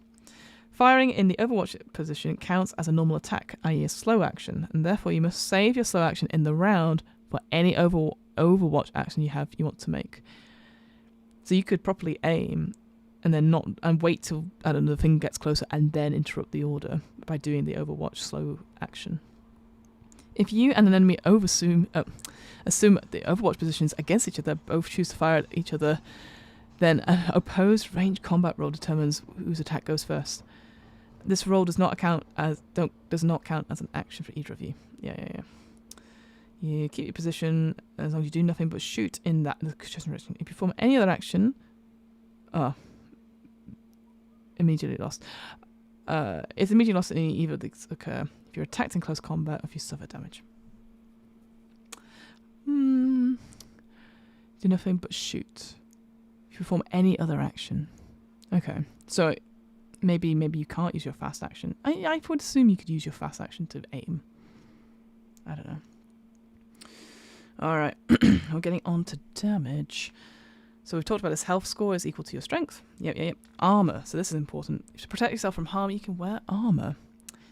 Firing in the Overwatch position counts as a normal attack, i.e. a slow action, and therefore you must save your slow action in the round for any Overwatch action you want to make. So you could properly aim and then wait till the thing gets closer and then interrupt the order by doing the Overwatch slow action. If you and an enemy assume the Overwatch positions against each other, both choose to fire at each other, then an opposed range combat roll determines whose attack goes first. This roll does not count as an action for either of you. Yeah. You keep your position as long as you do nothing but shoot in that chosen direction. If you perform any other action, immediately lost. It's immediately lost in either of these occur. If you're attacked in close combat, or if you suffer damage. Do nothing but shoot. If you perform any other action. Okay, so maybe you can't use your fast action. I would assume you could use your fast action to aim. I don't know. Alright, we're getting on to damage. So we've talked about this health score is equal to your strength. Yep. Armor. So this is important. To protect yourself from harm, you can wear armor.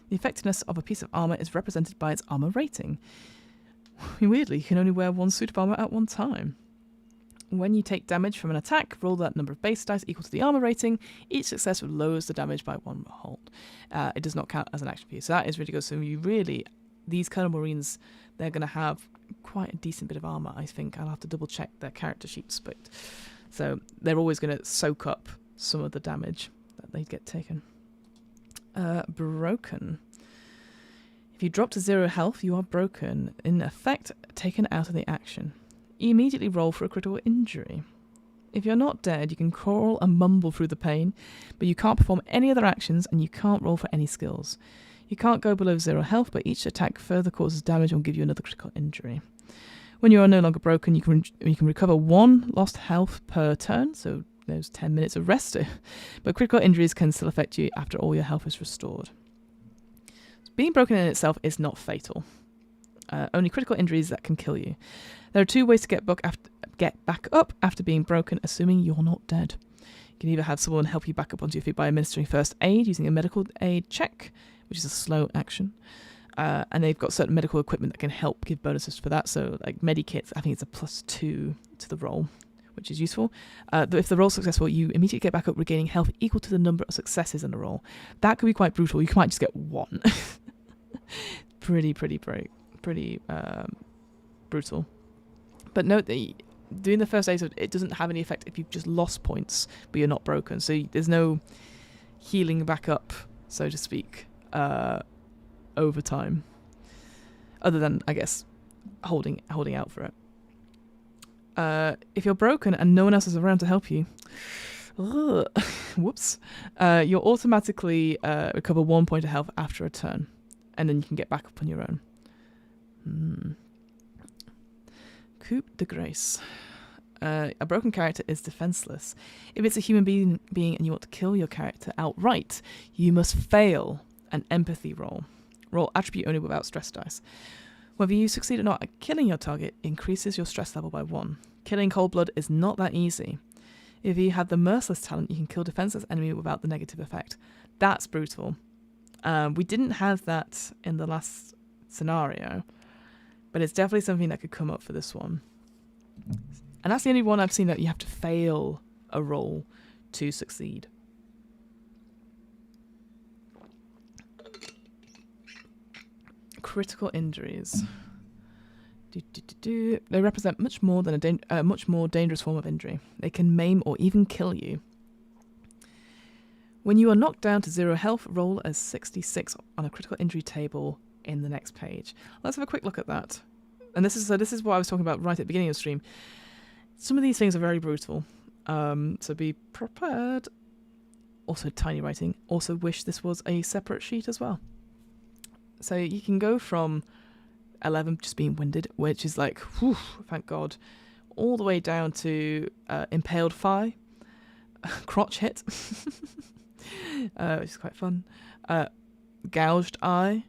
The effectiveness of a piece of armor is represented by its armor rating. Weirdly, you can only wear one suit of armor at one time. When you take damage from an attack, roll that number of base dice equal to the armor rating. Each success lowers the damage by 1 whole. It does not count as an action piece. So that is really good. So these Colonel Marines, they're going to have quite a decent bit of armor, I think. I'll have to double check their character sheets, but so they're always going to soak up some of the damage that they get taken. Broken. If you drop to 0 health, you are broken. In effect, taken out of the action. You immediately roll for a critical injury. If you're not dead, you can crawl and mumble through the pain, but you can't perform any other actions and you can't roll for any skills. You can't go below 0 health, but each attack further causes damage and will give you another critical injury. When you are no longer broken, you can recover 1 lost health per turn, so there's 10 minutes of rest. But critical injuries can still affect you after all your health is restored. Being broken in itself is not fatal. Only critical injuries that can kill you. There are 2 ways to get back up after being broken, assuming you're not dead. You can either have someone help you back up onto your feet by administering first aid using a medical aid check, which is a slow action. And they've got certain medical equipment that can help give bonuses for that. So like medikits, I think it's a +2 to the roll, which is useful. If the roll's successful, you immediately get back up, regaining health equal to the number of successes in the roll. That could be quite brutal. You might just get 1. Pretty brutal. But note that doing the first aid, it doesn't have any effect if you've just lost points, but you're not broken. So there's no healing back up, so to speak, over time. Other than, I guess, holding out for it. If you're broken and no one else is around to help you, whoops, you'll automatically recover 1 point of health after a turn, and then you can get back up on your own. Coup de grace. A broken character is defenseless. If it's a human being and you want to kill your character outright, you must fail an empathy roll. Roll attribute only without stress dice. Whether you succeed or not at killing your target increases your stress level by 1. Killing cold blood is not that easy. If you have the merciless talent, you can kill defenseless enemy without the negative effect. That's brutal. We didn't have that in the last scenario, but it's definitely something that could come up for this one. And that's the only one I've seen that you have to fail a roll to succeed. Critical injuries. They represent much more than a much more dangerous form of injury. They can maim or even kill you. When you are knocked down to 0 health, roll a 66 on a critical injury table in the next page. Let's have a quick look at that. And this is what I was talking about right at the beginning of the stream. Some of these things are very brutal, so be prepared. Also tiny writing. Also wish this was a separate sheet as well. So you can go from 11 just being winded, which is like, whew, thank God, all the way down to impaled thigh, crotch hit, which is quite fun. Gouged eye,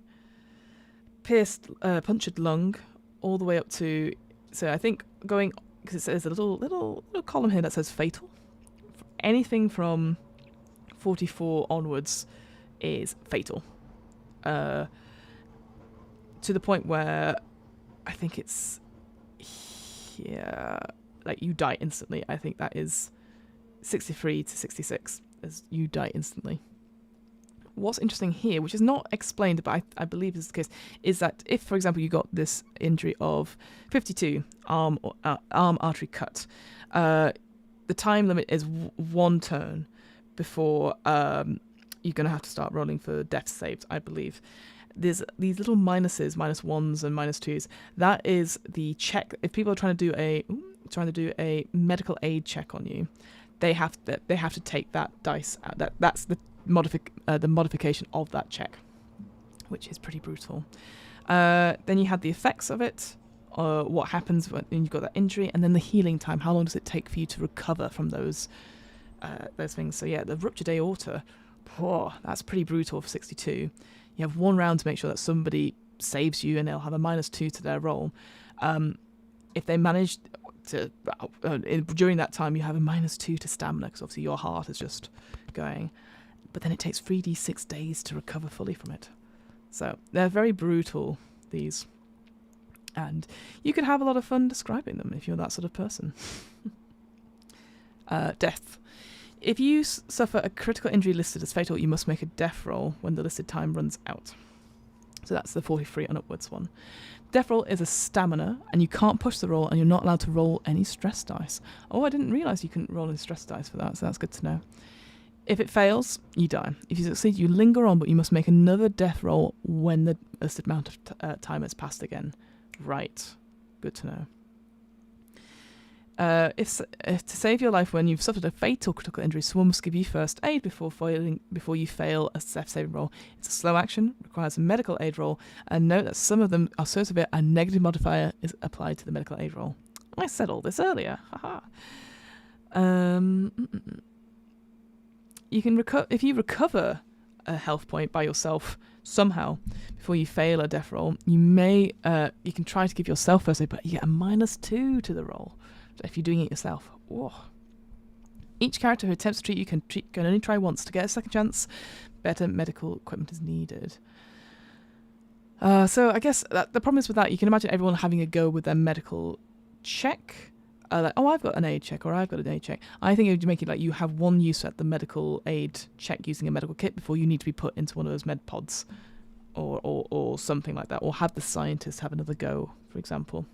pierced, punctured lung, all the way up to. So I think going, because there's a little column here that says fatal. Anything from 44 onwards is fatal. To the point where I think it's here, like you die instantly. I think that is 63 to 66, as you die instantly. What's interesting here, which is not explained, but I believe is the case, is that if, for example, you got this injury of 52, arm artery cut, the time limit is one turn before you're going to have to start rolling for death saves, I believe. There's these little minuses, -1s and -2s. That is the check. If people are trying to do a medical aid check on you, they have to take that dice out. That's the modification of that check, which is pretty brutal. Then you have the effects of it, what happens when you've got that injury, and then the healing time. How long does it take for you to recover from those things? So yeah, the ruptured aorta, that's pretty brutal for 62. You have one round to make sure that somebody saves you, and they'll have a -2 to their roll. If they manage to during that time, you have a -2 to stamina, because obviously your heart is just going. But then it takes 3d6 days to recover fully from it. So they're very brutal, these. And you could have a lot of fun describing them if you're that sort of person. Death. If you suffer a critical injury listed as fatal, you must make a death roll when the listed time runs out. So that's the 43 and upwards one. Death roll is a stamina, and you can't push the roll, and you're not allowed to roll any stress dice. Oh, I didn't realise you couldn't roll any stress dice for that, so that's good to know. If it fails, you die. If you succeed, you linger on, but you must make another death roll when the listed amount of time has passed again. Right. Good to know. If to save your life when you've suffered a fatal critical injury, someone must give you first aid before you fail a death saving roll. It's a slow action, requires a medical aid roll, and note that some of them are so severe a negative modifier is applied to the medical aid roll. I said all this earlier. Haha. You can if you recover a health point by yourself somehow before you fail a death roll, you can try to give yourself first aid, but you get a -2 to the roll if you're doing it yourself. Whoa. Each character who attempts to treat you can only try once. To get a second chance, better medical equipment is needed. So I guess the problem is with that, you can imagine everyone having a go with their medical check. Like, oh, I've got an aid check, or I've got an aid check. I think it would make it like you have one use at the medical aid check using a medical kit before you need to be put into one of those med pods, or something like that, or have the scientist have another go, for example.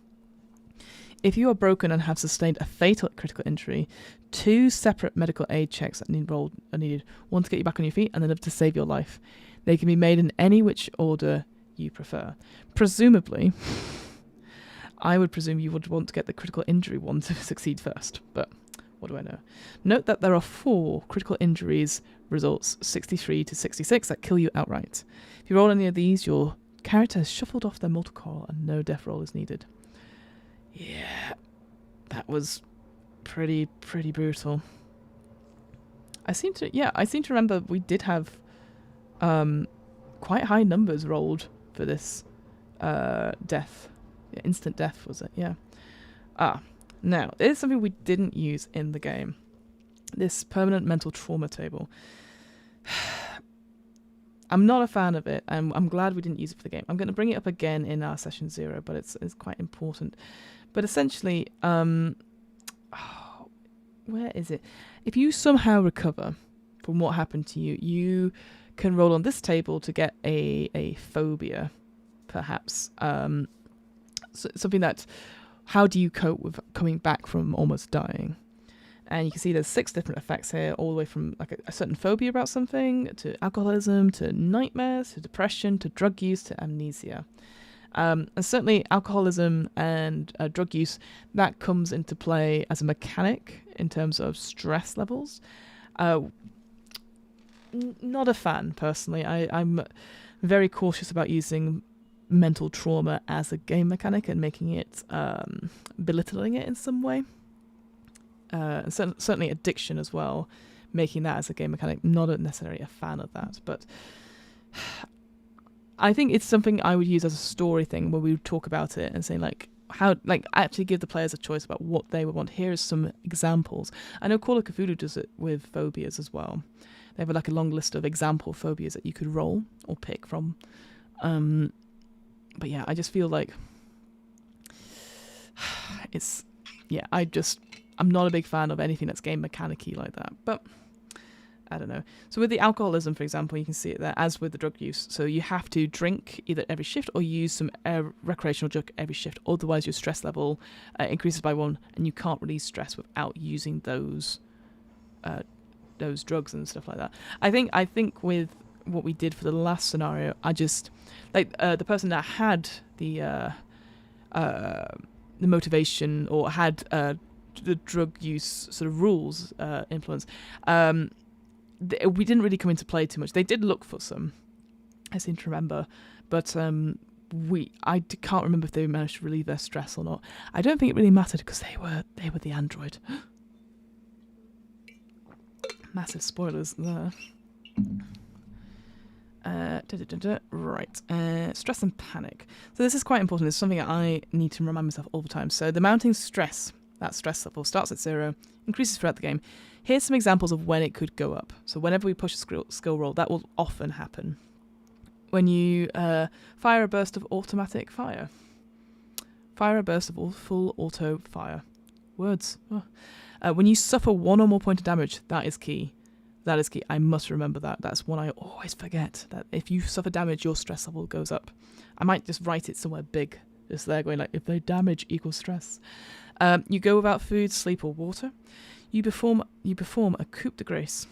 If you are broken and have sustained a fatal critical injury, 2 separate medical aid checks are needed. One to get you back on your feet, and another to save your life. They can be made in any which order you prefer. Presumably, I would presume you would want to get the critical injury one to succeed first, but what do I know? Note that there are 4 critical injuries results, 63 to 66, that kill you outright. If you roll any of these, your character has shuffled off their multicore and no death roll is needed. Yeah, that was pretty brutal. I seem to remember we did have quite high numbers rolled for this death. Yeah, instant death, was it? Yeah. Now, there's something we didn't use in the game. This permanent mental trauma table. I'm not a fan of it, and I'm glad we didn't use it for the game. I'm going to bring it up again in our session 0, but it's quite important. But essentially, where is it? If you somehow recover from what happened to you, you can roll on this table to get a phobia, perhaps. So something that, how do you cope with coming back from almost dying? And you can see there's 6 different effects here, all the way from like a certain phobia about something, to alcoholism, to nightmares, to depression, to drug use, to amnesia. And certainly alcoholism and drug use, that comes into play as a mechanic in terms of stress levels. Not a fan, personally. I'm very cautious about using mental trauma as a game mechanic and making it, belittling it in some way. And certainly addiction as well. making that as a game mechanic. Not necessarily a fan of that, but I think it's something I would use as a story thing where we would talk about it and say like how, like, actually give the players a choice about what they would want. Here are some examples. I know Call of Cthulhu does it with phobias as well. They have like a long list of example phobias that you could roll or pick from. But yeah, I just feel like I'm not a big fan of anything that's game mechanic-y like that. But I don't know. So with the alcoholism, for example, you can see it there, as with the drug use. So you have to drink either every shift or use some recreational drug every shift. Otherwise, your stress level increases by 1, and you can't release stress without using those drugs and stuff like that. I think with what we did for the last scenario, I just like the person that had the motivation or had the drug use sort of rules influence. We didn't really come into play too much. They did look for some, I seem to remember, but I can't remember if they managed to relieve their stress or not. I don't think it really mattered because they were the android. Massive spoilers there. Right. Stress and panic. So this is quite important. It's something that I need to remind myself all the time. So the mounting stress, that stress level starts at 0, increases throughout the game. Here's some examples of when it could go up. So whenever we push a skill roll, that will often happen. When you fire a burst of automatic fire. Fire a burst of full auto fire. Words. Oh. When you suffer 1 or more point of damage, that is key. That is key. I must remember that. That's one I always forget. That if you suffer damage, your stress level goes up. I might just write it somewhere big. Just there going like, if they damage equals stress. You go without food, sleep or water. You perform a coup de grace.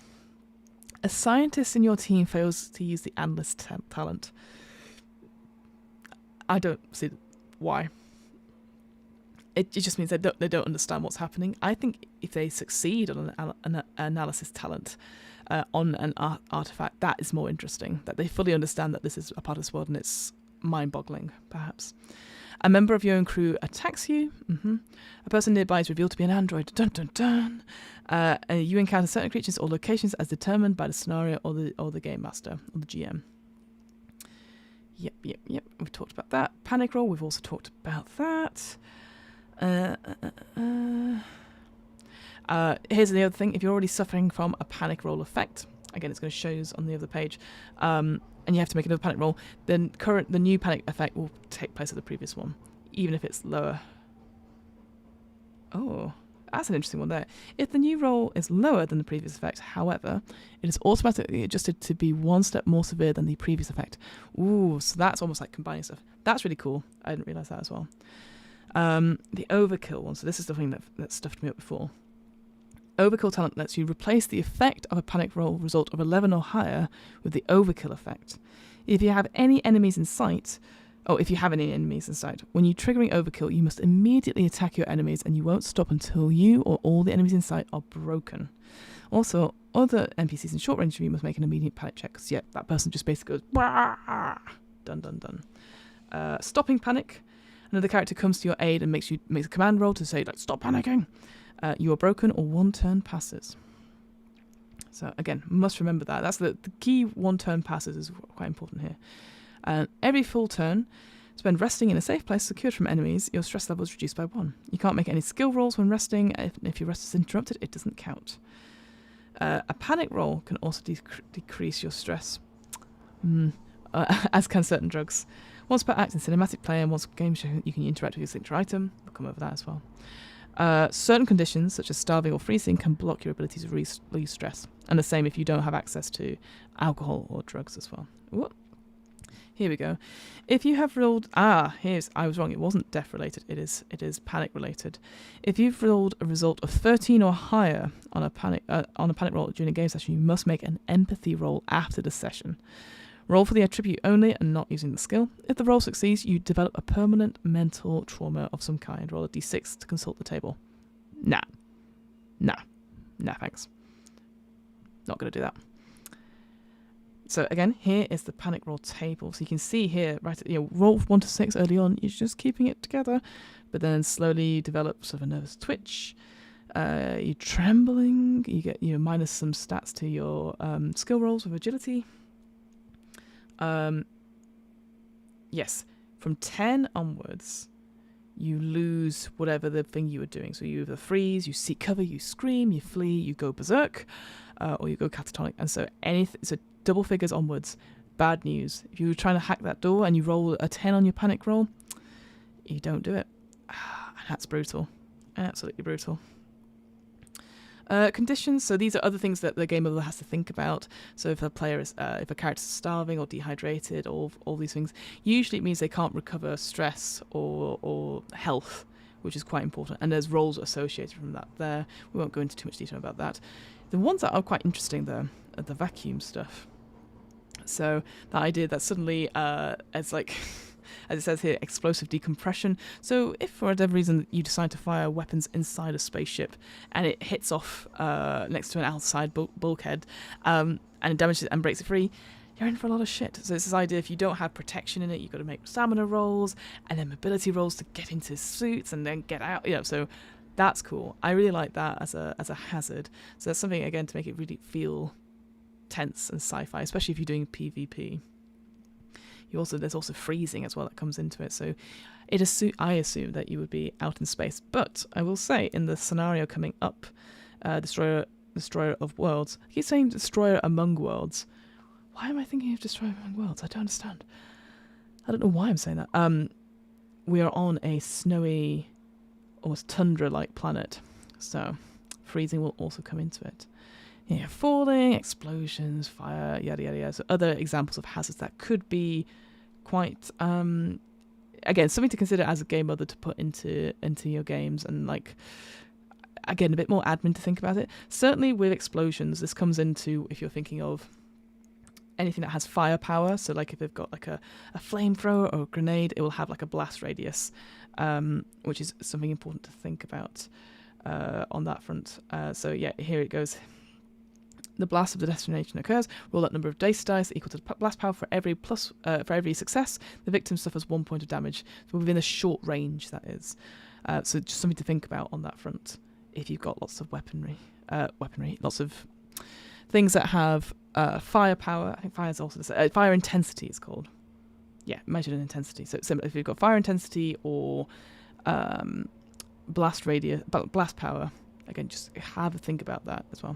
A scientist in your team fails to use the analyst talent. I don't see why. It just means they don't understand what's happening. I think if they succeed on an analysis talent on an artifact, that is more interesting. That they fully understand that this is a part of this world and it's mind-boggling, perhaps. A member of your own crew attacks you. A person nearby is revealed to be an android. Dun dun dun. You encounter certain creatures or locations as determined by the scenario or the game master or the GM. Yep. We've talked about that. Panic roll. We've also talked about that. Here's the other thing. If you're already suffering from a panic roll effect, again, it's going to show you on the other page, and you have to make another panic roll, then the new panic effect will take place of the previous one, even if it's lower. Oh, that's an interesting one there. If the new roll is lower than the previous effect, however, it is automatically adjusted to be 1 step more severe than the previous effect. Ooh, so that's almost like combining stuff. That's really cool. I didn't realise that as well. The overkill one. So this is the thing that stuffed me up before. Overkill talent lets you replace the effect of a panic roll result of 11 or higher with the overkill effect. If you have any enemies in sight, when you're triggering overkill, you must immediately attack your enemies and you won't stop until you or all the enemies in sight are broken. Also, other NPCs in short range of you must make an immediate panic check because, that person just basically goes, Wah! Dun dun dun. Stopping panic. Another character comes to your aid and makes a command roll to say, like, stop panicking. You are broken or 1 turn passes. So again, must remember that. That's the key. 1 turn passes is quite important here. Every full turn spend resting in a safe place secured from enemies, your stress level is reduced by 1. You can't make any skill rolls when resting. If your rest is interrupted, it doesn't count. A panic roll can also decrease your stress, as can certain drugs. Once per act in cinematic play and once game show, you can interact with your signature item. We'll come over that as well. Certain conditions, such as starving or freezing, can block your ability to release stress. And the same if you don't have access to alcohol or drugs as well. Whoop. Here we go. If you have rolled... I was wrong. It wasn't death-related. It is panic-related. If you've rolled a result of 13 or higher on a panic roll during a game session, you must make an empathy roll after the session. Roll for the attribute only and not using the skill. If the roll succeeds, you develop a permanent mental trauma of some kind. Roll a d6 to consult the table. Nah, thanks. Not going to do that. So again, here is the panic roll table. So you can see here, right, roll 1 to 6 early on. You're just keeping it together, but then slowly develop sort of a nervous twitch. You're trembling. You get minus some stats to your skill rolls with agility. Yes, from 10 onwards, you lose whatever the thing you were doing. So you either freeze, you seek cover, you scream, you flee, you go berserk, or you go catatonic. And so so double figures onwards, bad news. If you were trying to hack that door and you roll a 10 on your panic roll, you don't do it. And that's brutal. Absolutely brutal. Conditions. So these are other things that the game builder has to think about. So if a player is, if a character's starving or dehydrated, all these things, usually it means they can't recover stress or health, which is quite important. And there's roles associated from that there. We won't go into too much detail about that. The ones that are quite interesting though are the vacuum stuff. So the idea that suddenly it's like. As it says here, explosive decompression. So if for whatever reason you decide to fire weapons inside a spaceship and it hits off next to an outside bulkhead and it damages it and breaks it free, you're in for a lot of shit. So it's this idea, if you don't have protection in it, you've got to make stamina rolls and then mobility rolls to get into suits and then get out. So that's cool. I really like that as a hazard. So that's something, again, to make it really feel tense and sci-fi, especially if you're doing PvP. There's also freezing as well that comes into it. So I assume that you would be out in space. But I will say, in the scenario coming up, Destroyer of Worlds, I keep saying Destroyer Among Worlds. Why am I thinking of Destroyer Among Worlds? I don't understand. I don't know why I'm saying that. We are on a snowy, almost tundra-like planet. So freezing will also come into it. Yeah, falling, explosions, fire, yada, yada, yada. So other examples of hazards that could be quite, again, something to consider as a game builder to put into your games. And, like, again, a bit more admin to think about it. Certainly with explosions, this comes into, if you're thinking of anything that has firepower. So, like, if they've got, like, a flamethrower or a grenade, it will have, like, a blast radius, which is something important to think about on that front. So, yeah, here it goes. The blast of the destination occurs. Roll that number of dice equal to the blast power for every success. The victim suffers 1 point of damage. So within a short range, that is. So just something to think about on that front. If you've got lots of weaponry, lots of things that have firepower. I think fire is also fire intensity is called. Yeah, measured in intensity. So it's similar. If you've got fire intensity or blast power. Again, just have a think about that as well.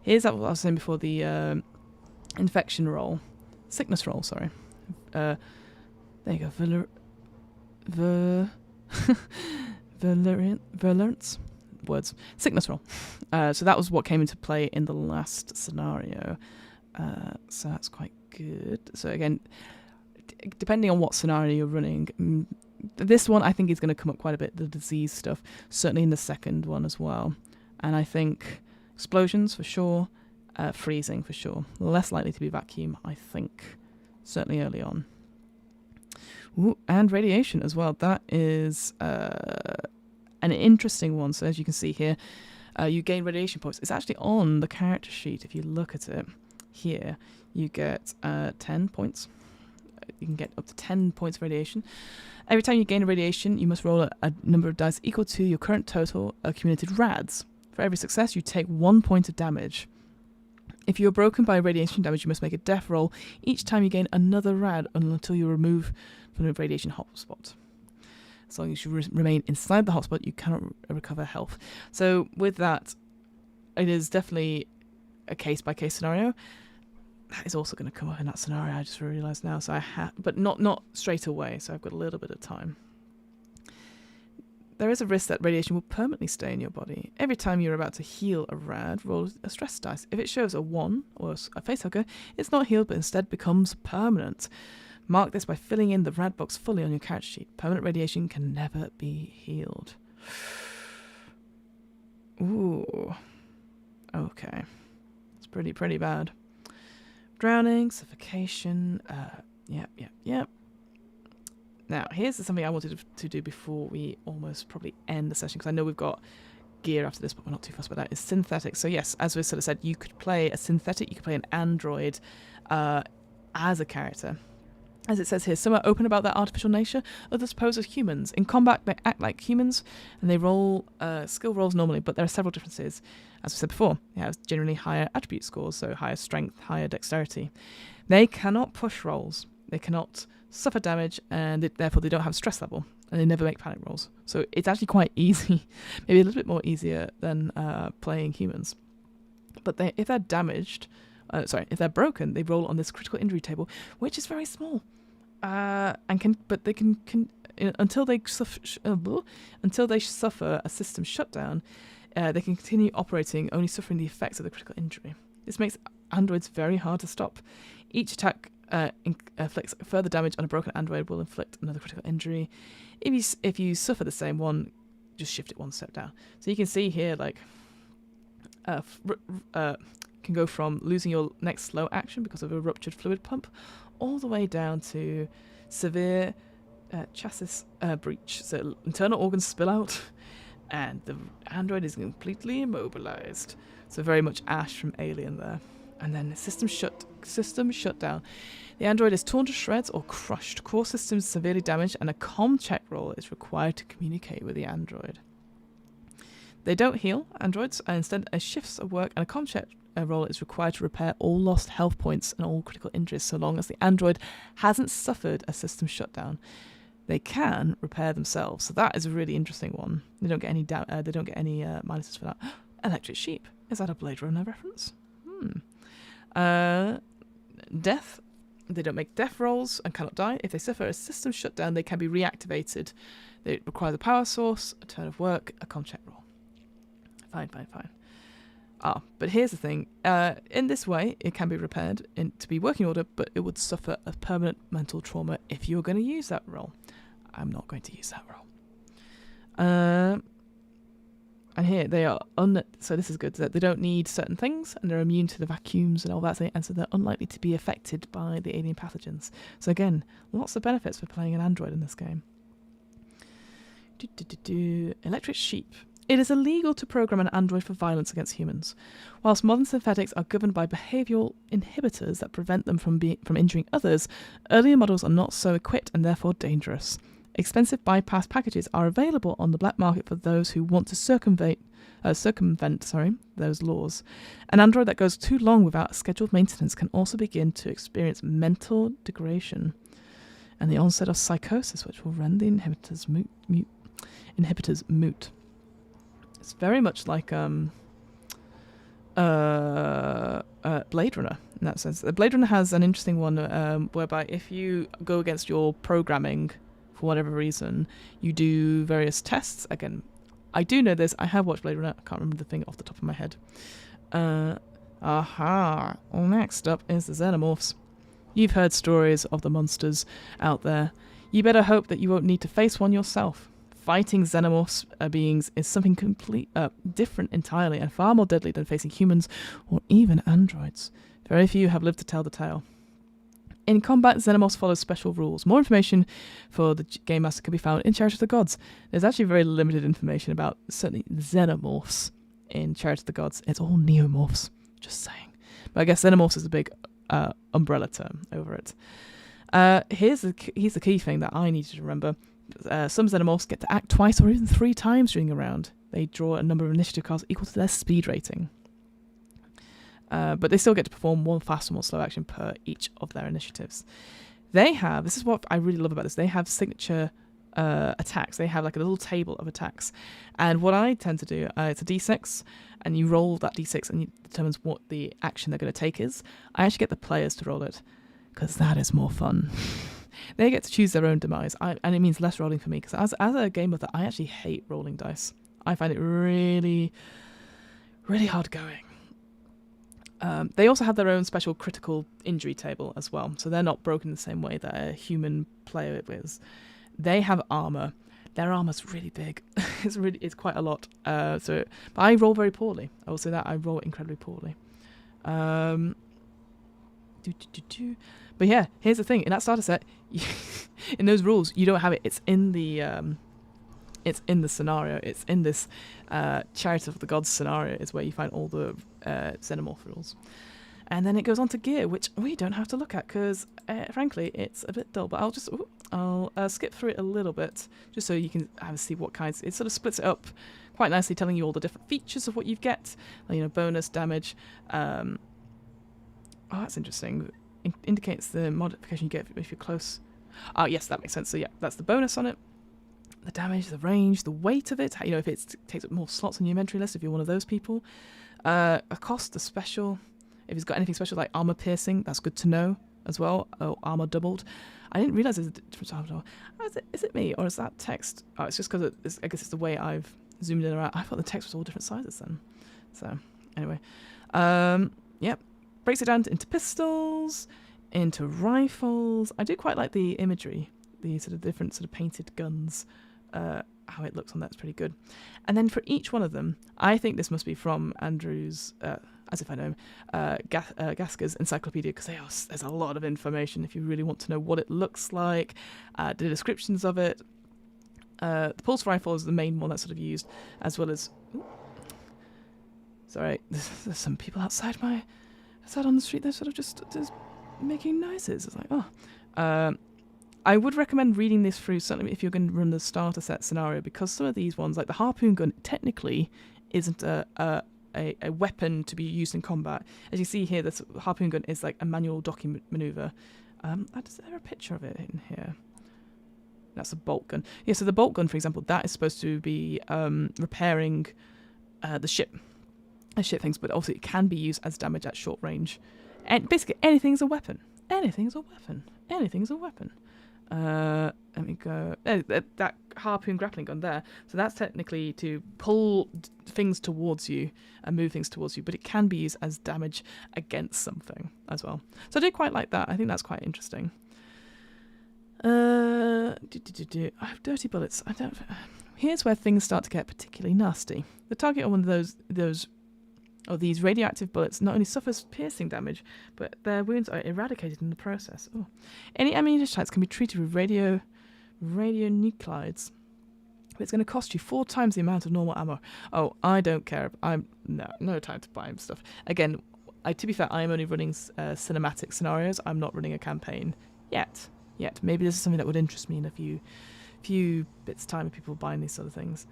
Here's what I was saying before, the infection roll. Sickness roll, sorry. There you go. Virulence. Words. Sickness roll. So that was what came into play in the last scenario. So that's quite good. So again, depending on what scenario you're running, this one I think is going to come up quite a bit, the disease stuff, certainly in the second one as well. And I think explosions for sure, freezing for sure. Less likely to be vacuum, I think, certainly early on. Ooh, and radiation as well. That is an interesting one. So as you can see here, you gain radiation points. It's actually on the character sheet. If you look at it here, you get 10 points. You can get up to 10 points of radiation. Every time you gain a radiation, you must roll a number of dice equal to your current total accumulated rads. For every success, you take 1 point of damage. If you're broken by radiation damage, you must make a death roll each time you gain another rad until you remove from the radiation hotspot. As long as you remain inside the hotspot, you cannot recover health. So with that, it is definitely a case-by-case scenario. That is also going to come up in that scenario, I just realised now. So but not straight away, so I've got a little bit of time. There is a risk that radiation will permanently stay in your body. Every time you're about to heal a rad, roll a stress dice. If it shows a 1 or a facehugger, it's not healed but instead becomes permanent. Mark this by filling in the rad box fully on your character sheet. Permanent radiation can never be healed. Ooh. Okay. It's pretty bad. Drowning, suffocation, yep. Now, here's something I wanted to do before we almost probably end the session, because I know we've got gear after this, but we're not too fussed about that, is synthetic. So yes, as we sort of said, you could play a synthetic, you could play an android as a character. As it says here, some are open about their artificial nature, others pose as humans. In combat, they act like humans, and they roll skill rolls normally, but there are several differences. As we said before, they have generally higher attribute scores, so higher strength, higher dexterity. They cannot push rolls. They cannot suffer damage, and therefore they don't have stress level, and they never make panic rolls. So it's actually quite easy, maybe a little bit more easier than playing humans. But if they're damaged, if they're broken, they roll on this critical injury table, which is very small, but they can until they suffer a system shutdown, they can continue operating, only suffering the effects of the critical injury. This makes androids very hard to stop. Each attack inflicts further damage on a broken android will inflict another critical injury. If you suffer the same one, just shift it one step down. So you can see here, like, can go from losing your next slow action because of a ruptured fluid pump, all the way down to severe chassis breach. So internal organs spill out, and the android is completely immobilized. So very much Ash from Alien there. And then system shutdown. The android is torn to shreds or crushed. Core systems severely damaged, and a comm check roll is required to communicate with the android. They don't heal androids, and instead a shifts of work and a comm check roll is required to repair all lost health points and all critical injuries, so long as the android hasn't suffered a system shutdown. They can repair themselves, so that is a really interesting one. They don't get any minuses for that. Electric sheep, is that a Blade Runner reference? Death. They don't make death rolls and cannot die. If they suffer a system shutdown, they can be reactivated. They require the power source, a turn of work, a comm check roll. Fine. But here's the thing. In this way, it can be repaired to be working order, but it would suffer a permanent mental trauma if you're going to use that roll. I'm not going to use that roll. And here they are, so this is good, that they don't need certain things, and they're immune to the vacuums and all that, and so they're unlikely to be affected by the alien pathogens. So again, lots of benefits for playing an android in this game. Electric sheep. It is illegal to program an android for violence against humans. Whilst modern synthetics are governed by behavioural inhibitors that prevent them from injuring others, earlier models are not so equipped and therefore dangerous. Expensive bypass packages are available on the black market for those who want to circumvent those laws. An android that goes too long without scheduled maintenance can also begin to experience mental degradation and the onset of psychosis, which will render the inhibitors moot. It's very much like Blade Runner in that sense. Blade Runner has an interesting one whereby if you go against your programming for whatever reason, you do various tests. Again, I do know this. I have watched Blade Runner. I can't remember the thing off the top of my head. Next up is the Xenomorphs. You've heard stories of the monsters out there. You better hope that you won't need to face one yourself. Fighting Xenomorphs beings is something different entirely, and far more deadly than facing humans or even androids. Very few have lived to tell the tale. In combat, Xenomorphs follow special rules. More information for the Game Master can be found in Chariot of the Gods. There's actually very limited information about certainly Xenomorphs in Chariot of the Gods. It's all Neomorphs, just saying. But I guess Xenomorphs is a big umbrella term over it. Here's the key thing that I need you to remember. Some Xenomorphs get to act twice or even 3 times during a round. They draw a number of initiative cards equal to their speed rating. But they still get to perform one fast and one slow action per each of their initiatives. This is what I really love about this, they have signature attacks. They have like a little table of attacks. And what I tend to do, it's a d6, and you roll that d6 and it determines what the action they're going to take is. I actually get the players to roll it, because that is more fun. They get to choose their own demise, and it means less rolling for me, because as a game of that, I actually hate rolling dice. I find it really, really hard going. They also have their own special critical injury table as well, so they're not broken the same way that a human player is. They have armor. Their armor's really big. It's quite a lot. But I roll very poorly. I will say that I roll incredibly poorly. But yeah, here's the thing. In that starter set, in those rules, you don't have it. It's in the scenario. It's in this Chariot of the Gods scenario is where you find all the Xenomorph rules. And then it goes on to gear, which we don't have to look at because, frankly, it's a bit dull. But I'll skip through it a little bit just so you can see what kinds. It sort of splits it up quite nicely, telling you all the different features of what you get. Bonus damage. That's interesting. Indicates the modification you get if you're close. Yes, that makes sense. So yeah, that's the bonus on it. The damage, the range, the weight of it. If it takes up more slots on your inventory list, if you're one of those people. A cost, a special. If it's got anything special like armor piercing, that's good to know as well. Oh, armor doubled. I didn't realize there's a different armor. Is it me or is that text? Oh, it's just because I guess it's the way I've zoomed in around. I thought the text was all different sizes then. So anyway, yep. Breaks it down into pistols, into rifles. I do quite like the imagery, the sort of different sort of painted guns. How it looks on that's pretty good. And then for each one of them, I think this must be from Andrew's, as if I know him, Gasker's encyclopedia, because there's a lot of information if you really want to know what it looks like, the descriptions of it. The pulse rifle is the main one that's sort of used, as well as... Sorry, there's some people outside on the street. They're sort of just making noises. It's like, I would recommend reading this through, certainly if you're going to run the starter set scenario, because some of these ones, like the harpoon gun, technically isn't a weapon to be used in combat. As you see here, the harpoon gun is like a manual docking maneuver. Is there a picture of it in here? That's a bolt gun. Yeah, so the bolt gun, for example, that is supposed to be repairing the ship things, but also it can be used as damage at short range. And basically, anything's a weapon. Anything's a weapon. Anything's a weapon. Let me go. That harpoon grappling gun there. So that's technically to pull things towards you and move things towards you, but it can be used as damage against something as well. So I do quite like that. I think that's quite interesting. I have dirty bullets. Here's where things start to get particularly nasty. The target on one of these radioactive bullets not only suffers piercing damage, but their wounds are eradicated in the process. Oh. Any ammunition types can be treated with radionuclides, but it's going to cost you 4 times the amount of normal ammo. Oh, I don't care. No time to buy stuff. Again, to be fair, I am only running cinematic scenarios. I'm not running a campaign yet. Maybe this is something that would interest me in a few bits time of people buying these sort of things.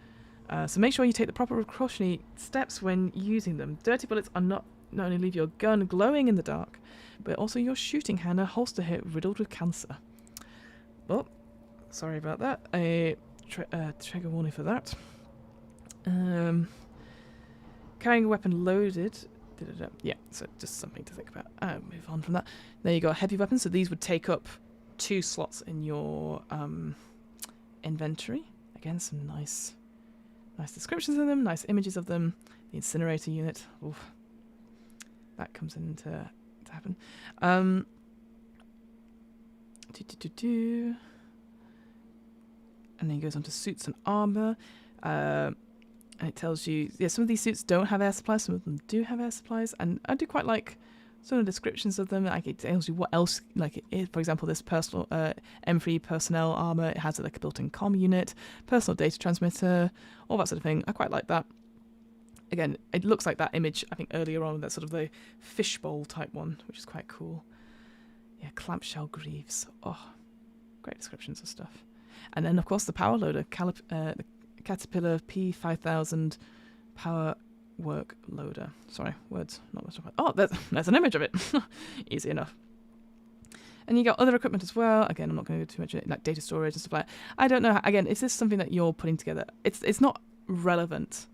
So make sure you take the proper precautionary steps when using them. Dirty bullets are not only leave your gun glowing in the dark, but also your shooting hand and holster hit riddled with cancer. Oh, sorry about that. A trigger warning for that. Carrying a weapon loaded. Yeah, so just something to think about. Move on from that. There you go, heavy weapons. So these would take up 2 slots in your inventory. Again, some nice descriptions of them, nice images of them. The incinerator unit. Oof. That comes in to happen. And then it goes on to suits and armor. And it tells you, some of these suits don't have air supplies, some of them do have air supplies. And I do quite like some of the descriptions of them. Like it tells you what else, for example, this personal M3 personnel armor, it has like a built-in comm unit, personal data transmitter, all that sort of thing. I quite like that. Again, it looks like that image, I think, earlier on, that sort of the fishbowl type one, which is quite cool. Yeah, clamshell greaves. Oh, great descriptions of stuff. And then, of course, the power loader, the Caterpillar P5000 power work loader. Sorry, words, not much. Oh, there's an image of it. Easy enough. And you got other equipment as well. Again, I'm not going to go too much into it, like data storage and stuff like that. I don't know. Again, is this something that you're putting together? It's not relevant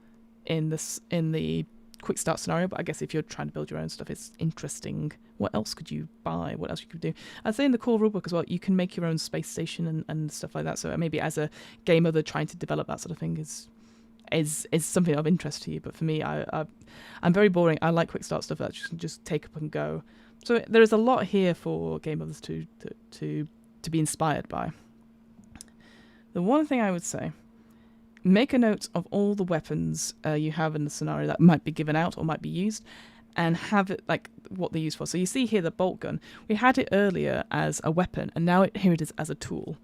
in the quick start scenario, but I guess if you're trying to build your own stuff, it's interesting. What else could you buy? What else you could do? I'd say in the core rulebook as well, you can make your own space station and stuff like that. So maybe as a game other trying to develop that sort of thing is something of interest to you. But for me, I'm very boring. I like quick start stuff that you can just take up and go. So there is a lot here for game others to be inspired by. The one thing I would say, make a note of all the weapons you have in the scenario that might be given out or might be used, and have it like what they're used for. So you see here the bolt gun. We had it earlier as a weapon, and now here it is as a tool.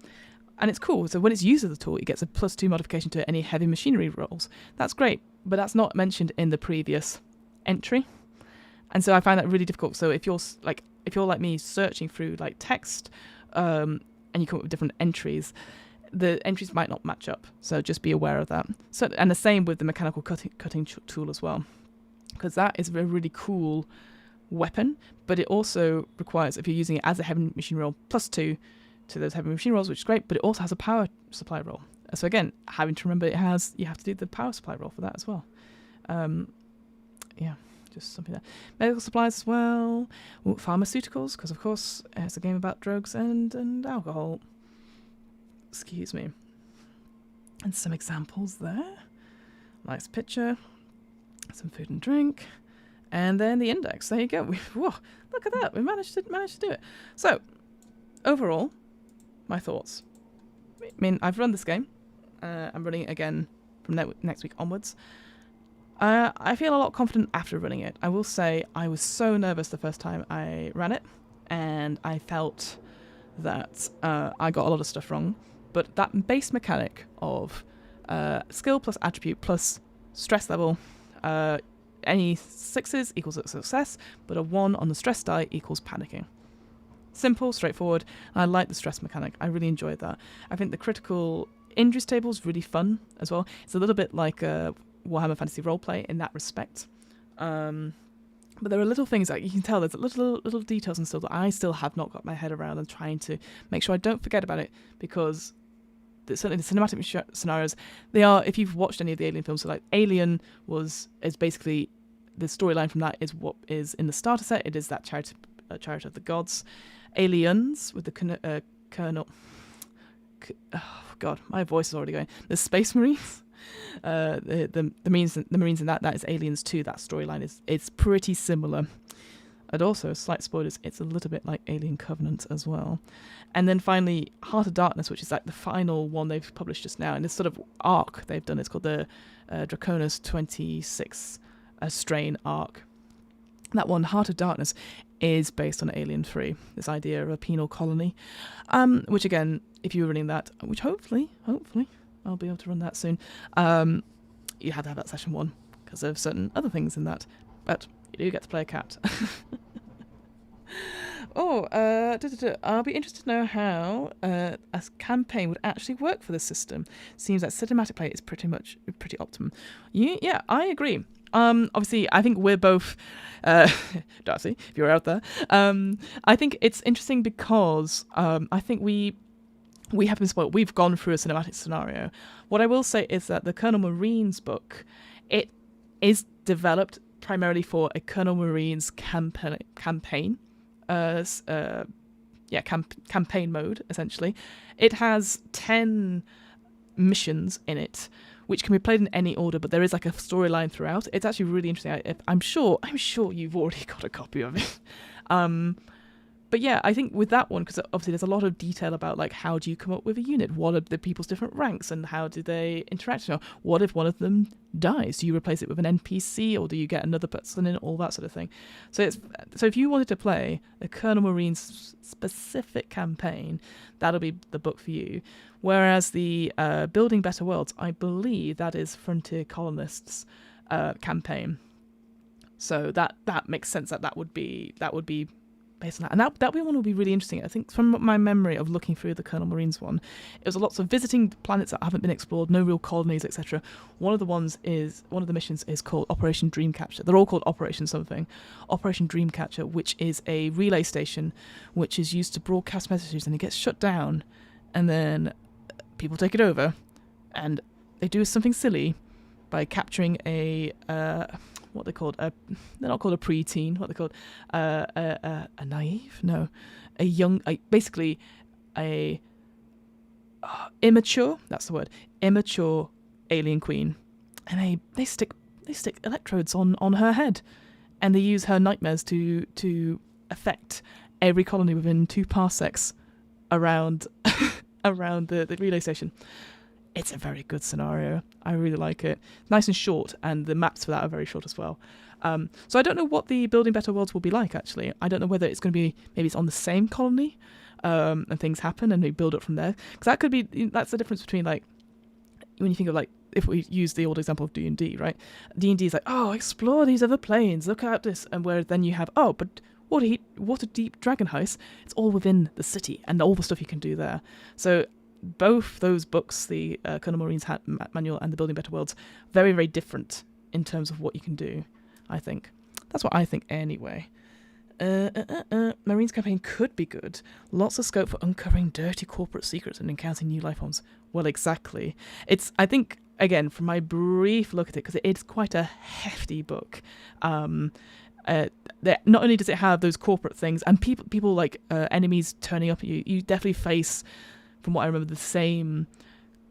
And it's cool. So when it's used as a tool, it gets a +2 modification to any heavy machinery rolls. That's great, but that's not mentioned in the previous entry. And so I find that really difficult. So if you're like me searching through like text, and you come up with different entries, the entries might not match up. So just be aware of that. So, and the same with the mechanical cutting tool as well, because that is a really cool weapon, but it also requires, if you're using it as a heavy machine roll, +2 to those heavy machine rolls, which is great, but it also has a power supply roll. So again, having to remember you have to do the power supply roll for that as well. Yeah, just something there. Medical supplies as well. Ooh, pharmaceuticals, because of course it's a game about drugs and alcohol. Excuse me. And some examples there. Nice picture. Some food and drink. And then the index. There you go. Whoa, look at that. We managed to do it. So, overall, my thoughts. I mean, I've run this game. I'm running it again from next week onwards. I feel a lot confident after running it. I will say I was so nervous the first time I ran it, and I felt that I got a lot of stuff wrong. But that base mechanic of skill plus attribute plus stress level, any 6s equals a success, but a 1 on the stress die equals panicking. Simple, straightforward, and I like the stress mechanic. I really enjoyed that. I think the critical injuries table is really fun as well. It's a little bit like Warhammer Fantasy Roleplay in that respect. But there are little things that you can tell, there's little details and stuff that I still have not got my head around, and trying to make sure I don't forget about it, because certainly the cinematic scenarios, they are, if you've watched any of the Alien films, so like Alien is basically, the storyline from that is what is in the starter set. It is that chariot of the gods. Aliens with the Colonel. Oh God, my voice is already going. The Space Marines. The Marines in that is Aliens 2. That storyline it's pretty similar. And also, slight spoilers, it's a little bit like Alien Covenant as well. And then finally, Heart of Darkness, which is like the final one they've published just now. And this sort of arc they've done, it's called the Draconis 26 strain arc. That one, Heart of Darkness, is based on Alien 3, this idea of a penal colony. Which again, if you were running that, which hopefully, I'll be able to run that soon, you had to have that session 1, because of certain other things in that. But you do get to play a cat. I'll be interested to know how a campaign would actually work for this system. Seems that cinematic play is pretty optimum. Yeah, I agree. Obviously, I think we're both, Darcy, if you're out there, I think it's interesting because I think we have been spoiled. We've gone through a cinematic scenario. What I will say is that the Colonel Marines book, is developed primarily for a Colonel Marines campaign. Campaign mode, essentially. It has 10 missions in it, which can be played in any order, but there is like a storyline throughout. It's actually really interesting. I'm sure you've already got a copy of it. But yeah, I think with that one, because obviously there's a lot of detail about like how do you come up with a unit, what are the people's different ranks, and how do they interact? You know, what if one of them dies? Do you replace it with an NPC, or do you get another person in? All that sort of thing. So if you wanted to play a Colonel Marines specific campaign, that'll be the book for you. Whereas the Building Better Worlds, I believe that is Frontier Colonists campaign. So that makes sense that would be based on that. And that one will be really interesting. I think from my memory of looking through the Colonel Marines one, it was lots of visiting planets that haven't been explored, no real colonies, etc. One of the missions is called Operation Dreamcatcher. They're all called Operation something. Operation Dreamcatcher, which is a relay station which is used to broadcast messages, and it gets shut down, and then people take it over, and they do something silly by capturing a what they're called, they're not called a preteen, what they're called, a naive? No. A young, basically a immature, that's the word, immature alien queen. And they stick electrodes on her head, and they use her nightmares to affect every colony within 2 parsecs around the relay station. It's a very good scenario. I really like it. Nice and short, and the maps for that are very short as well. So I don't know what the Building Better Worlds will be like, actually. I don't know whether it's going to be, maybe it's on the same colony, and things happen and they build up from there. Because that's the difference between, like, when you think of like, if we use the old example of D&D, right? D&D is like, oh, explore these other planes, look at this, and where then you have, oh, but Waterdeep Dragon Heist, it's all within the city and all the stuff you can do there. So both those books, the Colonel Maureen's Manual and the Building Better Worlds, very, very different in terms of what you can do, I think. That's what I think anyway. Marine's campaign could be good. Lots of scope for uncovering dirty corporate secrets and encountering new life forms. Well, exactly. I think, again, from my brief look at it, because it is quite a hefty book, not only does it have those corporate things, and people like enemies turning up at you, you definitely face, from what I remember, the same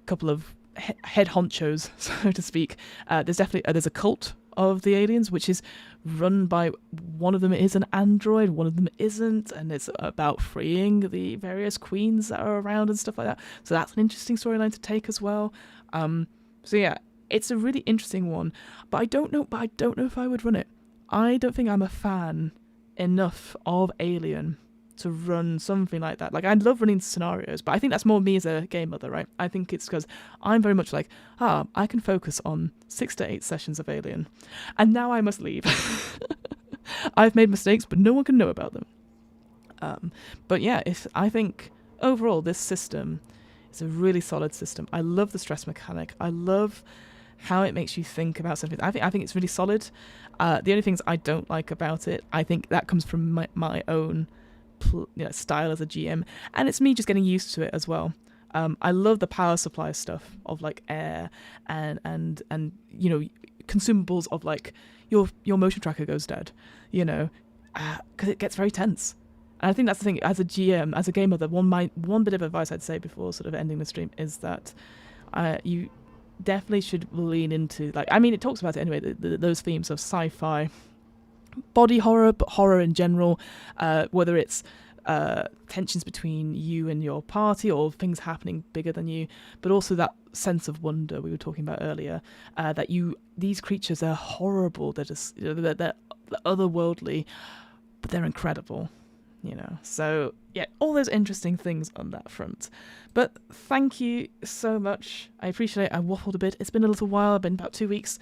couple of head honchos, so to speak. There's a cult of the aliens, which is run by, one of them is an android, one of them isn't, and it's about freeing the various queens that are around and stuff like that. So that's an interesting storyline to take as well. So yeah, it's a really interesting one, but I don't know if I would run it. I don't think I'm a fan enough of Alien to run something like that. Like, I love running scenarios, but I think that's more me as a game mother, right? I think it's because I'm very much like, I can focus on 6 to 8 sessions of Alien, and now I must leave. I've made mistakes, but no one can know about them. But yeah, I think overall this system is a really solid system. I love the stress mechanic. I love how it makes you think about something. I think it's really solid. The only things I don't like about it, I think that comes from my own style as a GM, and it's me just getting used to it as well. I love the power supply stuff of like air and consumables of like your motion tracker goes dead, because it gets very tense. And I think that's the thing, as a GM, as a game mother, one bit of advice I'd say before sort of ending the stream is that you definitely should lean into, like, I mean, it talks about it anyway, those themes of sci-fi, body horror, but horror in general, whether it's tensions between you and your party or things happening bigger than you, but also that sense of wonder we were talking about earlier, that these creatures are horrible, they're just they're otherworldly, but they're incredible. So yeah, all those interesting things on that front. But thank you so much. I appreciate it. I waffled a bit. It's been a little while. I've been about 2 weeks.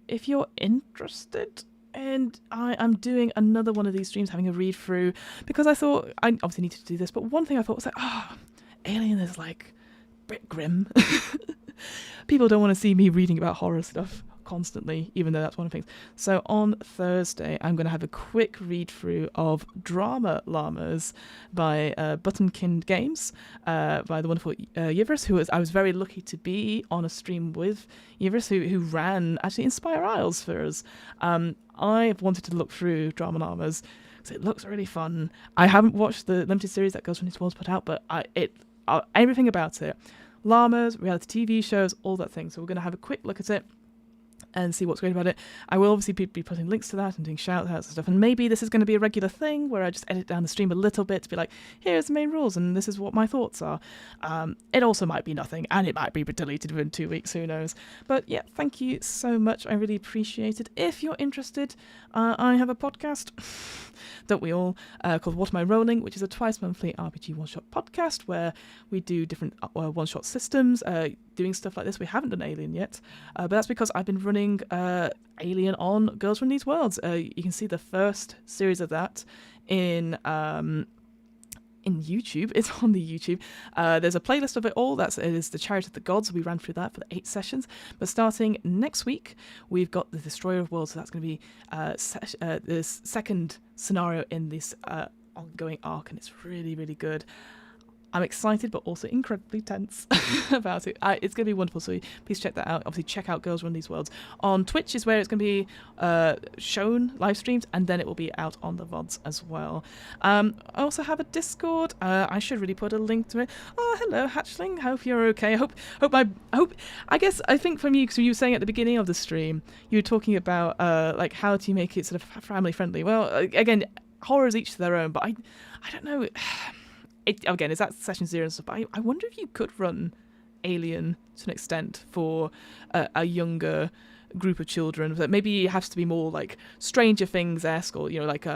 If you're interested, and I'm doing another one of these streams, having a read through, because I thought I obviously needed to do this. But one thing I thought was like, Alien is like a bit grim. People don't want to see me reading about horror stuff constantly, even though that's one of the things. So on Thursday, I'm going to have a quick read through of Drama Llamas by Buttonkind Games, by the wonderful Yivris, who I was very lucky to be on a stream with Yivris, who ran actually Inspire Isles for us. I've wanted to look through Drama Llamas because it looks really fun. I haven't watched the limited series that Girls from These Worlds put out, but everything about it, llamas, reality TV shows, all that thing. So we're going to have a quick look at it and see what's great about it. I will obviously be putting links to that and doing shout outs and stuff, and maybe this is going to be a regular thing where I just edit down the stream a little bit to be like, here's the main rules and this is what my thoughts are. It also might be nothing, and it might be deleted within 2 weeks, who knows. But yeah, thank you so much, I really appreciate it. If you're interested, I have a podcast, don't we all, called What Am I Rolling, which is a twice monthly RPG one-shot podcast where we do different one-shot systems, doing stuff like this. We haven't done Alien yet, but that's because I've been running Alien on Girls from These Worlds. You can see the first series of that in YouTube. It's on the YouTube. There's a playlist of it all. It is the Chariot of the Gods. We ran through that for the 8 sessions. But starting next week, we've got the Destroyer of Worlds. So that's going to be the second scenario in this ongoing arc, and it's really, really good. I'm excited, but also incredibly tense about it. It's going to be wonderful, so please check that out. Obviously, check out Girls Run These Worlds. On Twitch is where it's going to be shown, live streamed, and then it will be out on the VODs as well. I also have a Discord. I should really put a link to it. Oh, hello, Hatchling. Hope you're okay. I think from you, because you were saying at the beginning of the stream, you were talking about like how do you make it sort of family friendly. Well, again, horror is each to their own, but I don't know. Again, is that session 0 and stuff, but I wonder if you could run Alien to an extent for a younger group of children. That maybe it has to be more like Stranger Things-esque, or like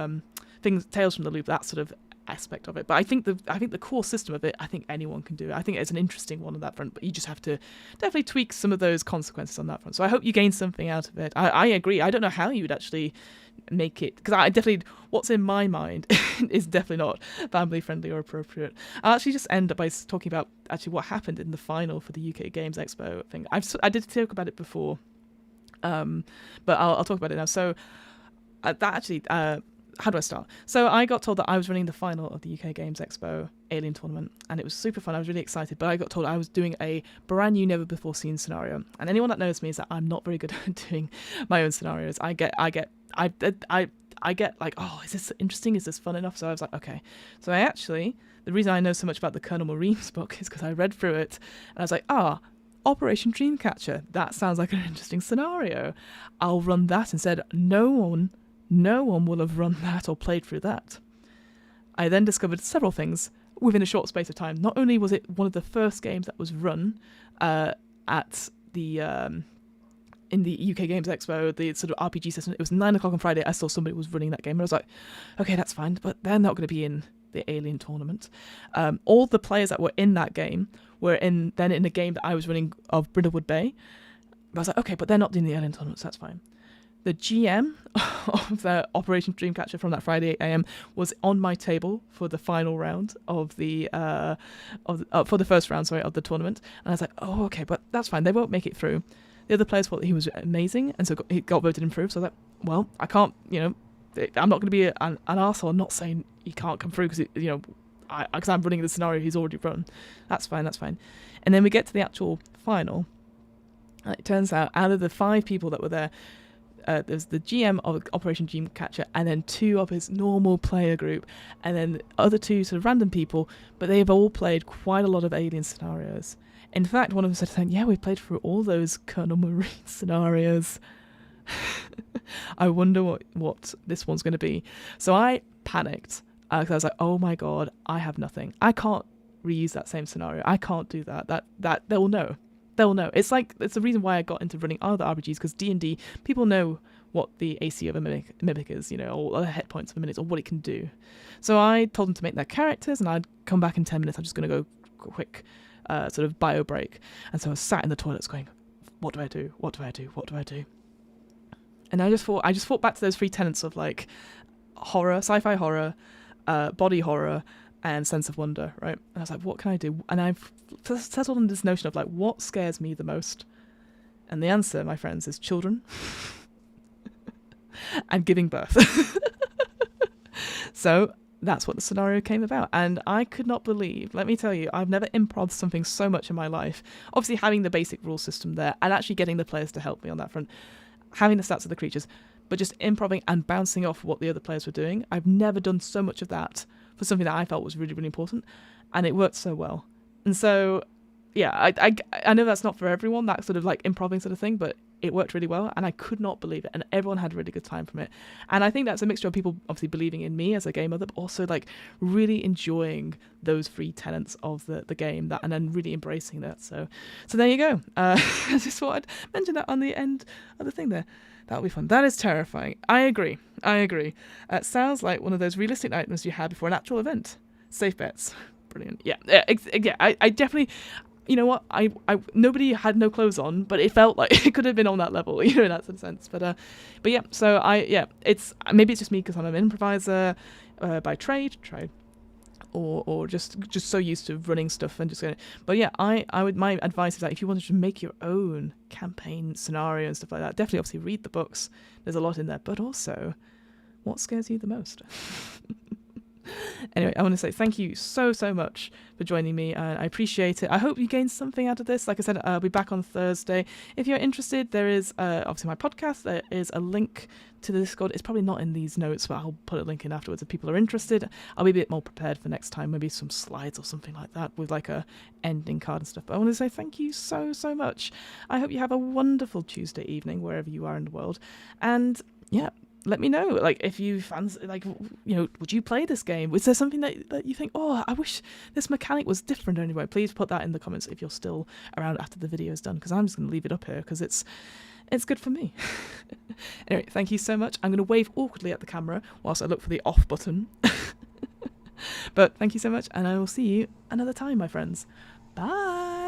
things, Tales from the Loop, that sort of aspect of it. But I think the core system of it, I think anyone can do it. I think it's an interesting one on that front, but you just have to definitely tweak some of those consequences on that front. So I hope you gain something out of it. I agree. I don't know how you would actually make it, because I definitely, what's in my mind is definitely not family friendly or appropriate. I'll actually just end up by talking about actually what happened in the final for the UK Games Expo thing. I did talk about it before, but I'll talk about it now. So that actually, how do I start? So I got told that I was running the final of the UK Games Expo Alien Tournament, and it was super fun. I was really excited, but I got told I was doing a brand new, never before seen scenario. And anyone that knows me is that I'm not very good at doing my own scenarios. I get like, oh, is this interesting? Is this fun enough? So I was like, okay. So the reason I know so much about the Colonel Marine's book is because I read through it, and I was like, Operation Dreamcatcher. That sounds like an interesting scenario. I'll run that instead. No one will have run that or played through that. I then discovered several things within a short space of time. Not only was it one of the first games that was run at the in the UK Games Expo, the sort of RPG system, it was 9 o'clock on Friday. I saw somebody was running that game, and I was like, okay, that's fine, but they're not going to be in the Alien Tournament. All the players that were in that game were in a game that I was running of Brindlewood Bay. I was like, okay, but they're not doing the Alien Tournament, so that's fine. The GM of the Operation Dreamcatcher from that Friday 8 a.m. was on my table for the final round of the for the first round, of the tournament. And I was like, oh, okay, but that's fine. They won't make it through. The other players thought that he was amazing, and so he got voted in through. So I was like, well, I can't, I'm not going to be an arsehole. I'm not saying he can't come through because I'm running the scenario he's already run. That's fine. And then we get to the actual final. And it turns out of the 5 people that were there, there's the GM of Operation Dreamcatcher, and then 2 of his normal player group, and then other 2 sort of random people, but they've all played quite a lot of Alien scenarios. In fact, one of them said, yeah, we played through all those Colonel Marine scenarios. I wonder what this one's going to be. So I panicked, because I was like, oh my god, I have nothing. I can't reuse that same scenario. I can't do that. That they'll know. It's the reason why I got into running other RPGs, because D&D, people know what the AC of a mimic is, or the hit points of a mimic, or what it can do. So I told them to make their characters, and I'd come back in 10 minutes. I'm just going to go quick sort of bio break. And so I was sat in the toilets going, what do I do? And I just thought back to those 3 tenets of like horror, sci-fi horror, body horror, and sense of wonder, right? And I was like, what can I do? And I've settled on this notion of like, what scares me the most? And the answer, my friends, is children and giving birth. So that's what the scenario came about. And I could not believe, let me tell you, I've never improv something so much in my life. Obviously having the basic rule system there, and actually getting the players to help me on that front, having the stats of the creatures, but just improving and bouncing off what the other players were doing. I've never done so much of that for something that I felt was really, really important, and it worked so well. And so, yeah, I know that's not for everyone, that sort of like improving sort of thing, but it worked really well, and I could not believe it, and everyone had a really good time from it. And I think that's a mixture of people obviously believing in me as a game mother, but also like really enjoying those 3 tenets of the game, that, and then really embracing that. So there you go. I just thought I'd mention that on the end of the thing there. That'll be fun. That is terrifying. I agree. It sounds like one of those realistic nightmares you had before an actual event. Safe bets. Brilliant. Yeah. I definitely. You know what? I nobody had no clothes on, but it felt like it could have been on that level, in that sort of sense. But yeah. So it's maybe it's just me because I'm an improviser by trade, or just so used to running stuff and just going. But yeah, my advice is that if you wanted to make your own campaign scenario and stuff like that, definitely obviously read the books. There's a lot in there, but also, what scares you the most? Anyway, I want to say thank you so much for joining me. I appreciate it. I hope you gained something out of this. Like I said, I'll be back on Thursday. If you're interested, there is obviously my podcast. There is a link to the Discord. It's probably not in these notes, but I'll put a link in afterwards if people are interested. I'll be a bit more prepared for next time, maybe some slides or something like that with like a ending card and stuff. But I want to say thank you so much. I hope you have a wonderful Tuesday evening wherever you are in the world. And yeah, let me know, like, if you fans, like, would you play this game? Was there something that you think, oh, I wish this mechanic was different anyway? Please put that in the comments if you're still around after the video is done, because I'm just going to leave it up here because it's good for me. Anyway, thank you so much. I'm going to wave awkwardly at the camera whilst I look for the off button. But thank you so much, and I will see you another time, my friends. Bye.